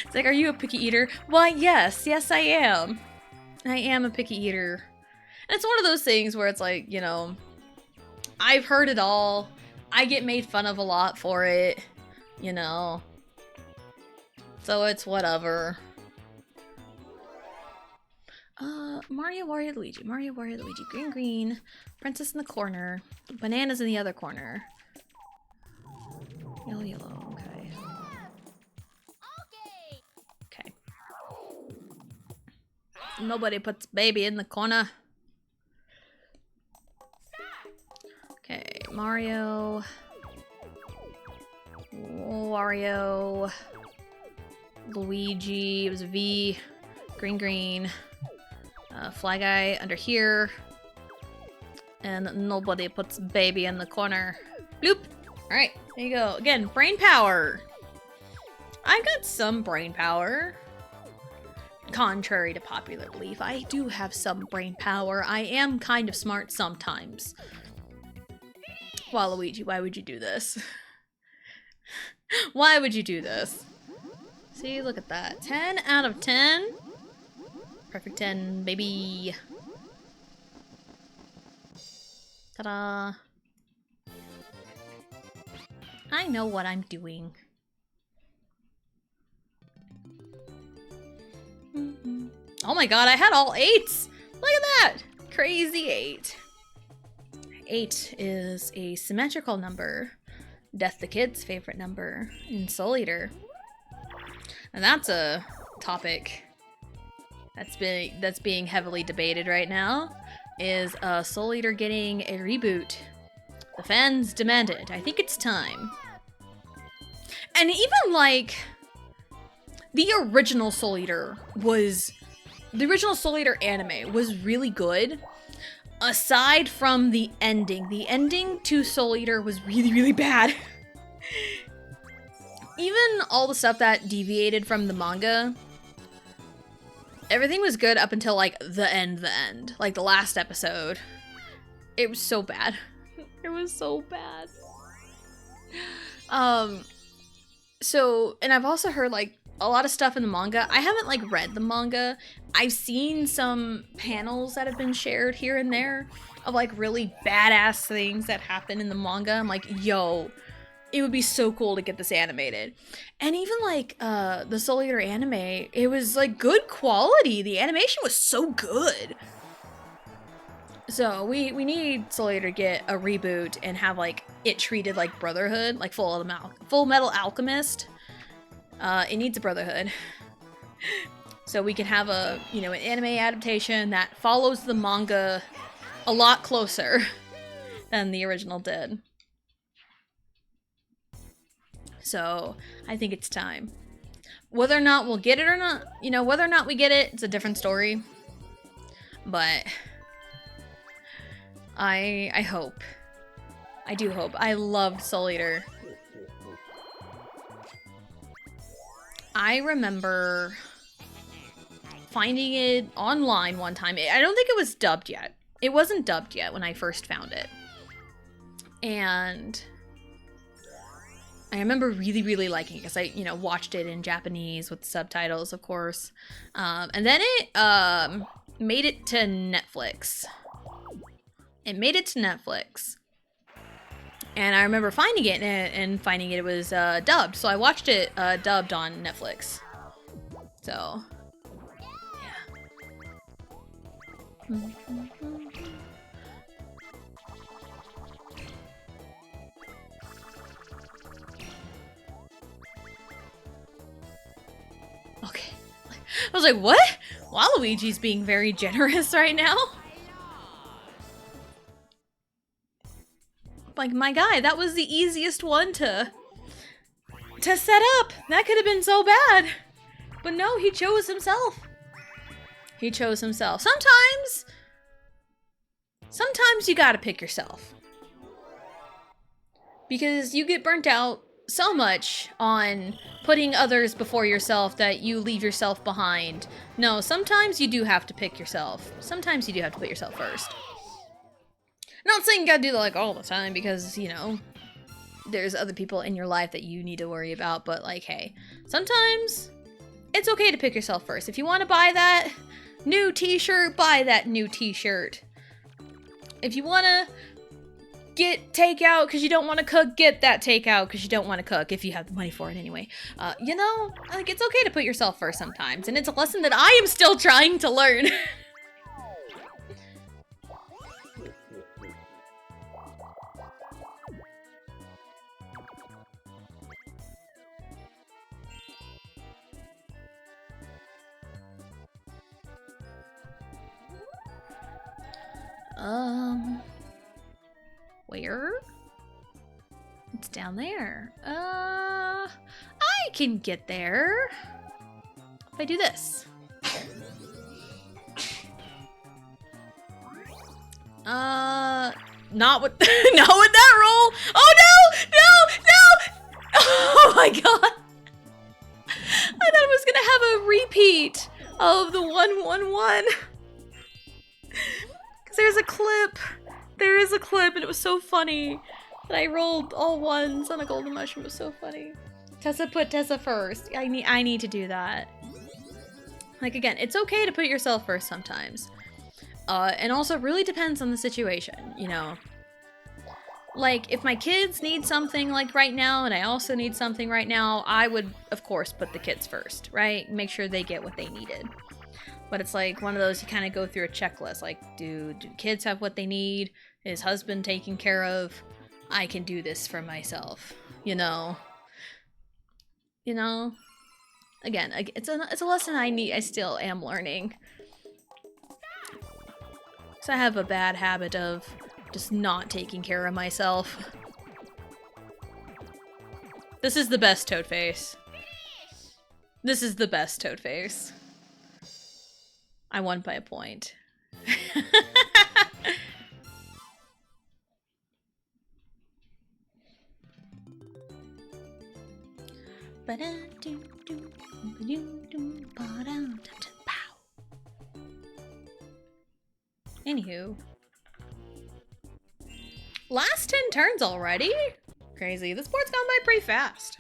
It's like, are you a picky eater? Why, yes. Yes, I am. I am a picky eater. And it's one of those things where it's like, you know, I've heard it all. I get made fun of a lot for it, you know. So it's whatever. Mario, Wario, Luigi. Mario, Wario, Luigi. Green, green. Princess in the corner. Bananas in the other corner. Yellow, yellow. Okay. Okay. Nobody puts baby in the corner. Okay, Mario. Wario. Luigi. It was a V. Green, green. Fly Guy under here. And nobody puts baby in the corner. Bloop! Alright, there you go. Again, brain power. I got some brain power. Contrary to popular belief, I do have some brain power. I am kind of smart sometimes. Waluigi, why would you do this? Why would you do this? See, look at that. 10 out of 10. Perfect 10, baby. Ta-da. I know what I'm doing. Oh my god, I had all 8s! Look at that! Crazy 8. 8 is a symmetrical number. Death the Kid's favorite number in Soul Eater. And that's a topic that's being heavily debated right now. Is Soul Eater getting a reboot? The fans demand it. I think it's time. And even like the original Soul Eater anime was really good. Aside from the ending to Soul Eater was really, really bad. Even all the stuff that deviated from the manga, everything was good up until like the end. Like the last episode. It was so bad. It was so bad. So, and I've also heard like a lot of stuff in the manga. I haven't like read the manga. I've seen some panels that have been shared here and there of like really badass things that happen in the manga. I'm like, yo, it would be so cool to get this animated. And even like the Soul Eater anime, it was like good quality. The animation was so good. So we need Soul Eater to get a reboot and have like it treated like Brotherhood, like Full Metal Alchemist. It needs a Brotherhood. So we can have an anime adaptation that follows the manga a lot closer than the original did. So I think it's time. Whether or not we'll get it or not, whether or not we get it, it's a different story. But I hope. I do hope. I loved Soul Eater. I remember finding it online one time. I don't think it was dubbed yet. It wasn't dubbed yet when I first found it. And I remember really, really liking it because I, watched it in Japanese with subtitles, of course. And then it made it to Netflix. It made it to Netflix. And I remember finding it and finding it was dubbed. So I watched it dubbed on Netflix. So, yeah. Okay. I was like, what? Waluigi's being very generous right now? Like, my guy, that was the easiest one to set up. That could have been so bad. But no, he chose himself. He chose himself. Sometimes you gotta pick yourself. Because you get burnt out so much on putting others before yourself that you leave yourself behind. No, sometimes you do have to pick yourself. Sometimes you do have to put yourself first. Not saying you gotta do that like all the time because, there's other people in your life that you need to worry about, but like, hey, sometimes it's okay to pick yourself first. If you want to buy that new t-shirt, buy that new t-shirt. If you want to get takeout because you don't want to cook, get that takeout because you don't want to cook, if you have the money for it anyway. Like, it's okay to put yourself first sometimes, and it's a lesson that I am still trying to learn. Where? It's down there. I can get there. If I do this. Not with, not with that roll. Oh no, no, no. Oh my god. I thought I was gonna have a repeat of the 1-1-1. Cause there's a clip. There is a clip and it was so funny. That I rolled all ones on a golden mushroom. It was so funny. Tessa put Tessa first. I need to do that. Like again, it's okay to put yourself first sometimes. And also really depends on the situation, you know. Like if my kids need something like right now and I also need something right now, I would of course put the kids first, right? Make sure they get what they needed. But it's like one of those you kind of go through a checklist. Like do kids have what they need? Is husband taken care of? I can do this for myself, you know. You know, again, it's a lesson I still am learning. So I have a bad habit of just not taking care of myself. This is the best Toad Face. This is the best Toad Face. I won by a point. Anywho. Last 10 turns already? Crazy. This board's gone by pretty fast.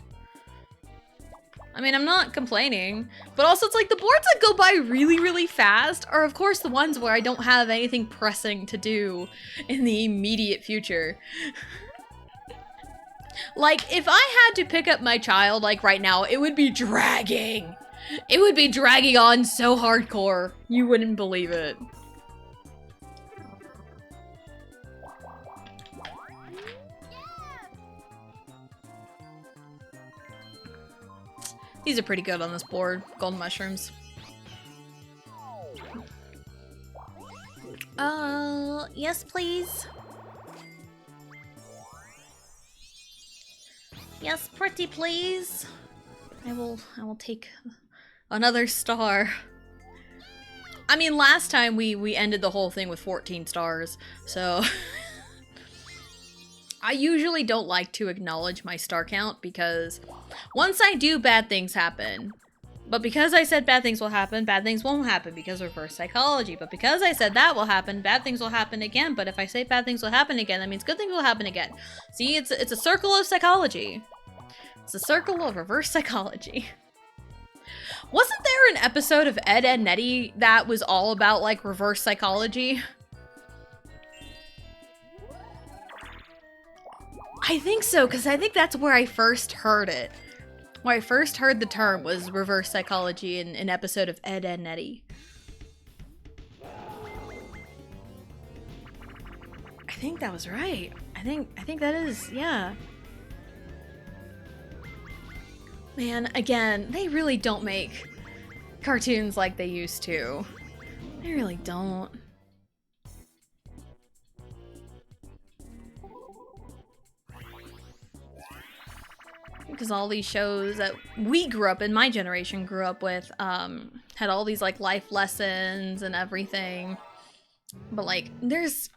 I mean, I'm not complaining, but also it's like the boards that go by really, really fast are of course the ones where I don't have anything pressing to do in the immediate future. Like, if I had to pick up my child, like, right now, it would be dragging. It would be dragging on so hardcore. You wouldn't believe it. These are pretty good on this board. Golden mushrooms. Yes, please. Yes, pretty please. I will take another star. I mean, last time we ended the whole thing with 14 stars, so I usually don't like to acknowledge my star count because once I do, bad things happen. But because I said bad things will happen, bad things won't happen because of reverse psychology. But because I said that will happen, bad things will happen again. But if I say bad things will happen again, that means good things will happen again. See, it's a circle of psychology. It's a circle of reverse psychology. Wasn't there an episode of Ed, Edd n Eddy that was all about, like, reverse psychology? I think so, because I think that's where I first heard it. Where I first heard the term was reverse psychology in an episode of Ed, Edd n Eddy. I think that was right. I think that is, yeah. Man, again, they really don't make cartoons like they used to. They really don't. Because all these shows that we grew up in, my generation grew up with, had all these like life lessons and everything. But like, there's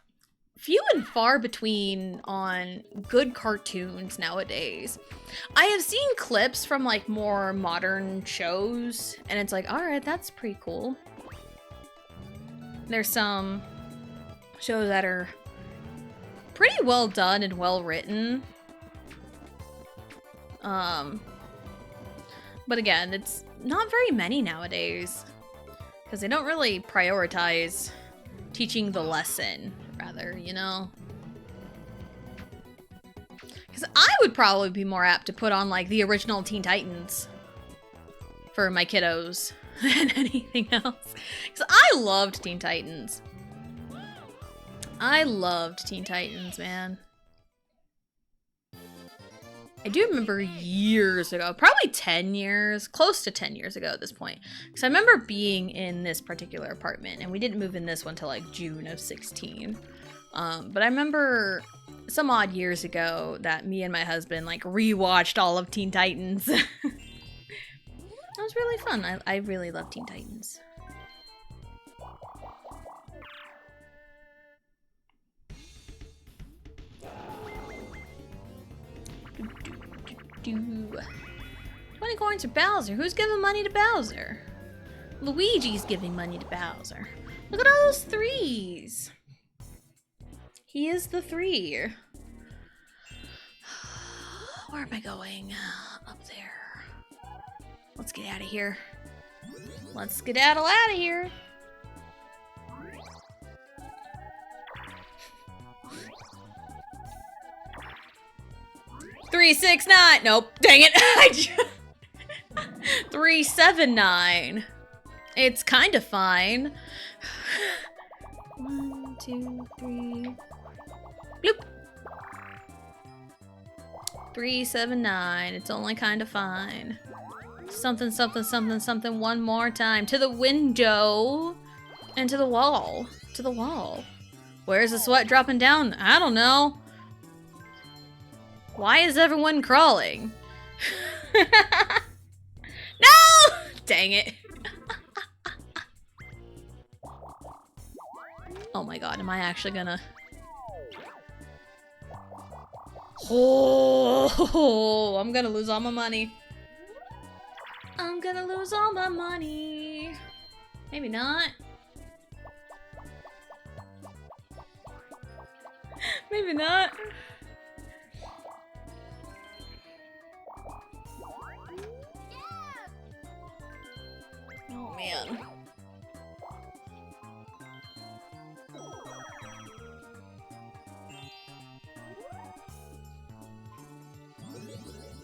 few and far between on good cartoons nowadays. I have seen clips from like more modern shows, and it's like, alright, that's pretty cool. There's some shows that are pretty well done and well written. But again, it's not very many nowadays, because they don't really prioritize teaching the lesson, rather, you know? Because I would probably be more apt to put on, like, the original Teen Titans for my kiddos than anything else. Because I loved Teen Titans. I loved Teen Titans, man. I do remember years ago, probably 10 years, close to 10 years ago at this point. Because I remember being in this particular apartment, and we didn't move in this one till like June of 16. But I remember some odd years ago that me and my husband like rewatched all of Teen Titans. That was really fun. I really love Teen Titans. Do 20 coins for Bowser. Who's giving money to Bowser? Luigi's giving money to Bowser. Look at all those threes. He is the three. Where am I going? Up there. Let's get out of here. Let's skedaddle out of here. Three, 6, 9. Nope. Dang it. 3, 7, 9. It's kind of fine. 1, 2, 3. Bloop. 3, 7, 9. It's only kind of fine. Something, something, something, something. One more time. To the window. And to the wall. To the wall. Where's the sweat dropping down? I don't know. Why is everyone crawling? No! Dang it. Oh my god, am I actually gonna... Oh, I'm gonna lose all my money. I'm gonna lose all my money. Maybe not. Maybe not. Oh man.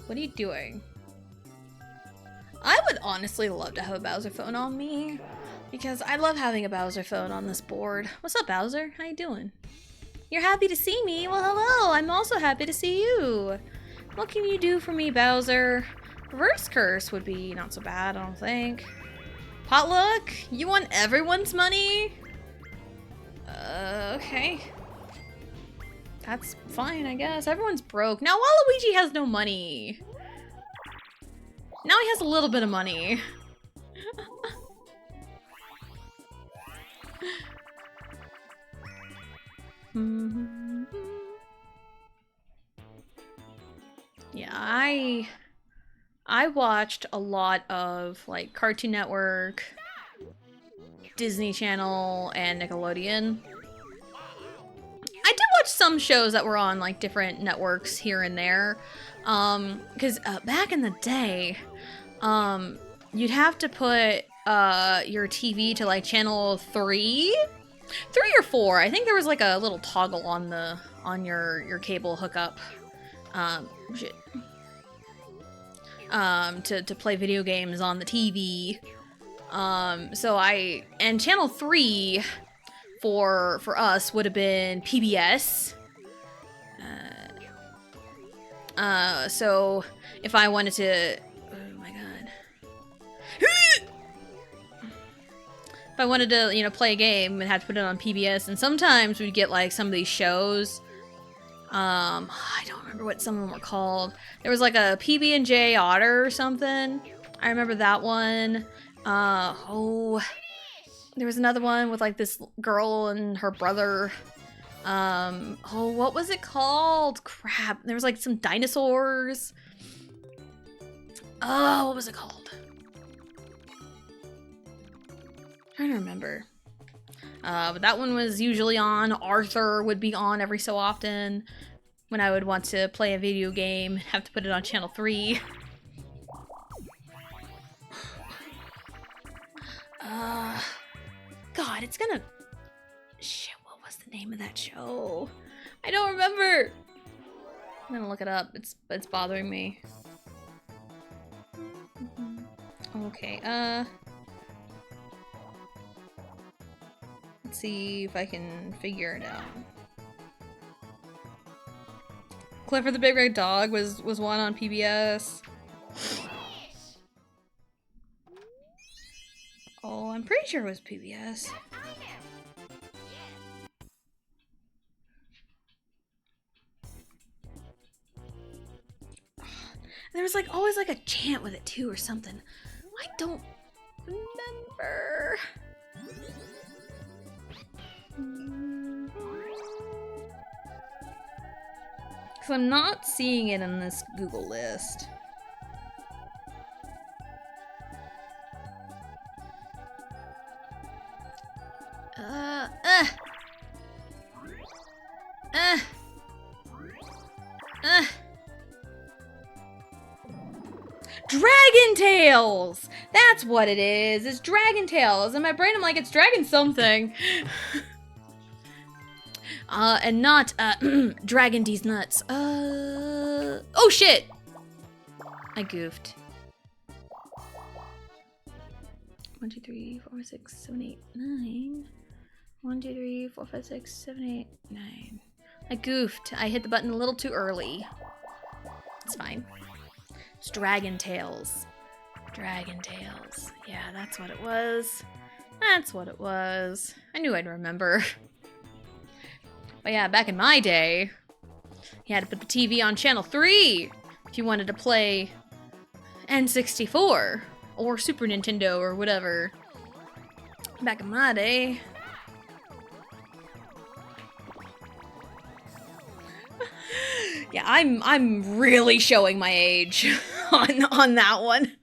What are you doing? I would honestly love to have a Bowser phone on me, because I love having a Bowser phone on this board. What's up, Bowser? How you doing? You're happy to see me? Well, hello. I'm also happy to see you. What can you do for me, Bowser? Reverse curse would be not so bad, I don't think. Potluck? You want everyone's money? Okay. That's fine, I guess. Everyone's broke. Now Waluigi has no money. Now he has a little bit of money. Yeah, I watched a lot of like Cartoon Network, Disney Channel, and Nickelodeon. I did watch some shows that were on like different networks here and there, because back in the day, you'd have to put your TV to like channel 3 or 4. I think there was like a little toggle on your cable hookup, to play video games on the TV. And channel 3 for us would have been PBS. So if I wanted to, oh my god. If I wanted to, you know, play a game, I'd have to put it on PBS, and sometimes we'd get like some of these shows. I don't remember what some of them were called. There was like a PB&J Otter or something. I remember that one. There was another one with like this girl and her brother. What was it called? Crap. There was like some dinosaurs. Oh, what was it called? Trying to remember. But that one was usually on. Arthur would be on every so often when I would want to play a video game. Have to put it on channel 3. God, it's gonna... Shit, what was the name of that show? I don't remember. I'm gonna look it up. It's bothering me. Okay, let's see if I can figure it out. Clifford the Big Red Dog was one on PBS. Oh, I'm pretty sure it was PBS. there was like always like a chant with it too or something. I don't remember. Because I'm not seeing it in this Google list. Dragon Tales! That's what it is. It's Dragon Tales. In my brain, I'm like, it's Dragon something. And not, Dragon D's nuts. Oh shit! I goofed. 1, 2, 3, 4, 5, 6, 7, 8, 9. 1, 2, 3, 4, 5, 6, 7, 8, 9. I goofed. I hit the button a little too early. It's fine. It's Dragon Tales. Dragon Tales. Yeah, that's what it was. That's what it was. I knew I'd remember. But yeah, back in my day, you had to put the TV on channel 3 if you wanted to play N64 or Super Nintendo or whatever. Back in my day. Yeah, I'm really showing my age on that one.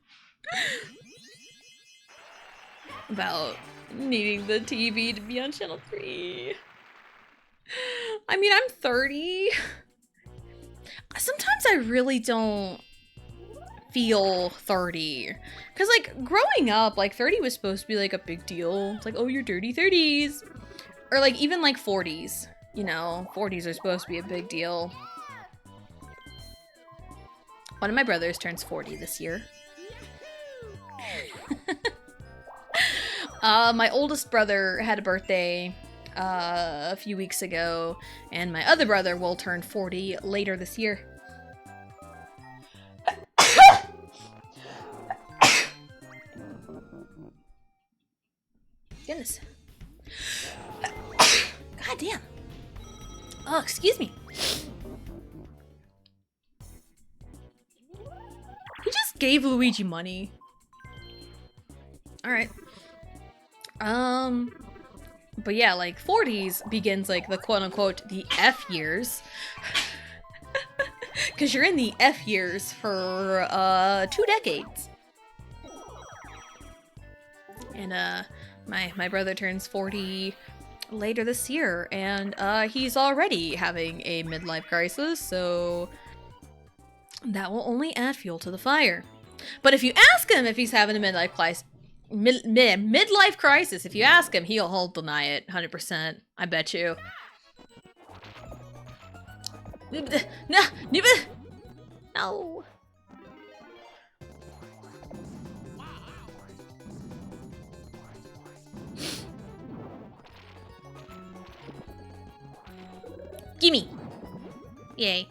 About needing the TV to be on channel 3. I mean, I'm 30. Sometimes I really don't feel 30. Because, like, growing up, like, 30 was supposed to be, like, a big deal. It's like, oh, you're dirty 30s. Or, like, even, like, 40s. You know, 40s are supposed to be a big deal. One of my brothers turns 40 this year. My oldest brother had a birthday a few weeks ago, and my other brother will turn 40 later this year. Goodness. God damn. Oh, excuse me. He just gave Luigi money. Alright. But yeah, like, 40s begins, like, the quote-unquote, the F years. Because you're in the F years for, 2 decades. And, my brother turns 40 later this year, and, he's already having a midlife crisis, so that will only add fuel to the fire. But if you ask him if he's having a midlife crisis, if you ask him, he'll deny it 100%. I bet you. No. Gimme. Yay.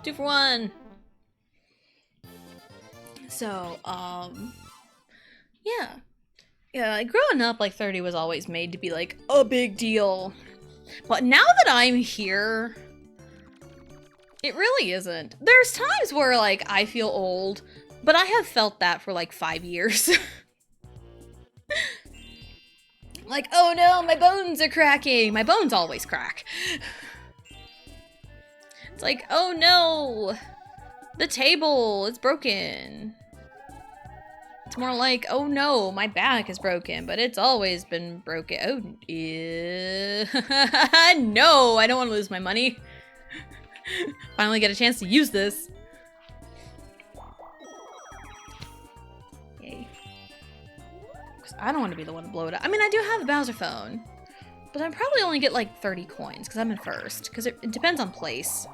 2 for 1. So, yeah. Yeah, like, growing up, like, 30 was always made to be, like, a big deal. But now that I'm here, it really isn't. There's times where, like, I feel old, but I have felt that for, like, 5 years. Like, oh no, my bones are cracking. My bones always crack. It's like, oh no, the table is broken. It's more like, oh no, my back is broken, but it's always been broken. Oh, yeah. No, I don't want to lose my money. Finally get a chance to use this. Yay. Because I don't want to be the one to blow it up. I mean, I do have a Bowser phone, but I probably only get like 30 coins because I'm in first, because it depends on place.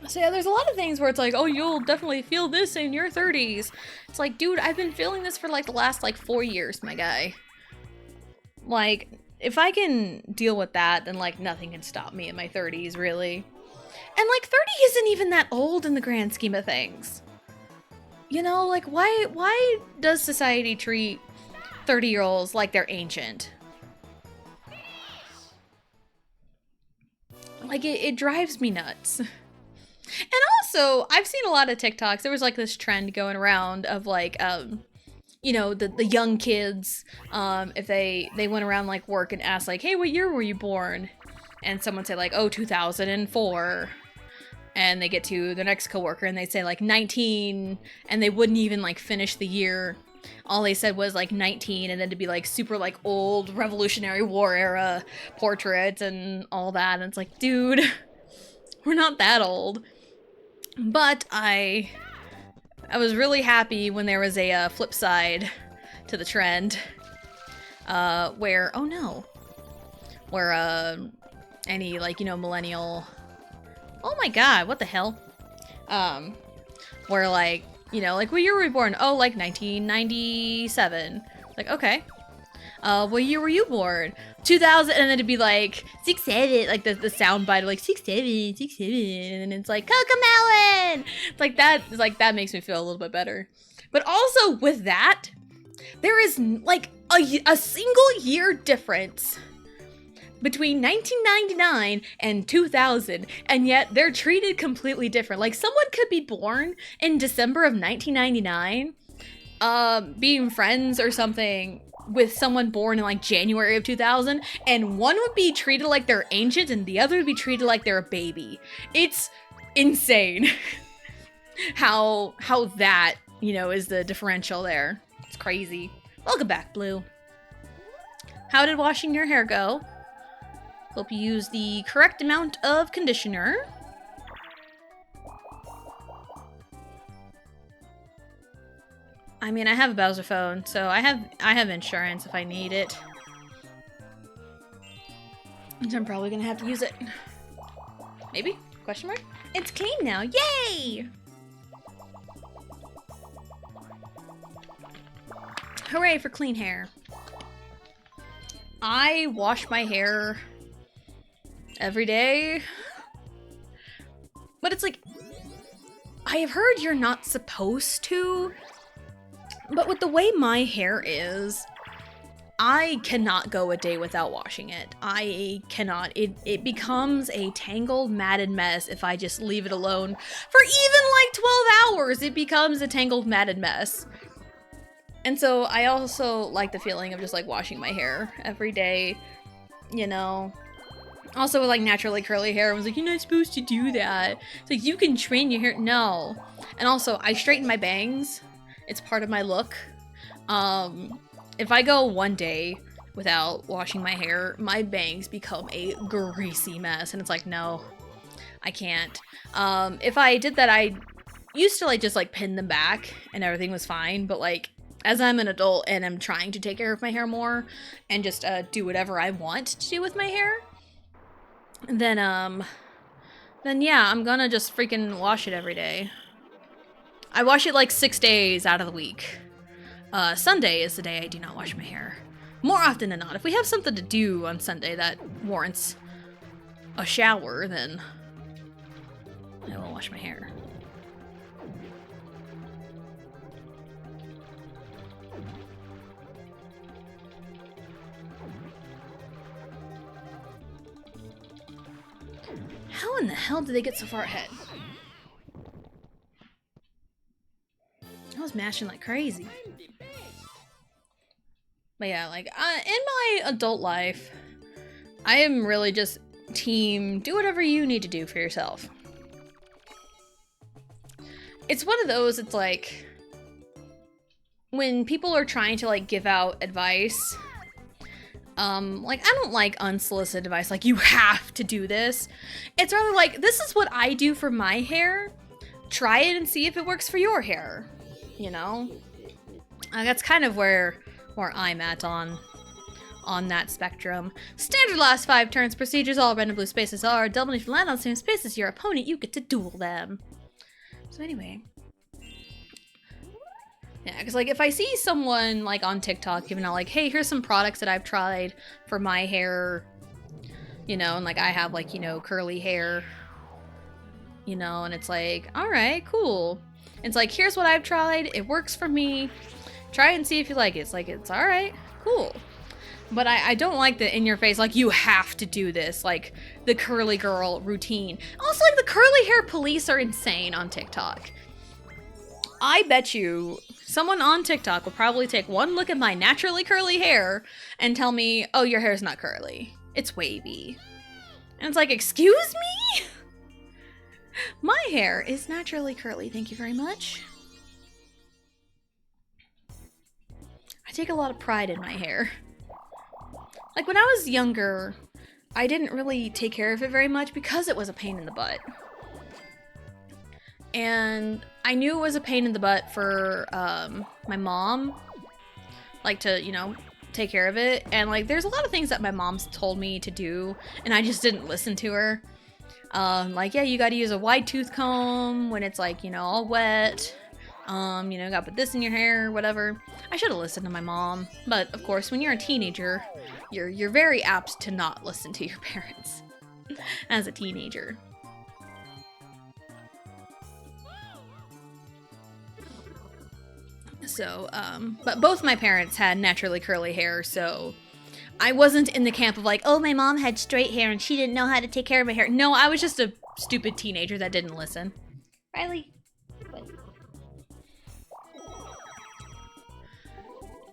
So yeah, there's a lot of things where it's like, oh, you'll definitely feel this in your 30s. It's like, dude, I've been feeling this for like the last like 4 years, my guy. Like, if I can deal with that, then like nothing can stop me in my 30s, really. And like 30 isn't even that old in the grand scheme of things. You know, like why does society treat 30-year-olds like they're ancient? Like, it drives me nuts. And also, I've seen a lot of TikToks. There was like this trend going around of like, you know, the young kids, if they went around like work and asked like, hey, what year were you born? And someone say like, oh, 2004. And they get to their next coworker and they say like 19, and they wouldn't even like finish the year. All they said was like 19, and then to be like super like old Revolutionary War era portraits and all that. And it's like, dude, we're not that old. But I was really happy when there was a flip side to the trend, where, oh no, where any like, you know, millennial, oh my god, what the hell, where like, you know, like, what year were we born? Oh, like 1997. Like, okay. What year were you born? 2000, and then it'd be like 6-7, like the sound bite of like 6-7, 6-7, and it's like Cocomelon. It's like that. It's like that makes me feel a little bit better. But also with that, there is like a single year difference between 1999 and 2000, and yet they're treated completely different. Like, someone could be born in December of 1999, being friends or something with someone born in like January of 2000, and one would be treated like they're ancient and the other would be treated like they're a baby. It's insane how that, you know, is the differential there. It's crazy. Welcome back, Blue. How did washing your hair go? Hope you use the correct amount of conditioner. I mean, I have a Bowser phone, so I have insurance if I need it. So I'm probably gonna have to use it. Maybe? Question mark? It's clean now. Yay! Hooray for clean hair. I wash my hair every day. But it's like, I have heard you're not supposed to. But with the way my hair is, I cannot go a day without washing it. I cannot. It becomes a tangled, matted mess if I just leave it alone for even like 12 hours. It becomes a tangled, matted mess. And so I also like the feeling of just like washing my hair every day, you know. Also with like naturally curly hair, I was like, you're not supposed to do that. It's like, you can train your hair. No. And also, I straighten my bangs. It's part of my look. If I go one day without washing my hair, my bangs become a greasy mess. And it's like, no, I can't. If I did that, I used to like just like pin them back and everything was fine. But like, as I'm an adult and I'm trying to take care of my hair more and just do whatever I want to do with my hair, then yeah, I'm gonna just freaking wash it every day. I wash it like 6 days out of the week. Sunday is the day I do not wash my hair. More often than not. If we have something to do on Sunday that warrants a shower, then I will wash my hair. How in the hell did they get so far ahead? I was mashing like crazy. But yeah, like, in my adult life, I am really just team, do whatever you need to do for yourself. It's one of those, it's like, when people are trying to like give out advice, like, I don't like unsolicited advice, like, you have to do this. It's rather like, this is what I do for my hair. Try it and see if it works for your hair. You know? That's kind of where I'm at on that spectrum. Standard last 5 turns procedures, all red and blue spaces are double. If you land on the same space as your opponent, you get to duel them. So anyway. Yeah, because like if I see someone like on TikTok giving out like, hey, here's some products that I've tried for my hair, you know, and like I have like, you know, curly hair, you know, and it's like, all right, cool. It's like, here's what I've tried. It works for me. Try it and see if you like it. It's like, it's all right, cool. But I don't like the in your face, like, you have to do this, like, the curly girl routine. Also, like, the curly hair police are insane on TikTok. I bet you someone on TikTok will probably take one look at my naturally curly hair and tell me, oh, your hair's not curly. It's wavy. And it's like, excuse me? My hair is naturally curly, thank you very much. I take a lot of pride in my hair. Like, when I was younger, I didn't really take care of it very much because it was a pain in the butt. And I knew it was a pain in the butt for my mom, like, to, you know, take care of it. And, like, there's a lot of things that my mom's told me to do, and I just didn't listen to her. Like, yeah, you gotta use a wide tooth comb when it's, like, you know, all wet. You know, gotta put this in your hair, whatever. I should have listened to my mom, but of course, when you're a teenager, you're very apt to not listen to your parents as a teenager. So, but both my parents had naturally curly hair, so I wasn't in the camp of like, oh, my mom had straight hair and she didn't know how to take care of my hair. No, I was just a stupid teenager that didn't listen. Riley.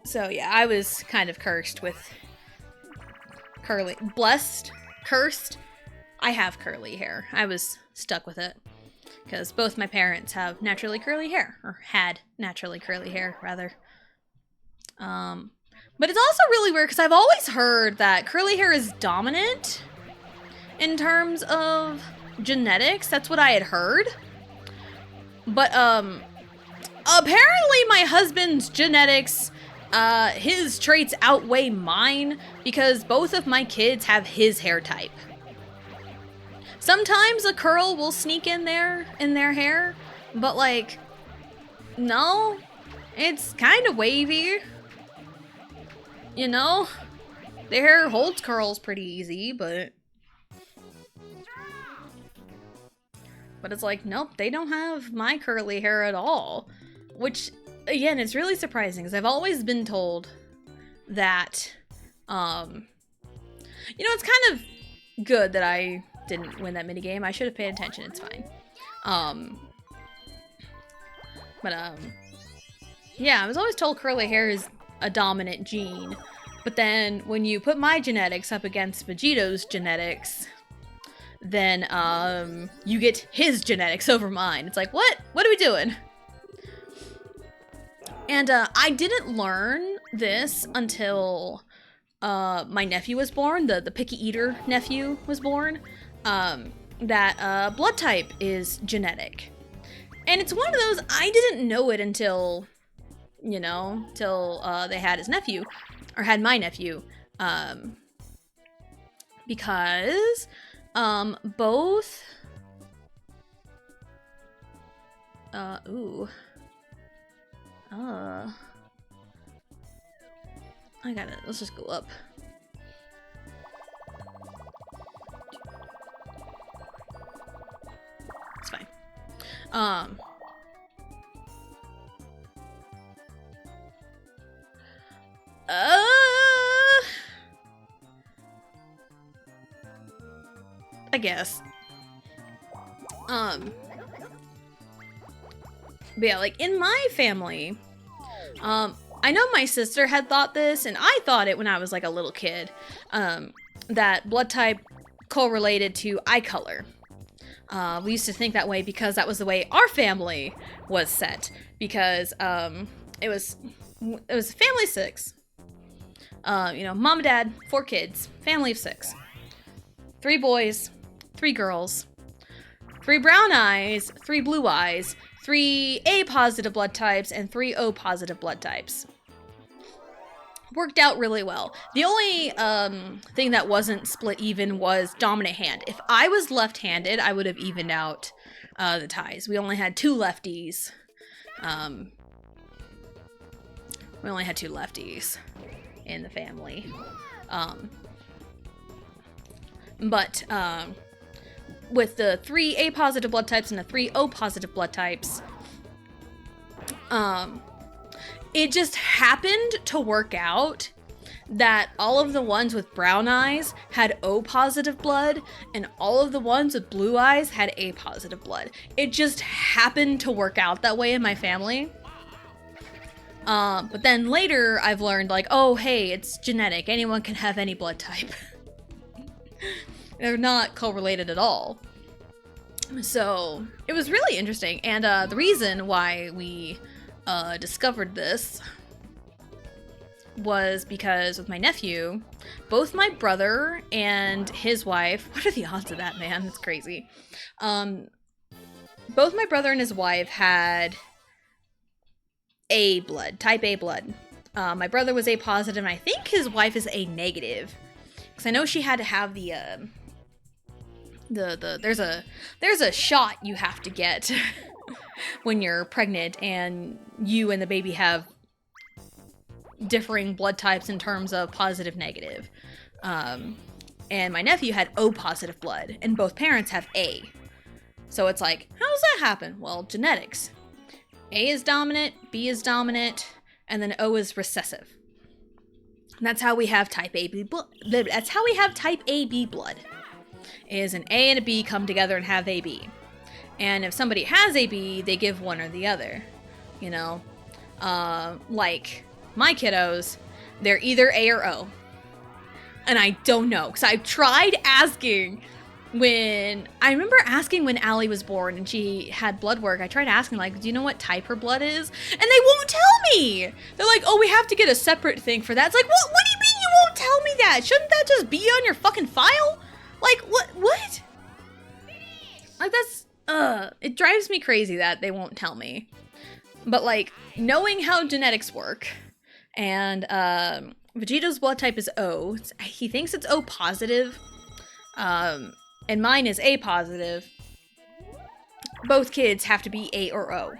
So yeah, I was kind of cursed with curly, blessed, cursed. I have curly hair. I was stuck with it because both my parents have naturally curly hair, or had naturally curly hair rather. But it's also really weird because I've always heard that curly hair is dominant in terms of genetics. That's what I had heard. But apparently my husband's genetics, his traits outweigh mine because both of my kids have his hair type. Sometimes a curl will sneak in there in their hair, but like, no, it's kind of wavy. You know, their hair holds curls pretty easy, but it's like, nope, they don't have my curly hair at all, which again, it's really surprising because I've always been told that, you know, it's kind of good that I didn't win that minigame. I should have paid attention. It's fine. Yeah, I was always told curly hair is a dominant gene, but then when you put my genetics up against Vegito's genetics, then, you get his genetics over mine. It's like, what? What are we doing? And, I didn't learn this until, my nephew was born, the picky eater nephew was born, that, blood type is genetic. And it's one of those, I didn't know it until, you know, till, they had his nephew, or had my nephew, because, both, I got it. Let's just go up. It's fine. I guess. But yeah, like, in my family, I know my sister had thought this, and I thought it when I was, like, a little kid, that blood type correlated to eye color. We used to think that way because that was the way our family was set, because, it was family 6. You know, mom and dad, 4 kids, family of 6. 3 boys, 3 girls, 3 brown eyes, 3 blue eyes, 3 A positive blood types, and 3 O positive blood types. Worked out really well. The only thing that wasn't split even was dominant hand. If I was left-handed, I would have evened out the ties. We only had 2 lefties. We only had 2 lefties in the family. But with the 3 A positive blood types and the 3 O positive blood types, it just happened to work out that all of the ones with brown eyes had O positive blood, and all of the ones with blue eyes had A positive blood. It just happened to work out that way in my family. But then later I've learned, like, oh, hey, it's genetic. Anyone can have any blood type. They're not correlated at all. So it was really interesting. And the reason why we discovered this was because with my nephew, both my brother and his wife, what are the odds of that, man? It's crazy. Both my brother and his wife had A blood, type A blood. My brother was A positive, and I think his wife is A negative. Because I know she had to have there's a shot you have to get when you're pregnant, and you and the baby have differing blood types in terms of positive, negative. And my nephew had O positive blood, and both parents have A. So it's like, how does that happen? Well, genetics. A is dominant, B is dominant, and then O is recessive. And that's how we have type AB blood. That's how we have type AB blood. Is an A and a B come together and have AB. And if somebody has AB, they give one or the other. You know? Like my kiddos, they're either A or O. And I don't know, because I've tried asking when Allie was born and she had blood work. I tried asking, like, do you know what type her blood is? And they won't tell me. They're like, oh, we have to get a separate thing for that. It's like, what do you mean you won't tell me that? Shouldn't that just be on your fucking file? Like, what? Like, that's, it drives me crazy that they won't tell me. But, like, knowing how genetics work, and, Vegeto's blood type is O. He thinks it's O positive, and mine is A positive. Both kids have to be A or O.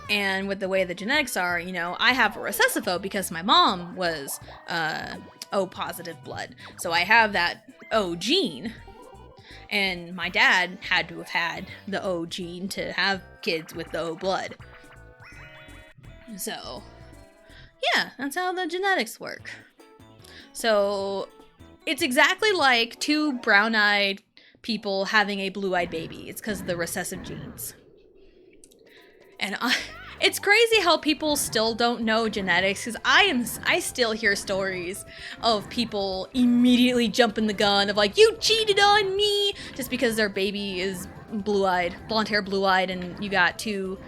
And with the way the genetics are, you know, I have a recessive O because my mom was, O positive blood. So I have that O gene. And my dad had to have had the O gene to have kids with the O blood. So, yeah, that's how the genetics work. So, it's exactly like two brown-eyed people having a blue-eyed baby. It's because of the recessive genes. And it's crazy how people still don't know genetics, because I still hear stories of people immediately jumping the gun of like, you cheated on me, just because their baby is blue-eyed, blonde hair, blue-eyed, and you got two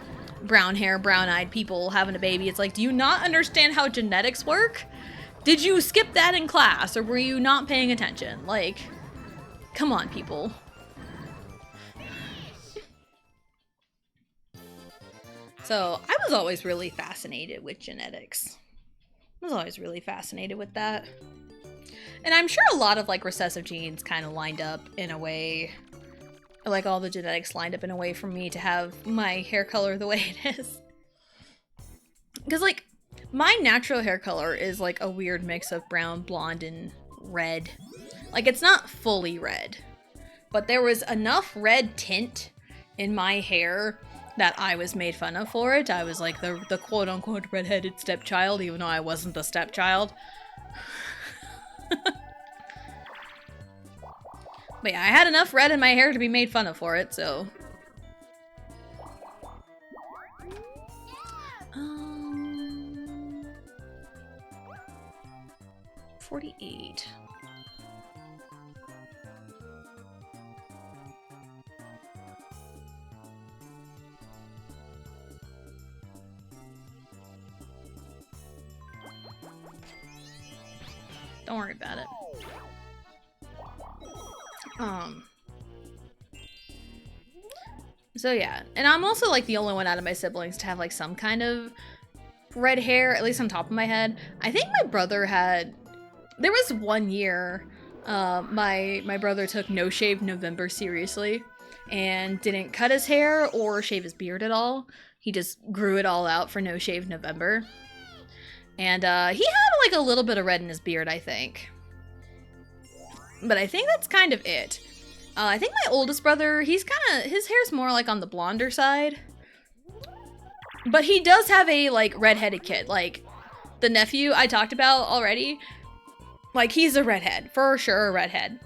brown hair, brown-eyed people having a baby. It's like, do you not understand how genetics work? Did you skip that in class, or were you not paying attention? Like, come on, people. So, I was always really fascinated with genetics. I was always really fascinated with that. And I'm sure a lot of, like, recessive genes kind of lined up in a way, like, all the genetics lined up in a way for me to have my hair color the way it is. Because, like, my natural hair color is, like, a weird mix of brown, blonde, and red. Like, it's not fully red. But there was enough red tint in my hair that I was made fun of for it. I was like the quote-unquote redheaded stepchild, even though I wasn't the stepchild. But yeah, I had enough red in my hair to be made fun of for it, so... 48. Don't worry about it. So yeah, and I'm also like the only one out of my siblings to have like some kind of red hair, at least on top of my head. I think my brother had, there was one year, my brother took No Shave November seriously and didn't cut his hair or shave his beard at all. He just grew it all out for No Shave November. And he had like a little bit of red in his beard, I think. But I think that's kind of it. I think my oldest brother, his hair's more like on the blonder side. But he does have a like redheaded kid. Like the nephew I talked about already, like, he's a redhead. For sure a redhead.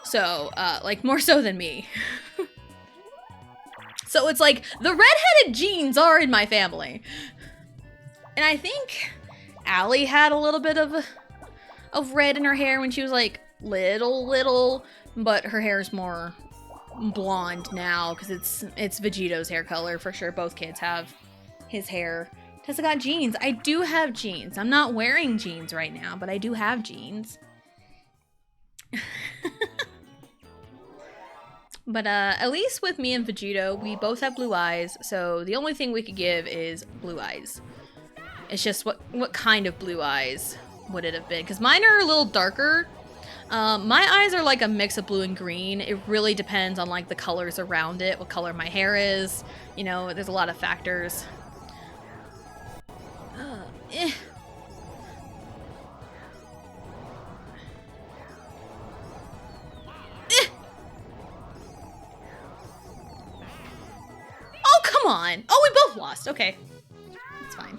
So, like, more so than me. So it's like, the redheaded genes are in my family. And I think Allie had a little bit of red in her hair when she was, like, little, but her hair is more blonde now because it's Vegito's hair color for sure. Both kids have his hair. Tessa got jeans. I do have jeans. I'm not wearing jeans right now, but I do have jeans. But at least with me and Vegito, we both have blue eyes, so the only thing we could give is blue eyes. It's just what kind of blue eyes would it have been? Because mine are a little darker. My eyes are like a mix of blue and green. It really depends on like the colors around it, what color my hair is. You know, there's a lot of factors. Eh. Oh, come on. Oh, we both lost. Okay. That's fine.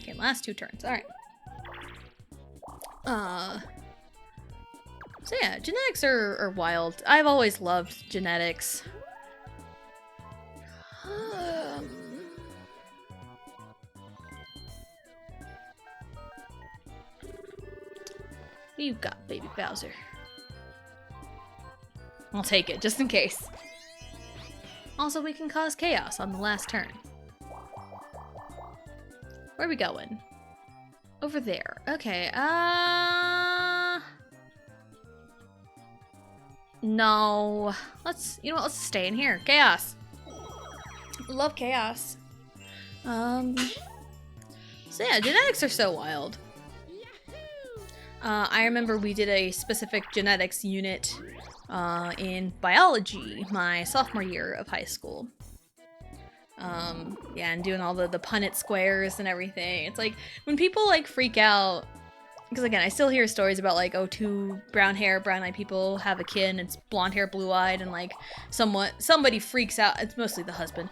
Okay, last 2 turns. All right. So yeah, genetics are wild. I've always loved genetics. What you got, baby Bowser? I'll take it, just in case. Also, we can cause chaos on the last turn. Where are we going? Over there. Okay, no. Let's, you know what, let's stay in here. Chaos. Love chaos. So yeah, genetics are so wild. I remember we did a specific genetics unit in biology my sophomore year of high school. Yeah, and doing all the Punnett squares and everything. It's like, when people like freak out, because again, I still hear stories about like, oh, 2 brown-eyed people have a kid and it's blonde hair, blue-eyed, and like somebody freaks out. It's mostly the husband.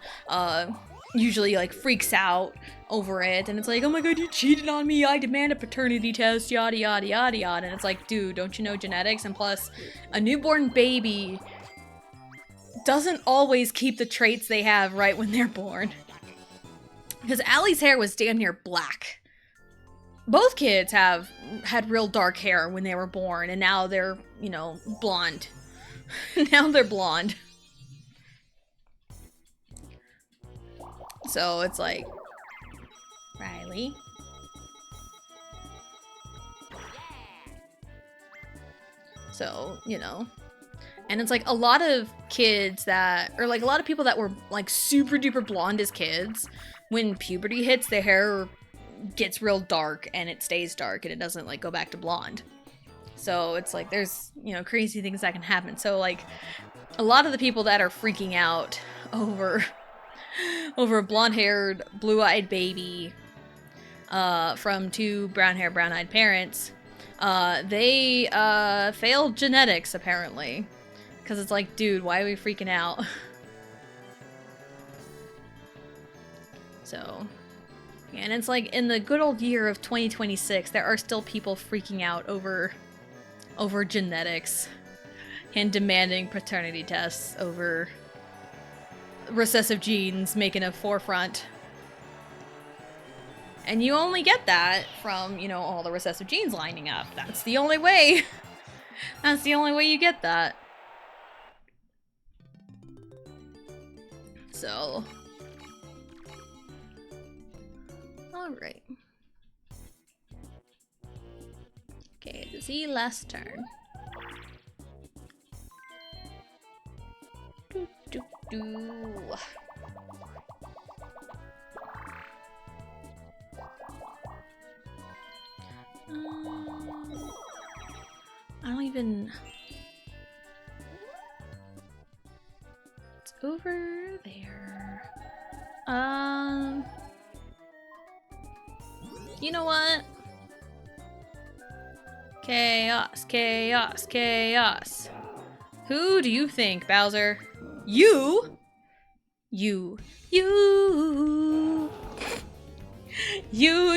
Usually like freaks out over it, and it's like, oh my god, you cheated on me, I demand a paternity test, yada yada yada yada. And it's like, dude, don't you know genetics? And plus, a newborn baby doesn't always keep the traits they have right when they're born. Because Allie's hair was damn near black. Both kids had real dark hair when they were born, and now they're, you know, blonde. Now they're blonde. So it's like, Riley. So, you know. And it's like a lot of kids that, or like a lot of people that were like super duper blonde as kids, when puberty hits, their hair gets real dark and it stays dark and it doesn't like go back to blonde. So it's like there's, you know, crazy things that can happen. So like a lot of the people that are freaking out over a blonde-haired, blue-eyed baby from 2 brown-haired, brown-eyed parents, they failed genetics, apparently. Because it's like, dude, why are we freaking out? So, and it's like, in the good old year of 2026, there are still people freaking out over genetics and demanding paternity tests over recessive genes making a forefront. And you only get that from, you know, all the recessive genes lining up. That's the only way. That's the only way you get that. So. Alright. Okay, Z last turn. I don't even... It's over there. You know what? Chaos, chaos, chaos. Who do you think, Bowser? You? You. You. You.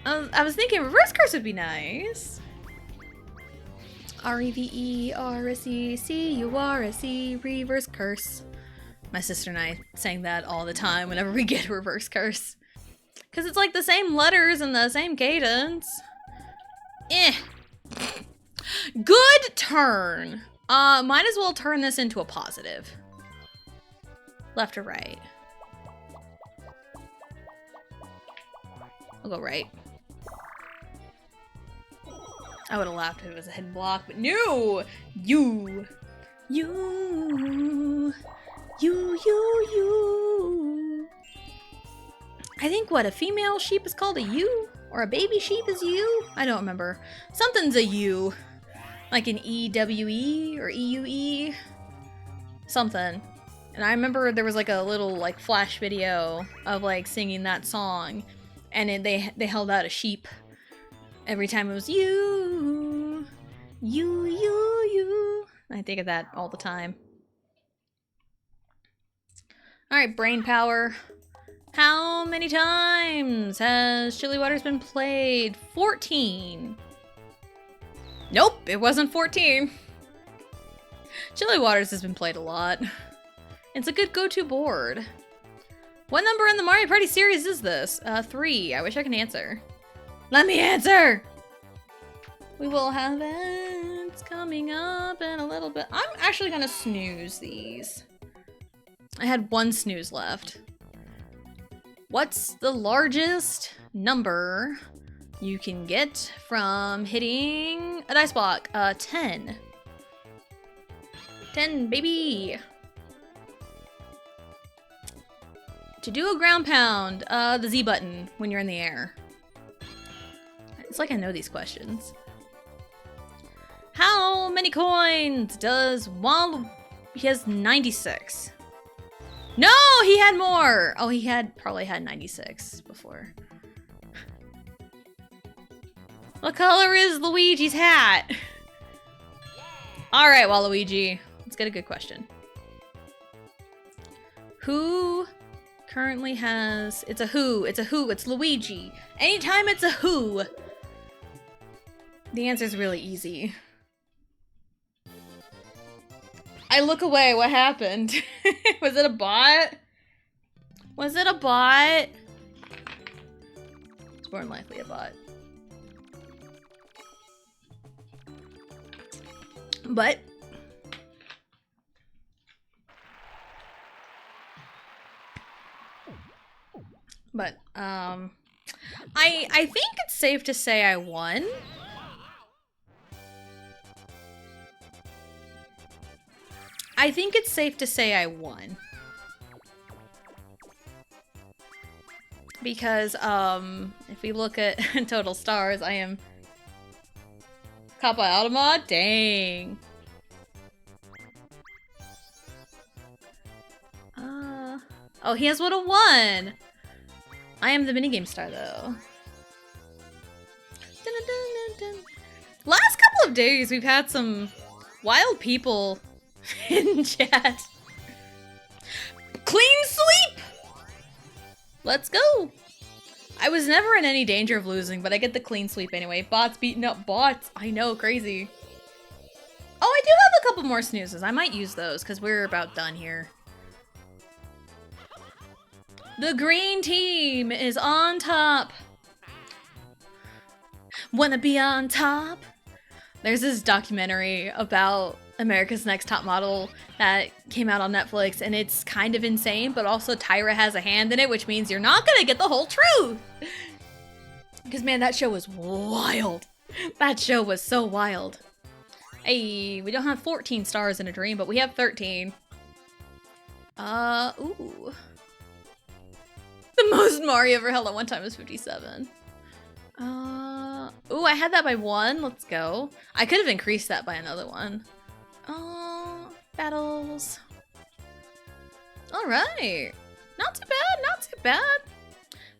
I was thinking reverse curse would be nice. R-E-V-E-R-S-E-C-U-R-S-E, reverse curse. My sister and I sang that all the time whenever we get a reverse curse. Because it's like the same letters and the same cadence. Eh. Good turn. Might as well turn this into a positive. Left or right? I'll go right. I would have laughed if it was a hidden block, but no! You. I think what, a female sheep is called a ewe? Or a baby sheep is ewe? I don't remember. Something's a ewe. Like an E-W-E or E-U-E. Something. And I remember there was like a little like flash video of like singing that song. And they held out a sheep. Every time it was you. I think of that all the time. Alright, brain power. How many times has Chilly Waters been played? 14. Nope, it wasn't 14. Chilly Waters has been played a lot. It's a good go-to board. What number in the Mario Party series is this? 3. I wish I could answer. Let me answer! We will have events coming up in a little bit. I'm actually gonna snooze these. I had 1 snooze left. What's the largest number you can get from hitting a dice block? 10. 10, baby! To do a ground pound, the Z button when you're in the air. It's like I know these questions. How many coins does Waluigi? He has 96. No, he had more. Oh, he probably had 96 before. What color is Luigi's hat? All right, Waluigi. Let's get a good question. Who currently has... It's a who. It's Luigi. Anytime it's a who, the answer's really easy. I look away. What happened? Was it a bot? Was it a bot? It's more than likely a bot. But I think it's safe to say I won. I think it's safe to say I won. Because, if we look at total stars, I am... Caught by Automod? Dang. Oh, he has 101! I am the minigame star, though. Dun, dun, dun, dun. Last couple of days, we've had some wild people in chat. Clean sweep! Let's go! I was never in any danger of losing, but I get the clean sweep anyway. Bots beating up bots. I know, crazy. Oh, I do have a couple more snoozes. I might use those, because we're about done here. The green team is on top. Wanna be on top? There's this documentary about America's Next Top Model that came out on Netflix, and it's kind of insane, but also Tyra has a hand in it, which means you're not gonna get the whole truth. Because, man, that show was wild. That show was so wild. Hey, we don't have 14 stars in a dream, but we have 13. Ooh. The most Mario ever held at one time was 57. Ooh, I had that by 1. Let's go. I could have increased that by another one. Battles. All right. Not too bad, not too bad.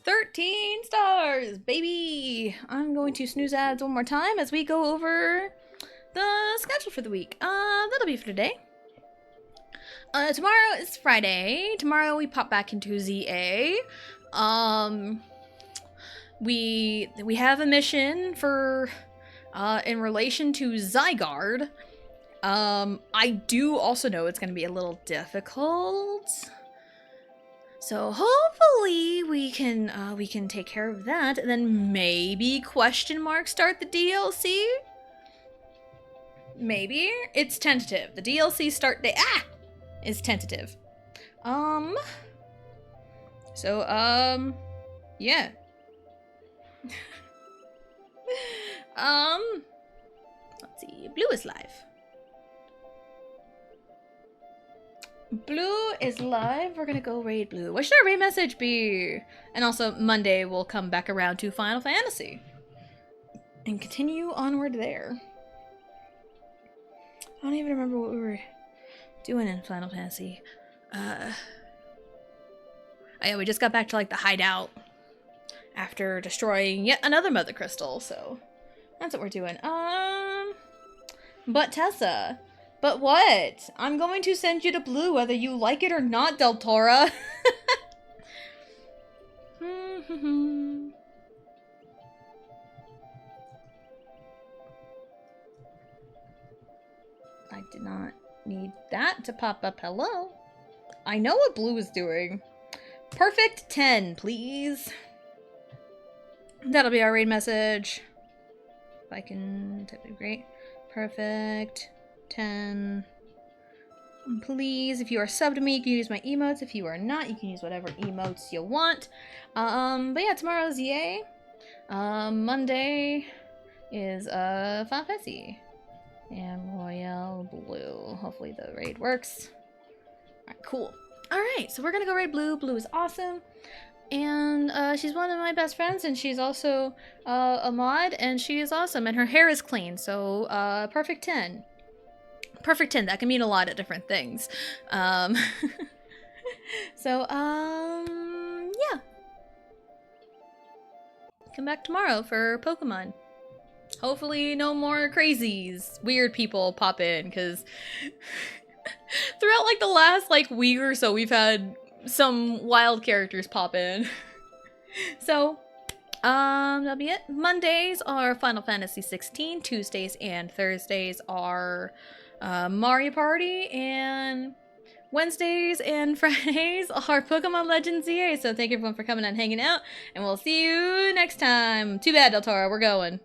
13 stars, baby. I'm going to snooze ads one more time as we go over the schedule for the week. That'll be for today. Tomorrow is Friday. Tomorrow we pop back into ZA. We have a mission for in relation to Zygarde. I do also know it's gonna be a little difficult. So hopefully we can take care of that, and then maybe start the DLC. Maybe it's tentative. The DLC start date is tentative. Yeah. Let's see. Blue is live. Blue is live. We're gonna go raid Blue. What should our raid message be? And also Monday we'll come back around to Final Fantasy and continue onward there. I don't even remember what we were doing in Final Fantasy. Oh yeah, we just got back to like the hideout after destroying yet another Mother Crystal, so that's what we're doing. But Tessa, but what? I'm going to send you to Blue whether you like it or not, Deltora. I did not need that to pop up. Hello. I know what Blue is doing. Perfect 10, please. That'll be our raid message. If I can, that'd be great. Perfect 10. Please, if you are subbed to me, you can use my emotes. If you are not, you can use whatever emotes you want. But yeah, tomorrow's EA. Monday is Final Fantasy. And Royale Blue. Hopefully the raid works. Alright, cool. Alright, so we're gonna go raid Blue. Blue is awesome. And she's one of my best friends, and she's also a mod, and she is awesome, and her hair is clean, so perfect 10. Perfect 10, that can mean a lot of different things. Yeah. Come back tomorrow for Pokemon. Hopefully no more crazies, weird people pop in, because throughout like the last like week or so we've had some wild characters pop in. So, that'll be it. Mondays are Final Fantasy 16, Tuesdays and Thursdays are Mario Party, and Wednesdays and Fridays are Pokemon Legends ZA. So thank you everyone for coming and hanging out, and we'll see you next time. Too bad, Deltora, we're going.